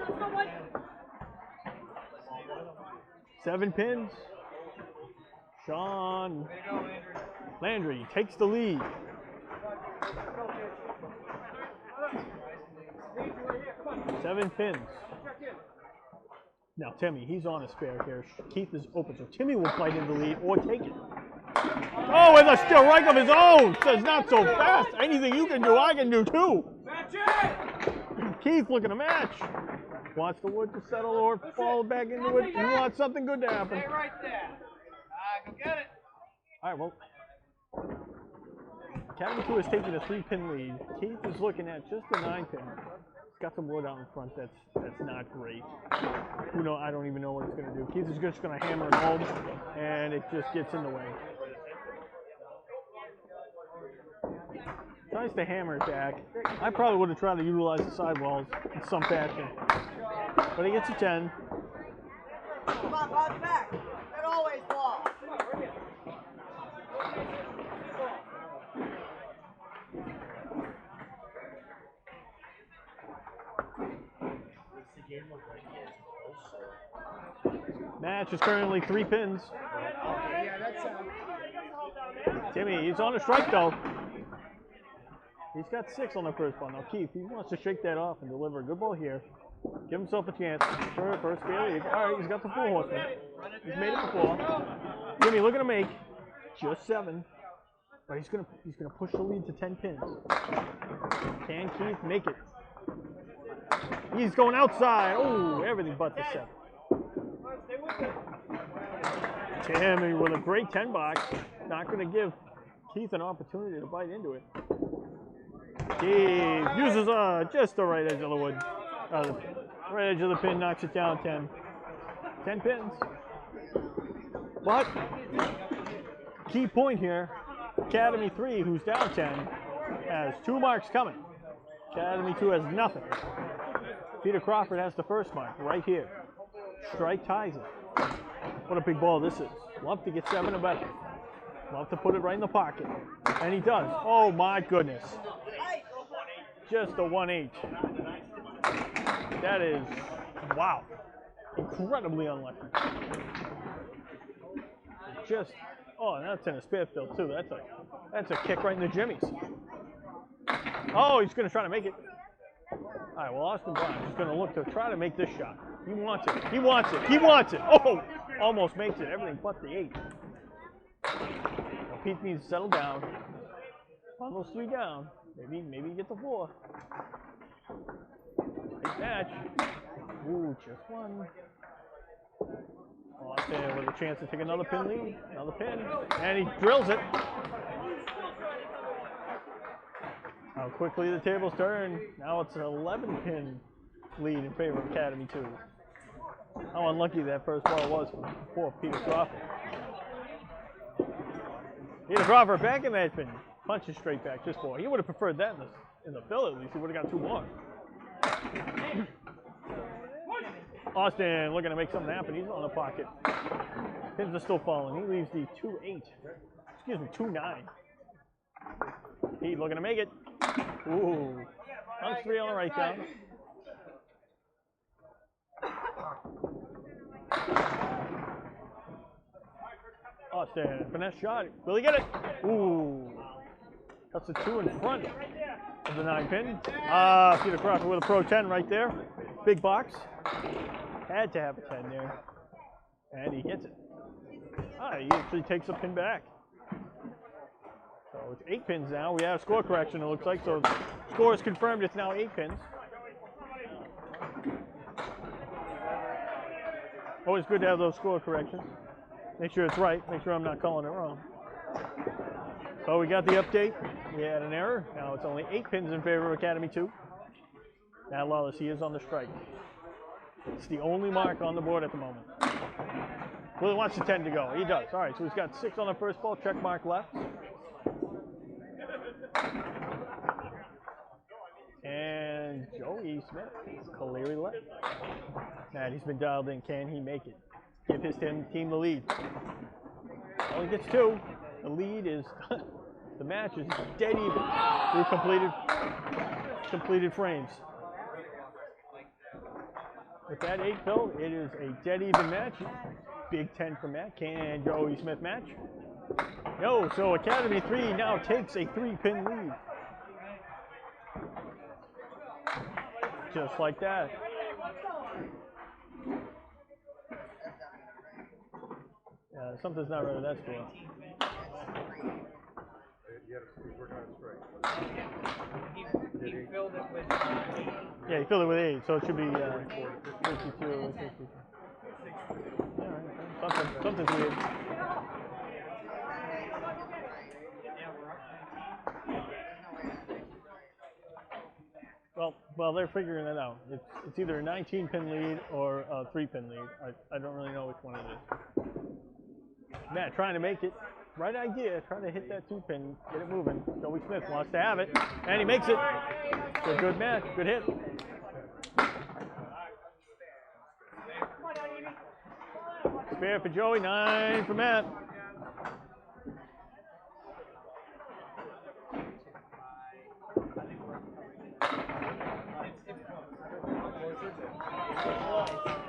7 pins. Sean Landry takes the lead. Seven pins. Now Timmy, he's on a spare here. Keith is open, so Timmy will fight in the lead or take it. Oh, with a strike of his own! Says not so fast. Anything you can do, I can do too. Keith looking to match. Wants the wood to settle or fall back into it. He wants something good to happen. Stay right there. Go get it. All right, well, Academy2 is taking a 3-pin lead. Keith is looking at just a 9-pin. He's got some wood out in front that's not great. Who know? I don't even know what it's going to do. Keith is just going to hammer it home, and it just gets in the way. Tries to hammer it back. I probably would have tried to utilize the sidewalls in some fashion. But he gets a 10. Come on, bounce back. It always ball. Match is currently 3 pins. Timmy, he's on a strike though. He's got 6 on the first ball. Now Keith, he wants to shake that off and deliver a good ball here. Give himself a chance. First failure. All right, he's got the 4 horseman. He's made it before. Jimmy looking to make just 7, but he's gonna push the lead to 10 pins. Can Keith make it? He's going outside. Oh, everything but the 7. Timmy with a great 10 box. Not going to give Keith an opportunity to bite into it. Keith uses just the right edge of the wood. Right edge of the pin, knocks it down 10. 10 pins. But, key point here, Academy3, who's down 10, has 2 marks coming. Academy2 has nothing. Peter Crawford has the first mark right here. Strike ties it. What a big ball this is. Love to get 7 or better. Love to put it right in the pocket. And he does. Oh my goodness. Just a 1-8. That is, wow. Incredibly unlucky. Just, oh, that's in a spare field too. That's a kick right in the jimmies. Oh, he's going to try to make it. All right, well, Austin Brown is going to look to try to make this shot. He wants it. He wants it. He wants it. Oh, almost makes it. Everything but the 8. Now Pete needs to settle down. On those 3 down. Maybe get the 4. Nice match. Ooh, just 1. Austin with a chance to take another pin lead. Another pin. And he drills it. How quickly the tables turn. Now it's an 11-pin lead in favor of Academy2. How unlucky that first ball was for Peter Crawford. Peter Crawford back in that pin. Punches straight back just 4. He would have preferred that in the fill at least. He would have got 2 more. Austin looking to make something happen. He's on the pocket. Pins are still falling. He leaves the 2-8. Excuse me, 2-9. Pete looking to make it. Ooh. Punch 3 on the right down. Austin, finesse shot. Will he get it? Ooh. That's the 2 in front of the 9-pin. Peter Crawford with a pro 10 right there. Big box. Had to have a 10 there. And he gets it. He actually takes a pin back. So it's 8 pins now. We have score correction, it looks like. So score is confirmed. It's now 8 pins. Always good to have those score corrections. Make sure it's right. Make sure I'm not calling it wrong. So we got the update. We had an error. Now it's only 8 pins in favor of Academy 2. Now Lawless, he is on the strike. It's the only mark on the board at the moment. Willie wants the 10 to go. He does. All right, so he's got 6 on the first ball. Check mark left. And Joey Smith, Caleri left. Matt, he's been dialed in. Can he make it? Give his team the lead. Only gets 2. The lead is, the match is dead even through completed frames. With that 8 pill, it is a dead even match. Big 10 for Matt. Can Joey Smith match? No, so Academy 3 now takes a 3-pin lead. Just like that. Yeah, something's not right with that score. He filled it with Yeah, he filled it with 8, so it should be 52. Yeah, something's weird. Well, they're figuring it out. It's either a 19-pin lead or a 3-pin lead. I don't really know which one it is. Matt trying to make it. Right idea, trying to hit that 2-pin, get it moving. Joey Smith wants to have it, and he makes it. So good match, good hit. Spare for Joey, 9 for Matt.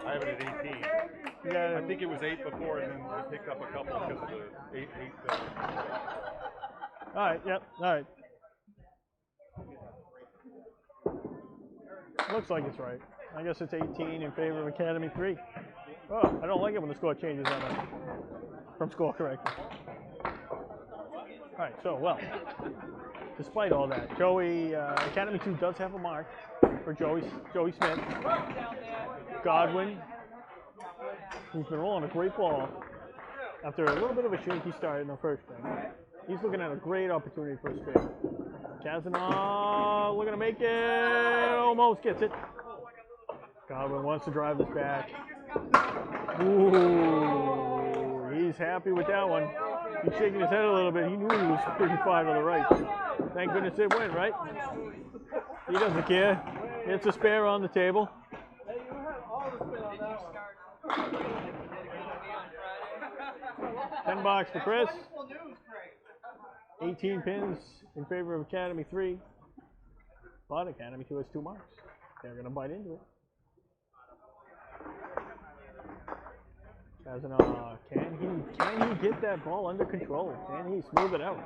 I have it at 18. Yeah, I think it was 8 before, and then I picked up a couple because of the 8 bill. all right, yep, all right. Looks like it's right. I guess it's 18 in favor of Academy 3. Oh, I don't like it when the score changes that much from score correction. All right, so, well, despite all that, Academy 2 does have a mark for Joey Smith. Godwin, who's been rolling a great ball after a little bit of a shaky start in the first frame. He's looking at a great opportunity for a spare. Cazanave looking to make it, almost gets it. Godwin wants to drive this back. Ooh, he's happy with that one. He's shaking his head a little bit. He knew he was 35 to the right. Thank goodness it went, right? He doesn't care. It's a spare on the table. 10 bucks for Chris. 18 pins in favor of Academy 3. But Academy 2 has 2 marks. They're going to bite into it. Kavanagh, can he get that ball under control? Can he smooth it out?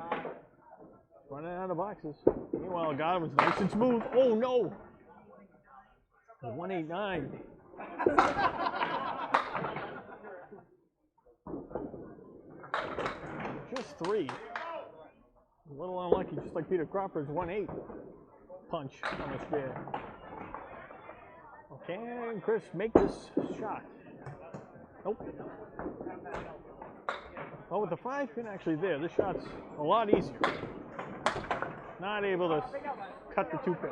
Running out of boxes. Meanwhile, Godwin's nice and smooth. Oh no! 189. Just 3. A little unlucky, just like Peter Crawford's 1-8 punch on the spare. Can Chris make this shot? Nope. Well, with the 5 pin actually there, this shot's a lot easier. Not able to cut the 2 pin.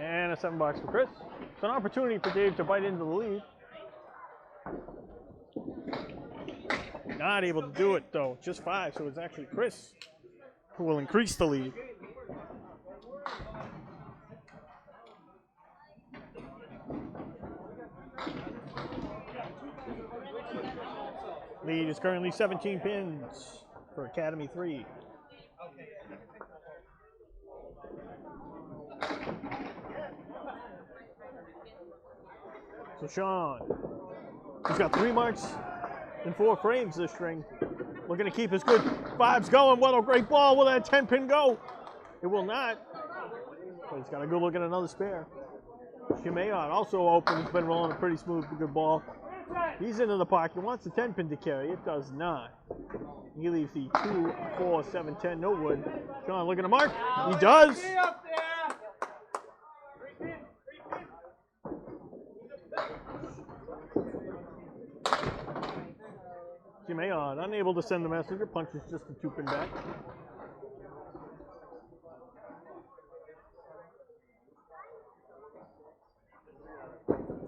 And a 7 bucks for Chris. It's an opportunity for Dave to bite into the lead. Not able to do it though, just 5, so it's actually Chris who will increase the lead. Lead is currently 17 pins for Academy 3. So Sean, he's got 3 marks in 4 frames this string. Looking to keep his good vibes going. What a great ball. Will that 10 pin go? It will not. But he's got to go look at another spare. Ayotte also open. He's been rolling a pretty smooth, good ball. He's into the pocket. Wants the 10 pin to carry. It does not. He leaves the 2, 4, 7, 10. No wood. Sean looking to mark. He does. Ayotte, unable to send the messenger, punches just a 2-pin back.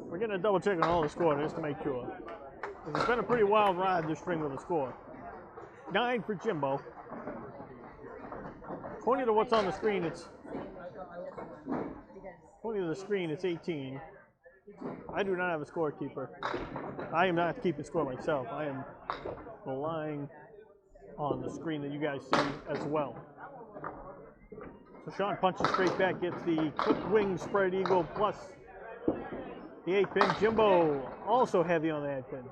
We're getting a double check on all the score just to make sure. It's been a pretty wild ride this string with the score. 9 for Jimbo. According to what's on the screen, it's 18. I do not have a scorekeeper. I am not keeping score myself. I am relying on the screen that you guys see as well. So Sean punches straight back, gets the clipped wing spread eagle plus the 8-pin. Jimbo also heavy on the 8-pin.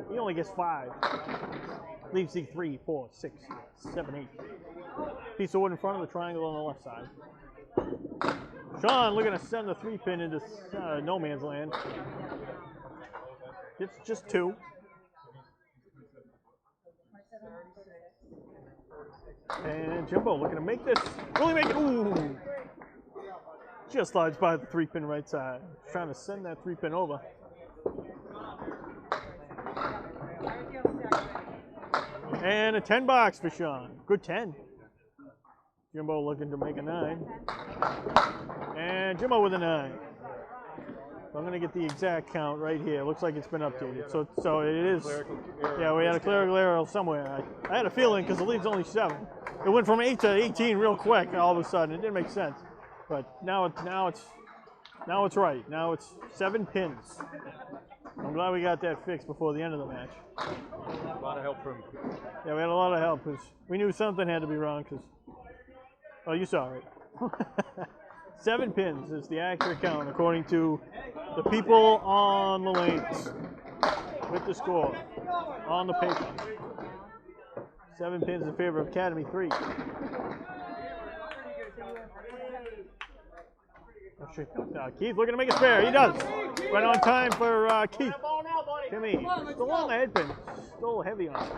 He only gets 5. Leaves the 3, 4, 6, 7, 8. Piece of wood in front of the triangle on the left side. Sean looking to send the 3-pin into no man's land. It's just 2. And Jimbo looking to make this. Really make it. Ooh. Just slides by the 3-pin right side. Trying to send that 3-pin over. And a 10 box for Sean. Good 10. Jimbo looking to make a 9. And Jimbo with a 9. So I'm going to get the exact count right here. Looks like it's been updated. So it is. Yeah, we had a clerical error somewhere. I had a feeling because the lead's only 7. It went from 8 to 18 real quick all of a sudden. It didn't make sense. But now it's right. Now it's 7 pins. I'm glad we got that fixed before the end of the match. A lot of help from. Yeah, we had a lot of help because we knew something had to be wrong. Oh, you saw it. 7 pins is the accurate count according to the people on the lanes with the score on the paper. 7 pins in favor of Academy3. Keith looking to make a spare. He does. Right on time for Keith. Timmy still on the head pin. Still heavy on it.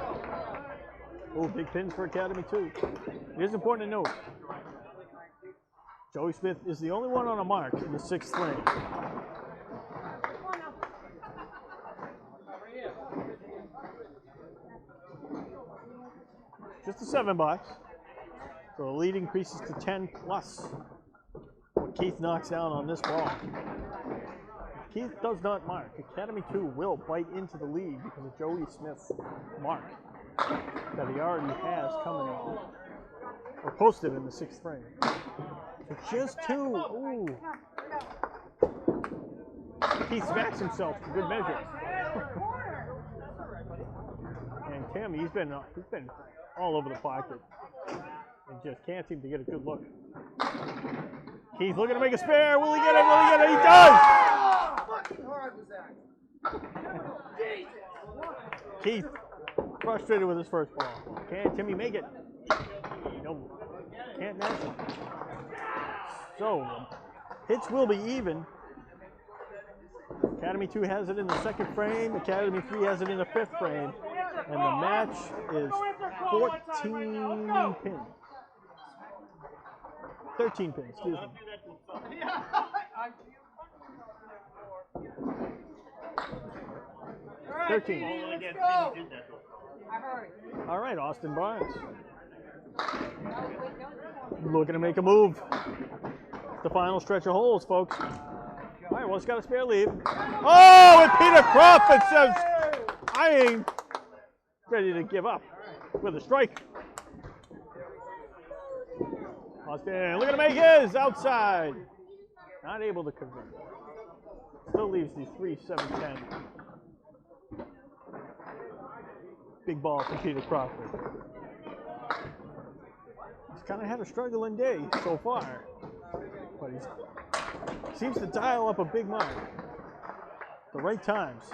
Oh, big pins for Academy2. It is important to note, Joey Smith is the only one on a mark in the 6th frame. Just a 7 box. So the lead increases to 10 plus what Keith knocks down on this ball. If Keith does not mark, Academy2 will bite into the lead because of Joey Smith's mark that he already has coming on, or posted in the 6th frame. So just 2. Ooh. Keith smacks himself for good measure. And Tim, he's been all over the pocket and just can't seem to get a good look. Keith looking to make a spare. Will he get it? Will he get it? He does! Fucking hard was that? Keith frustrated with his first ball. Can Timmy make it? No. Can't match it. So, hits will be even. Academy2 has it in the 2nd frame. Academy3 has it in the 5th frame. And the match is 14 pins. 13 pins, excuse me. 13. All right, Austin Barnes. Looking to make a move. It's the final stretch of holes, folks. All right, well, it's got a spare lead. Oh, and Peter Crawford says, I ain't ready to give up with a strike. Austin looking to make his outside. Not able to convert. Still leaves the 3, 7, 10. Big ball for Peter Crawford. He's kind of had a struggling day so far, but he seems to dial up a big mark at the right times.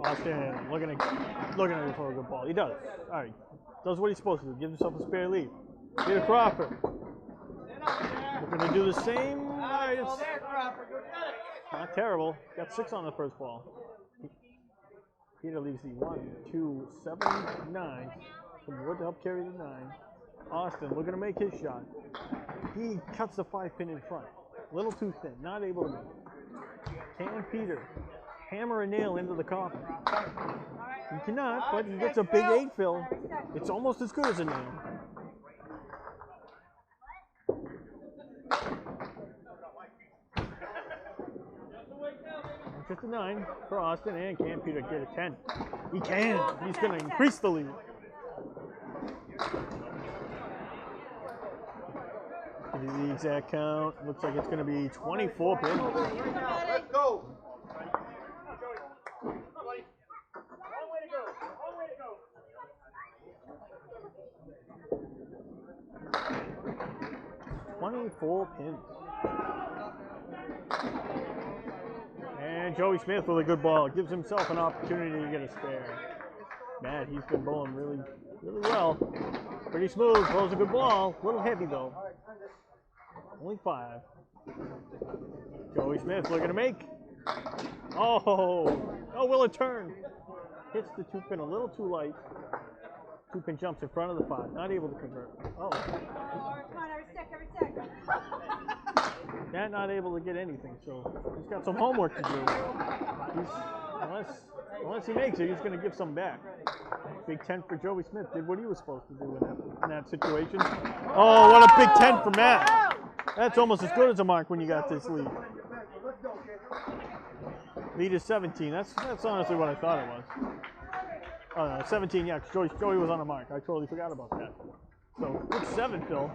Austin looking at him for a good ball. He does. All right. Does what he's supposed to do. Gives himself a spare lead. Peter Crawford. Looking to do the same. All right, it's not terrible. Got 6 on the first ball. Peter leaves the 1, 2, 7, 9. Some wood to help carry the 9. Austin looking to make his shot. He cuts the 5-pin in front. A little too thin, not able to make it. Can Peter hammer a nail into the coffin? He cannot, but he gets a big 8 fill. It's almost as good as a nail. Just a 9 for Austin, and can Peter get a 10? He can. He's going to increase the lead. Give you the exact count. Looks like it's going to be 24 pins. Let's go. 24 pins. And Joey Smith with a good ball. Gives himself an opportunity to get a spare. Man, he's been bowling really well. Pretty smooth. Throws a good ball. A little heavy though. Only 5. Joey Smith looking to make. Oh, will it turn? Hits the 2-pin a little too light. 2-pin jumps in front of the 5. Not able to convert. Oh. Come on, every sec. Matt not able to get anything, so he's got some homework to do. Unless he makes it, he's going to give some back. Big 10 for Joey Smith. Did what he was supposed to do in that situation. Oh, what a big 10 for Matt. That's almost as good as a mark when you got this lead. Lead is 17. That's honestly what I thought it was. Oh no, 17, yeah, because Joey was on a mark. I totally forgot about that. So, good 7 fill.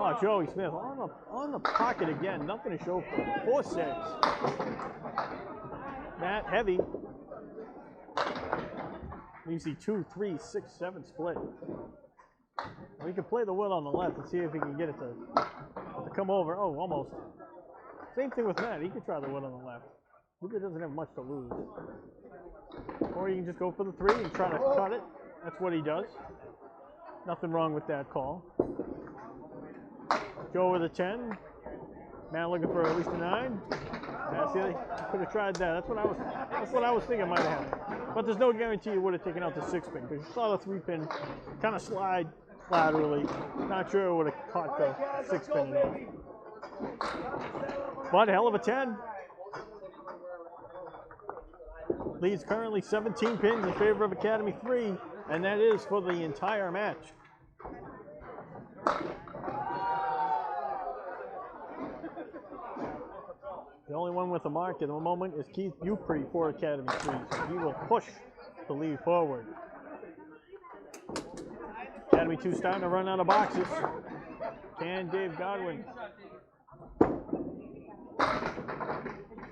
Oh, Joey Smith on the pocket again. Nothing to show for it. 4-6. Matt, heavy. You see 2, 3, 6, 7 split. Well, he can play the wood on the left and see if he can get it to come over. Oh, almost. Same thing with Matt. He could try the wood on the left. Luca doesn't have much to lose. Or you can just go for the 3 and try to cut it. That's what he does. Nothing wrong with that call. Joe with a 10. Matt looking for at least a 9. See, could have tried that. That's what I was thinking might have happened. But there's no guarantee you would have taken out the 6-pin because you saw the 3-pin kind of slide laterally. Not sure it would have caught the 6-pin at all. But hell of a 10. Leads currently 17 pins in favor of Academy 3, and that is for the entire match. The only one with a mark at the moment is Keith Beaupre for Academy 3, so he will push the lead forward. Academy 2 starting to run out of boxes. Can Dave Godwin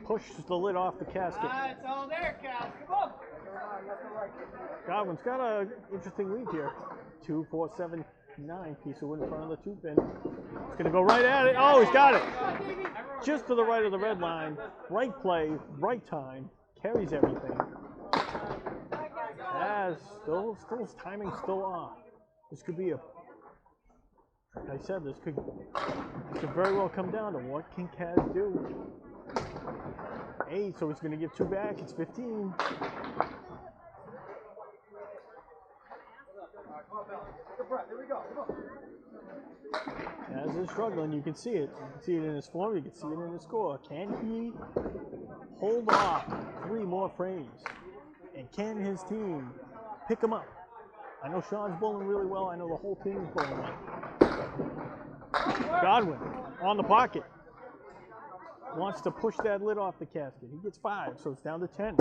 push the lid off the casket? It's all there, Cas. Come on. Godwin's got an interesting lead here. 2, 4, 7, 9 piece of wood in front of the 2-pin. It's going to go right at it. Oh, he's got it. Just to the right of the red line. Right play, right time. Carries everything. As still timing still off. This could be like I said, this could very well come down to what can Kaz do. 8, so he's going to give 2 back. It's 15. Kaz is struggling. You can see it. You can see it in his form. You can see it in his score. Can he hold off 3 more frames? And can his team pick him up? I know Sean's bowling really well. I know the whole team is bowling well. Godwin on the pocket. Wants to push that lid off the casket. He gets 5, so it's down to 10.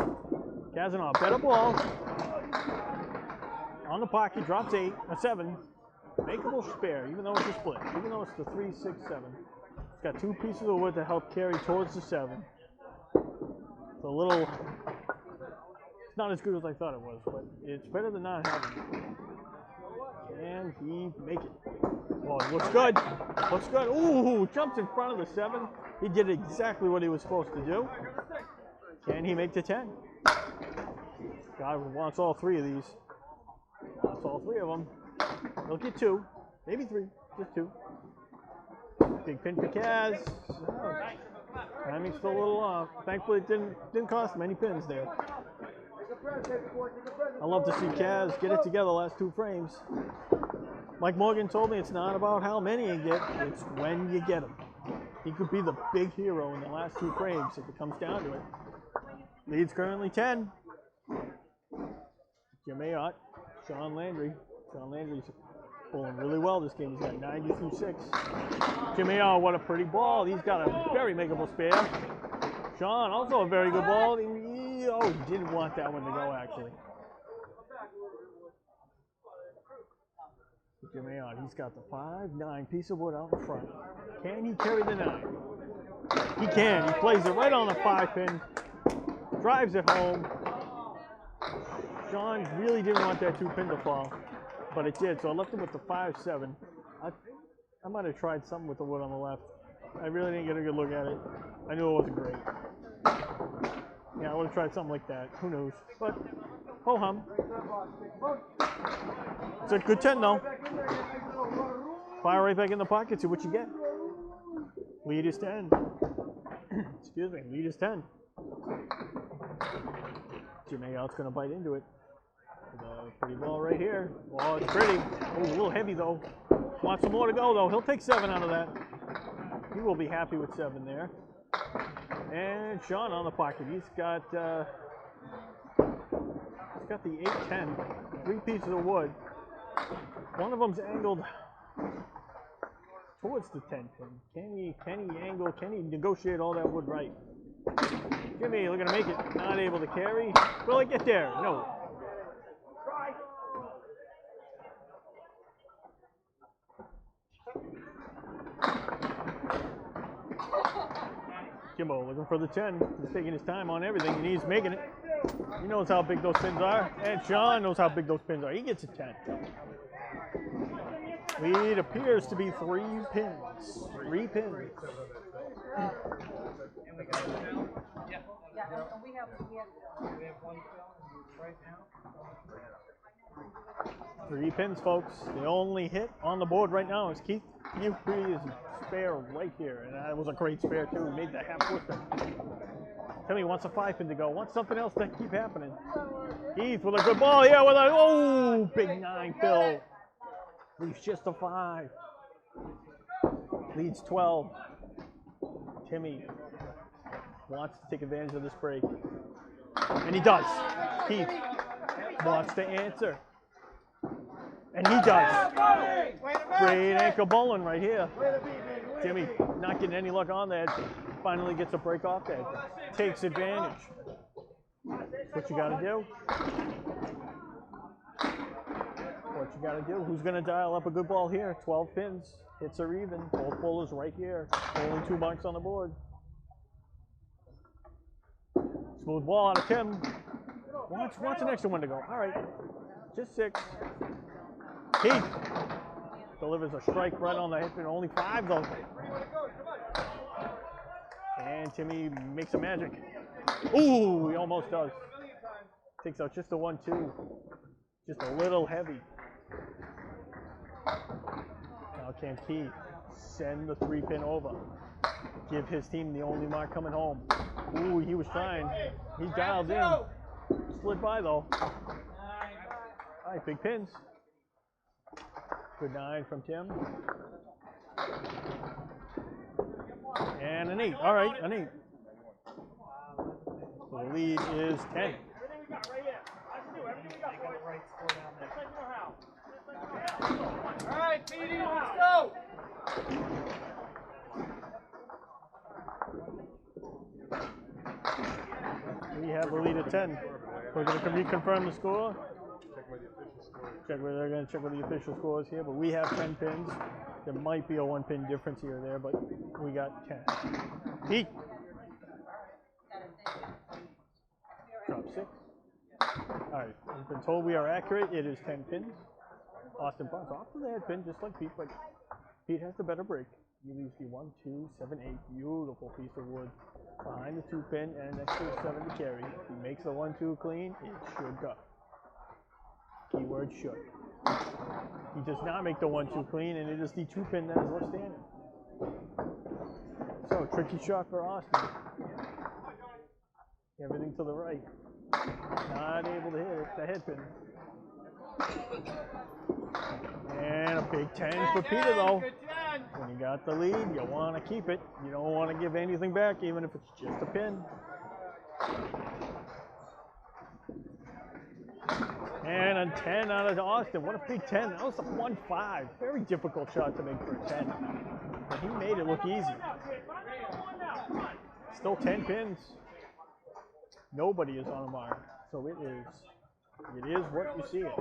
Kavanagh, better ball. On the pocket, drops 8, a 7. Makeable spare, even though it's a split. Even though it's the 3, 6, 7. It's got 2 pieces of wood to help carry towards the 7. It's a little, it's not as good as I thought it was, but it's better than not having it. And he make it. Oh, it looks good. Looks good. Ooh, jumps in front of the 7. He did exactly what he was supposed to do. Can he make the 10? God wants all 3 of these. Wants all 3 of them. He'll get 2, maybe 3, just 2. Big pin for Kaz. Oh, timing's still a little off. Thankfully, it didn't cost him any pins there. I love to see Kaz get it together last 2 frames. Mike Morgan told me it's not about how many you get, it's when you get them. He could be the big hero in the last 2 frames if it comes down to it. Lead's currently 10. Jim Ayotte, Sean Landry. Sean Landry's pulling really well this game. He's got 90 through 6. Jim Ayotte, what a pretty ball. He's got a very makeable spare. Sean, also a very good ball. He didn't want that one to go, actually. Jim Ayotte, he's got the 5-9 piece of wood out in front. Can he carry the 9? He can. He plays it right on the 5-pin. Drives it home. Sean really didn't want that 2-pin to fall, but it did, so I left him with the 5-7. I might have tried something with the wood on the left. I really didn't get a good look at it. I knew it wasn't great. Yeah, I would have tried something like that. Who knows? But, ho-hum. It's a good 10, though. Fire right back in the pocket, see what you get. Lead is 10. Excuse me, lead is 10. Jim Ayotte's going to bite into it. The pretty ball right here. Oh, it's pretty. Oh, a little heavy, though. Wants some more to go, though. He'll take 7 out of that. He will be happy with 7 there. And Sean on the pocket. He's got the 8-10. 3 pieces of wood. One of them's angled towards the 10-pin. Can he angle? Can he negotiate all that wood right? Jimmy looking to make it. Not able to carry. Will it get there? No. Jimbo looking for the 10. He's taking his time on everything, and he's making it. He knows how big those pins are, and Sean knows how big those pins are. He gets a 10. Lead appears to be 3 pins. 3 pins. We have one right now. 3 pins, folks. The only hit on the board right now is Keith Beaupre's spare right here, and that was a great spare too. He made the half twister. Tell me, he wants a 5-pin to go. Wants something else to keep happening. Keith with a good ball here with a big 9 fill. Leaves just a 5. Leads 12. Timmy wants to take advantage of this break, and he does. Keith wants to answer, and he does. Great ankle bowling right here. Jimmy not getting any luck on that. Finally gets a break off that. Takes advantage. That's what you got to do. What you got to do. Who's going to dial up a good ball here? 12 pins. Hits are even. Both bowlers right here. Only 2 marks on the board. Smooth ball out of Tim. Wants an extra one to go. All right. Just 6. Keith delivers a strike right on the hit pin. Only 5 though. And Timmy makes a magic. Ooh, he almost does. Takes out just a 1-2. Just a little heavy. Now can Keith send the 3-pin over? Give his team the only mark coming home. Ooh, he was trying. He dialed in. Slid by though. All right, big pins. Good 9 from Tim. And an 8. All right, an 8. So the lead is 10. All right, PD, let's go. We have the lead at 10. We're going to reconfirm the score. They're going to check with the official scores here, but we have 10 pins. There might be a 1-pin difference here or there, but we got 10. Pete. Drop 6. All right, we've been told we are accurate. It is 10 pins. Austin Bonds off of the head pin, just like Pete, but Pete has the better break. He leaves the 1, 2, 7, 8. Beautiful piece of wood behind the 2-pin and an extra 7 to carry. If he makes the 1-2 clean, it should go. Keyword should. He does not make the 1-2 clean, and it is the 2-pin that is left standing. So, tricky shot for Austin. Everything to the right. Not able to hit the head pin. And a big 10 for Peter though. When you got the lead, you want to keep it. You don't want to give anything back, even if it's just a pin. And a 10 out of Austin. What a big 10. That was a 1-5. Very difficult shot to make for a 10. But he made it look easy. Still 10 pins. Nobody is on a mark. So it is what you see it.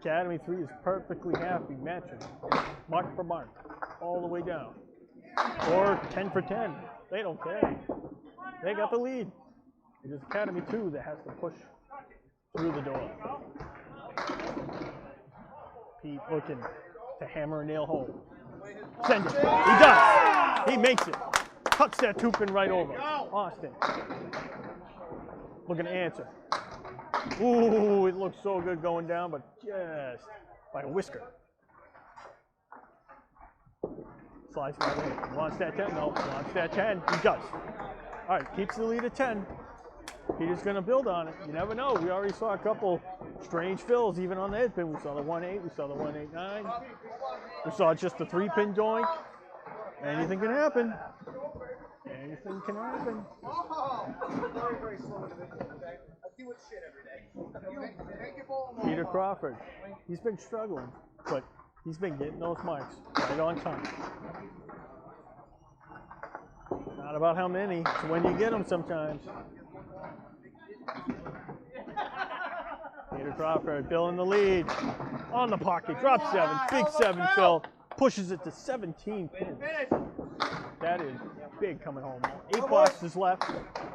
Academy3 is perfectly happy matching mark for mark all the way down. Or 10 for 10. They don't care. They got the lead. It is Academy2 that has to push through the door. Pete looking to hammer a nail home. Send it. He does. He makes it. Cuts that two-pin right over. Austin. Looking to answer. Ooh, it looks so good going down, but just by a whisker. Slides by the way. Wants that 10, no. Wants that 10. He does. All right, keeps the lead at 10. Peter's going to build on it. You never know. We already saw a couple strange fills even on the head pin. We saw the 1-8. We saw the 1-8-9. We saw just the 3-pin doink. Anything can happen. Anything can happen. Very slow individual today. I deal with shit every day. Peter Crawford. He's been struggling, but he's been getting those marks right on time. Not about how many. It's when you get them sometimes. Peter Crawford, Bill in the lead. On the pocket, drop 7, big 7 fill. Pushes it to 17 pins. That is big coming home. 8 boxes left,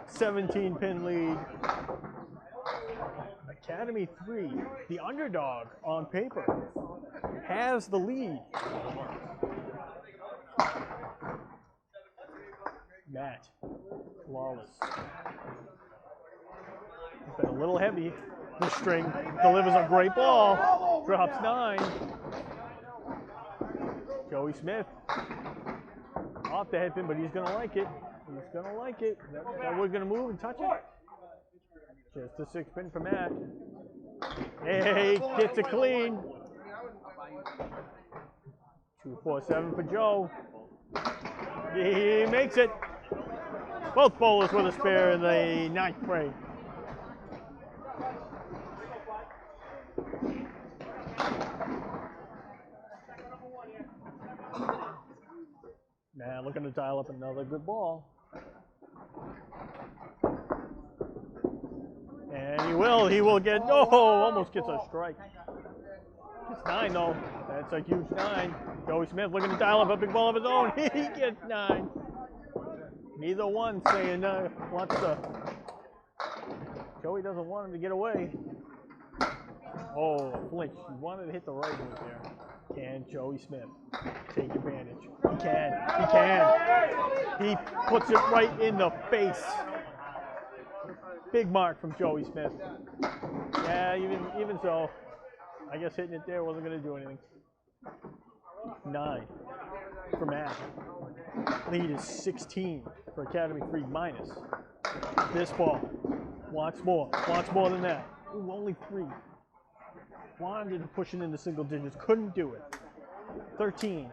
17 pin lead. Academy3, the underdog on paper, has the lead. Matt, Lawless. He's been a little heavy. The string delivers a great ball. Drops 9. Joey Smith. Off the head pin, but he's going to like it. He's going to like it. That we're going to move and touch it. Just a 6 pin for Matt. Hey, gets it clean. 2-4-7 for Joe. He makes it. Both bowlers with a spare in the 9th frame. Now looking to dial up another good ball. And he will get, oh, almost gets a strike. It's 9 though, that's a huge 9. Joey Smith looking to dial up a big ball of his own, he gets 9. Neither one saying wants to, Joey doesn't want him to get away. Oh, a flinch, he wanted to hit the right one there. Can Joey Smith take advantage? He can. He can. He puts it right in the face. Big mark from Joey Smith. Yeah, even so, I guess hitting it there wasn't going to do anything. 9 for Matt. Lead is 16 for Academy3 minus. This ball wants more than that. Ooh, only 3. Wanted to push it into single digits, couldn't do it. 13.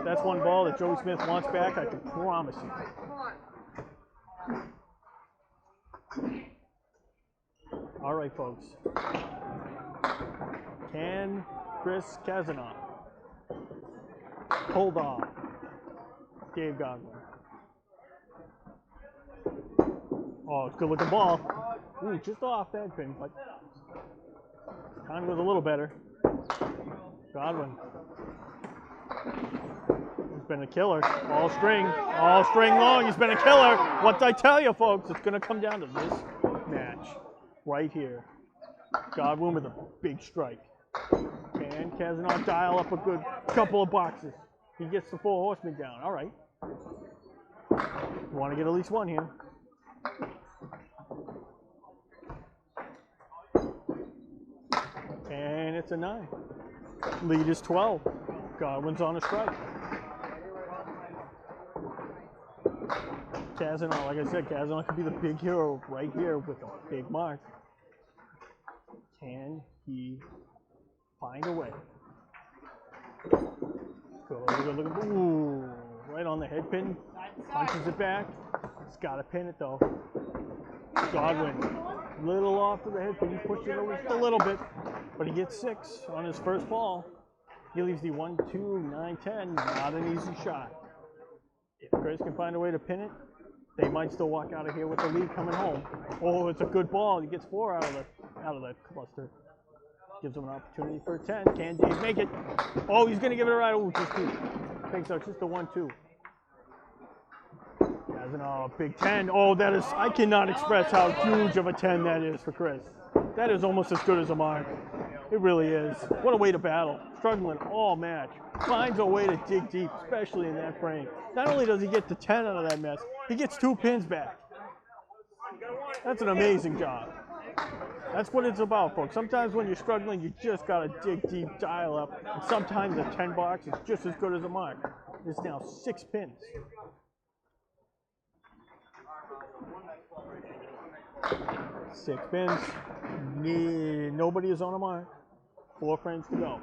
That's one ball that Joey Smith wants back, I can promise you. All right, folks. Can Chris Kavanagh hold off Dave Godwin? Oh, it's a good looking ball. Ooh, just off that pin, but timing was a little better. Godwin. He's been a killer. All string long. He's been a killer. What I tell you, folks, it's going to come down to this match right here. Godwin with a big strike. Can Cazanave dial up a good couple of boxes? He gets the 4 horsemen down. All right. You want to get at least one here. And it's a 9. Lead is 12. Godwin's on a strike. Cazanave, like I said, Cazanave could be the big hero right here with a big mark. Can he find a way? Look. Ooh, right on the head pin. Punches it back. He's got to pin it though. Godwin, little off to the head pin. He pushed it over just a little bit, but he gets 6 on his first ball. He leaves the 1, 2, 9, 10. Not an easy shot. If Chris can find a way to pin it, they might still walk out of here with the lead coming home. Oh, it's a good ball. He gets 4 out of the cluster. Gives him an opportunity for a 10. Can Dave make it? Oh, he's going to give it a ride. Oh, just 2. Takes out just a 1, 2. As an big 10. Oh, that is, I cannot express how huge of a 10 that is for Chris. That is almost as good as a mark. It really is. What a way to battle. Struggling all match. Finds a way to dig deep, especially in that frame. Not only does he get the 10 out of that mess, he gets 2 pins back. That's an amazing job. That's what it's about, folks. Sometimes when you're struggling, you just got to dig deep, dial up. And sometimes a 10 box is just as good as a mark. It's now 6 pins. Six pins. Nobody is on a mark. 4 frames to go.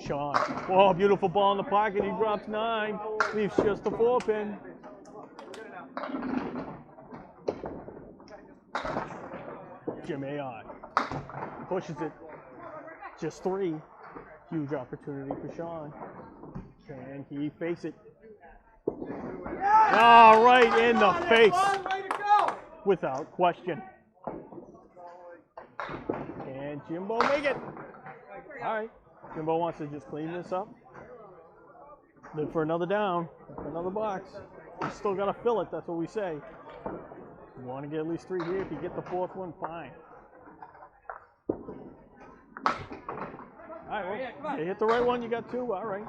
Sean. Oh, beautiful ball in the pocket. He drops 9. Leaves just a 4 pin. Jim Ayotte pushes it. Just 3. Huge opportunity for Sean. Can he face it? Oh, right in the face. Without question. Can Jimbo make it? All right. Jimbo wants to just clean this up. Live for another down, for another box. You still got to fill it, that's what we say. You want to get at least 3 here. If you get the 4th one, fine. All right, well, you hit the right one, you got 2, all right.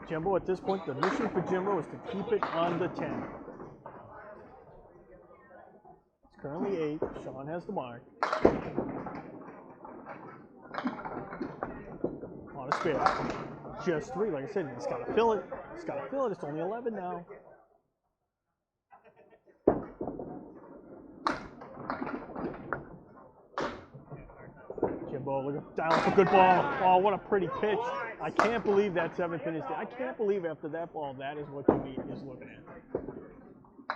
Jimbo, at this point, the mission for Jimbo is to keep it on the 10. It's currently 8. Sean has the mark. On a spare. Just 3, like I said, he's got to fill it. He's got to fill it. It's only 11 now. Jimbo, look at that. That's a good ball. Oh, what a pretty pitch. I can't believe that 7th pin is there. I can't believe after that ball, that is what Jimmy is looking at.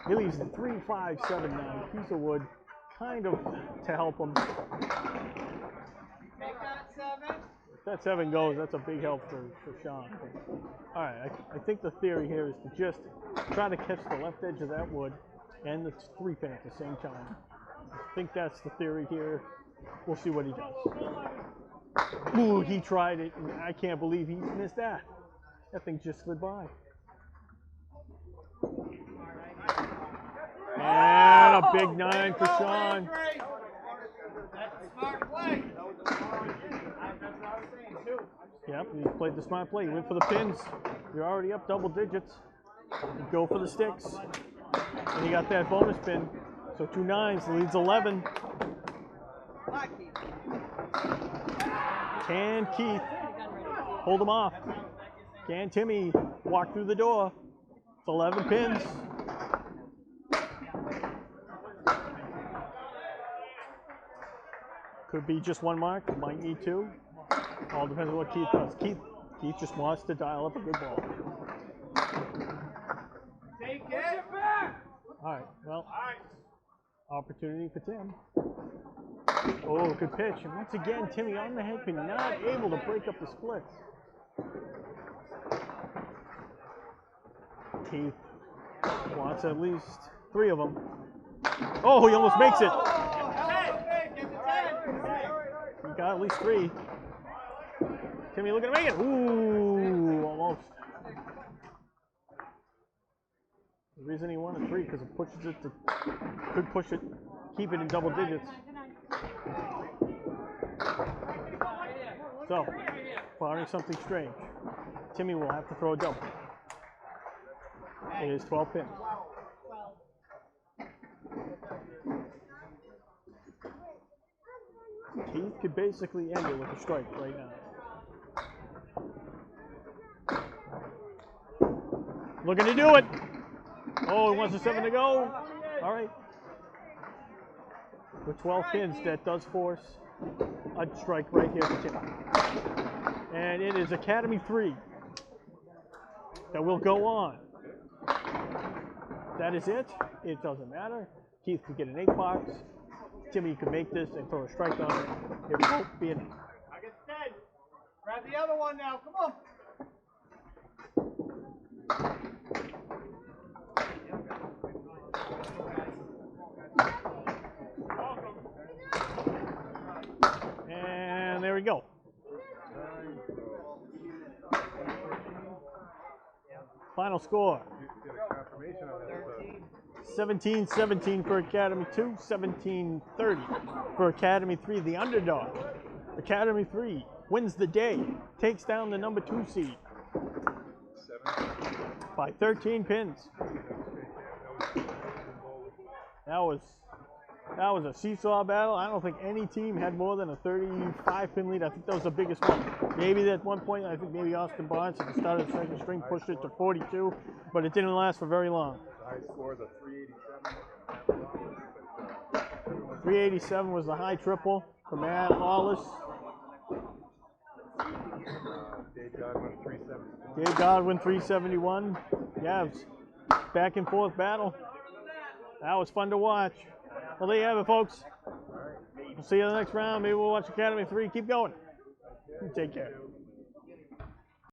He leaves the 3, 5, 7, 9 piece of wood, kind of to help him. Take that 7. If that 7 goes, that's a big help for Sean. All right, I think the theory here is to just try to catch the left edge of that wood and the 3 pin at the same time. I think that's the theory here. We'll see what he does. Ooh, he tried it, and I can't believe he missed that. That thing just slid by. And a big 9 for Sean. That's a smart play. Yep, he played the smart play. He went for the pins. You're already up double digits. You go for the sticks. And you got that bonus pin. So 2 9s, leads 11. Can Keith hold him off? Can Timmy walk through the door? It's 11 pins. Could be just 1 mark, might need 2. All depends on what Keith does. Keith just wants to dial up a good ball. Take it back. All right, well, opportunity for Tim. Oh, good pitch. And once again, Timmy on the head pin, not able to break up the splits. Keith wants at least 3 of them. Oh, he almost makes it. He got at least 3. Timmy looking to make it. Ooh, almost. The reason he wanted 3 because it pushes it to, could push it, keep it in double digits. So, barring something strange, Timmy will have to throw a double. It is 12 pins. Keith could basically end it with a strike right now. Looking to do it. Oh, he wants a 7 to go. All right. With 12 pins, that does force a strike right here for Tim. And it is Academy3 that will go on. That is it. It doesn't matter. Keith could get an 8 box. Timmy could make this and throw a strike on it. It won't be enough. I get dead. Grab the other one now. Come on. And there we go. Final score. 17-17 for Academy2, 17-30 for Academy3, the underdog. Academy3 wins the day, takes down the number 2 seed by 13 pins. That was a seesaw battle. I don't think any team had more than a 35 pin lead. I think that was the biggest one. Maybe at one point, I think maybe Austin Barnes at the start of the second string pushed it to 42, but it didn't last for very long. The high score is a 387. 387 was the high triple for Matt Lawless. Dave Godwin 371. Dave Godwin 371. Yeah, it was back and forth battle. That was fun to watch. Well, there you have it, folks. We'll see you in the next round. Maybe we'll watch Academy3. Keep going. Take care.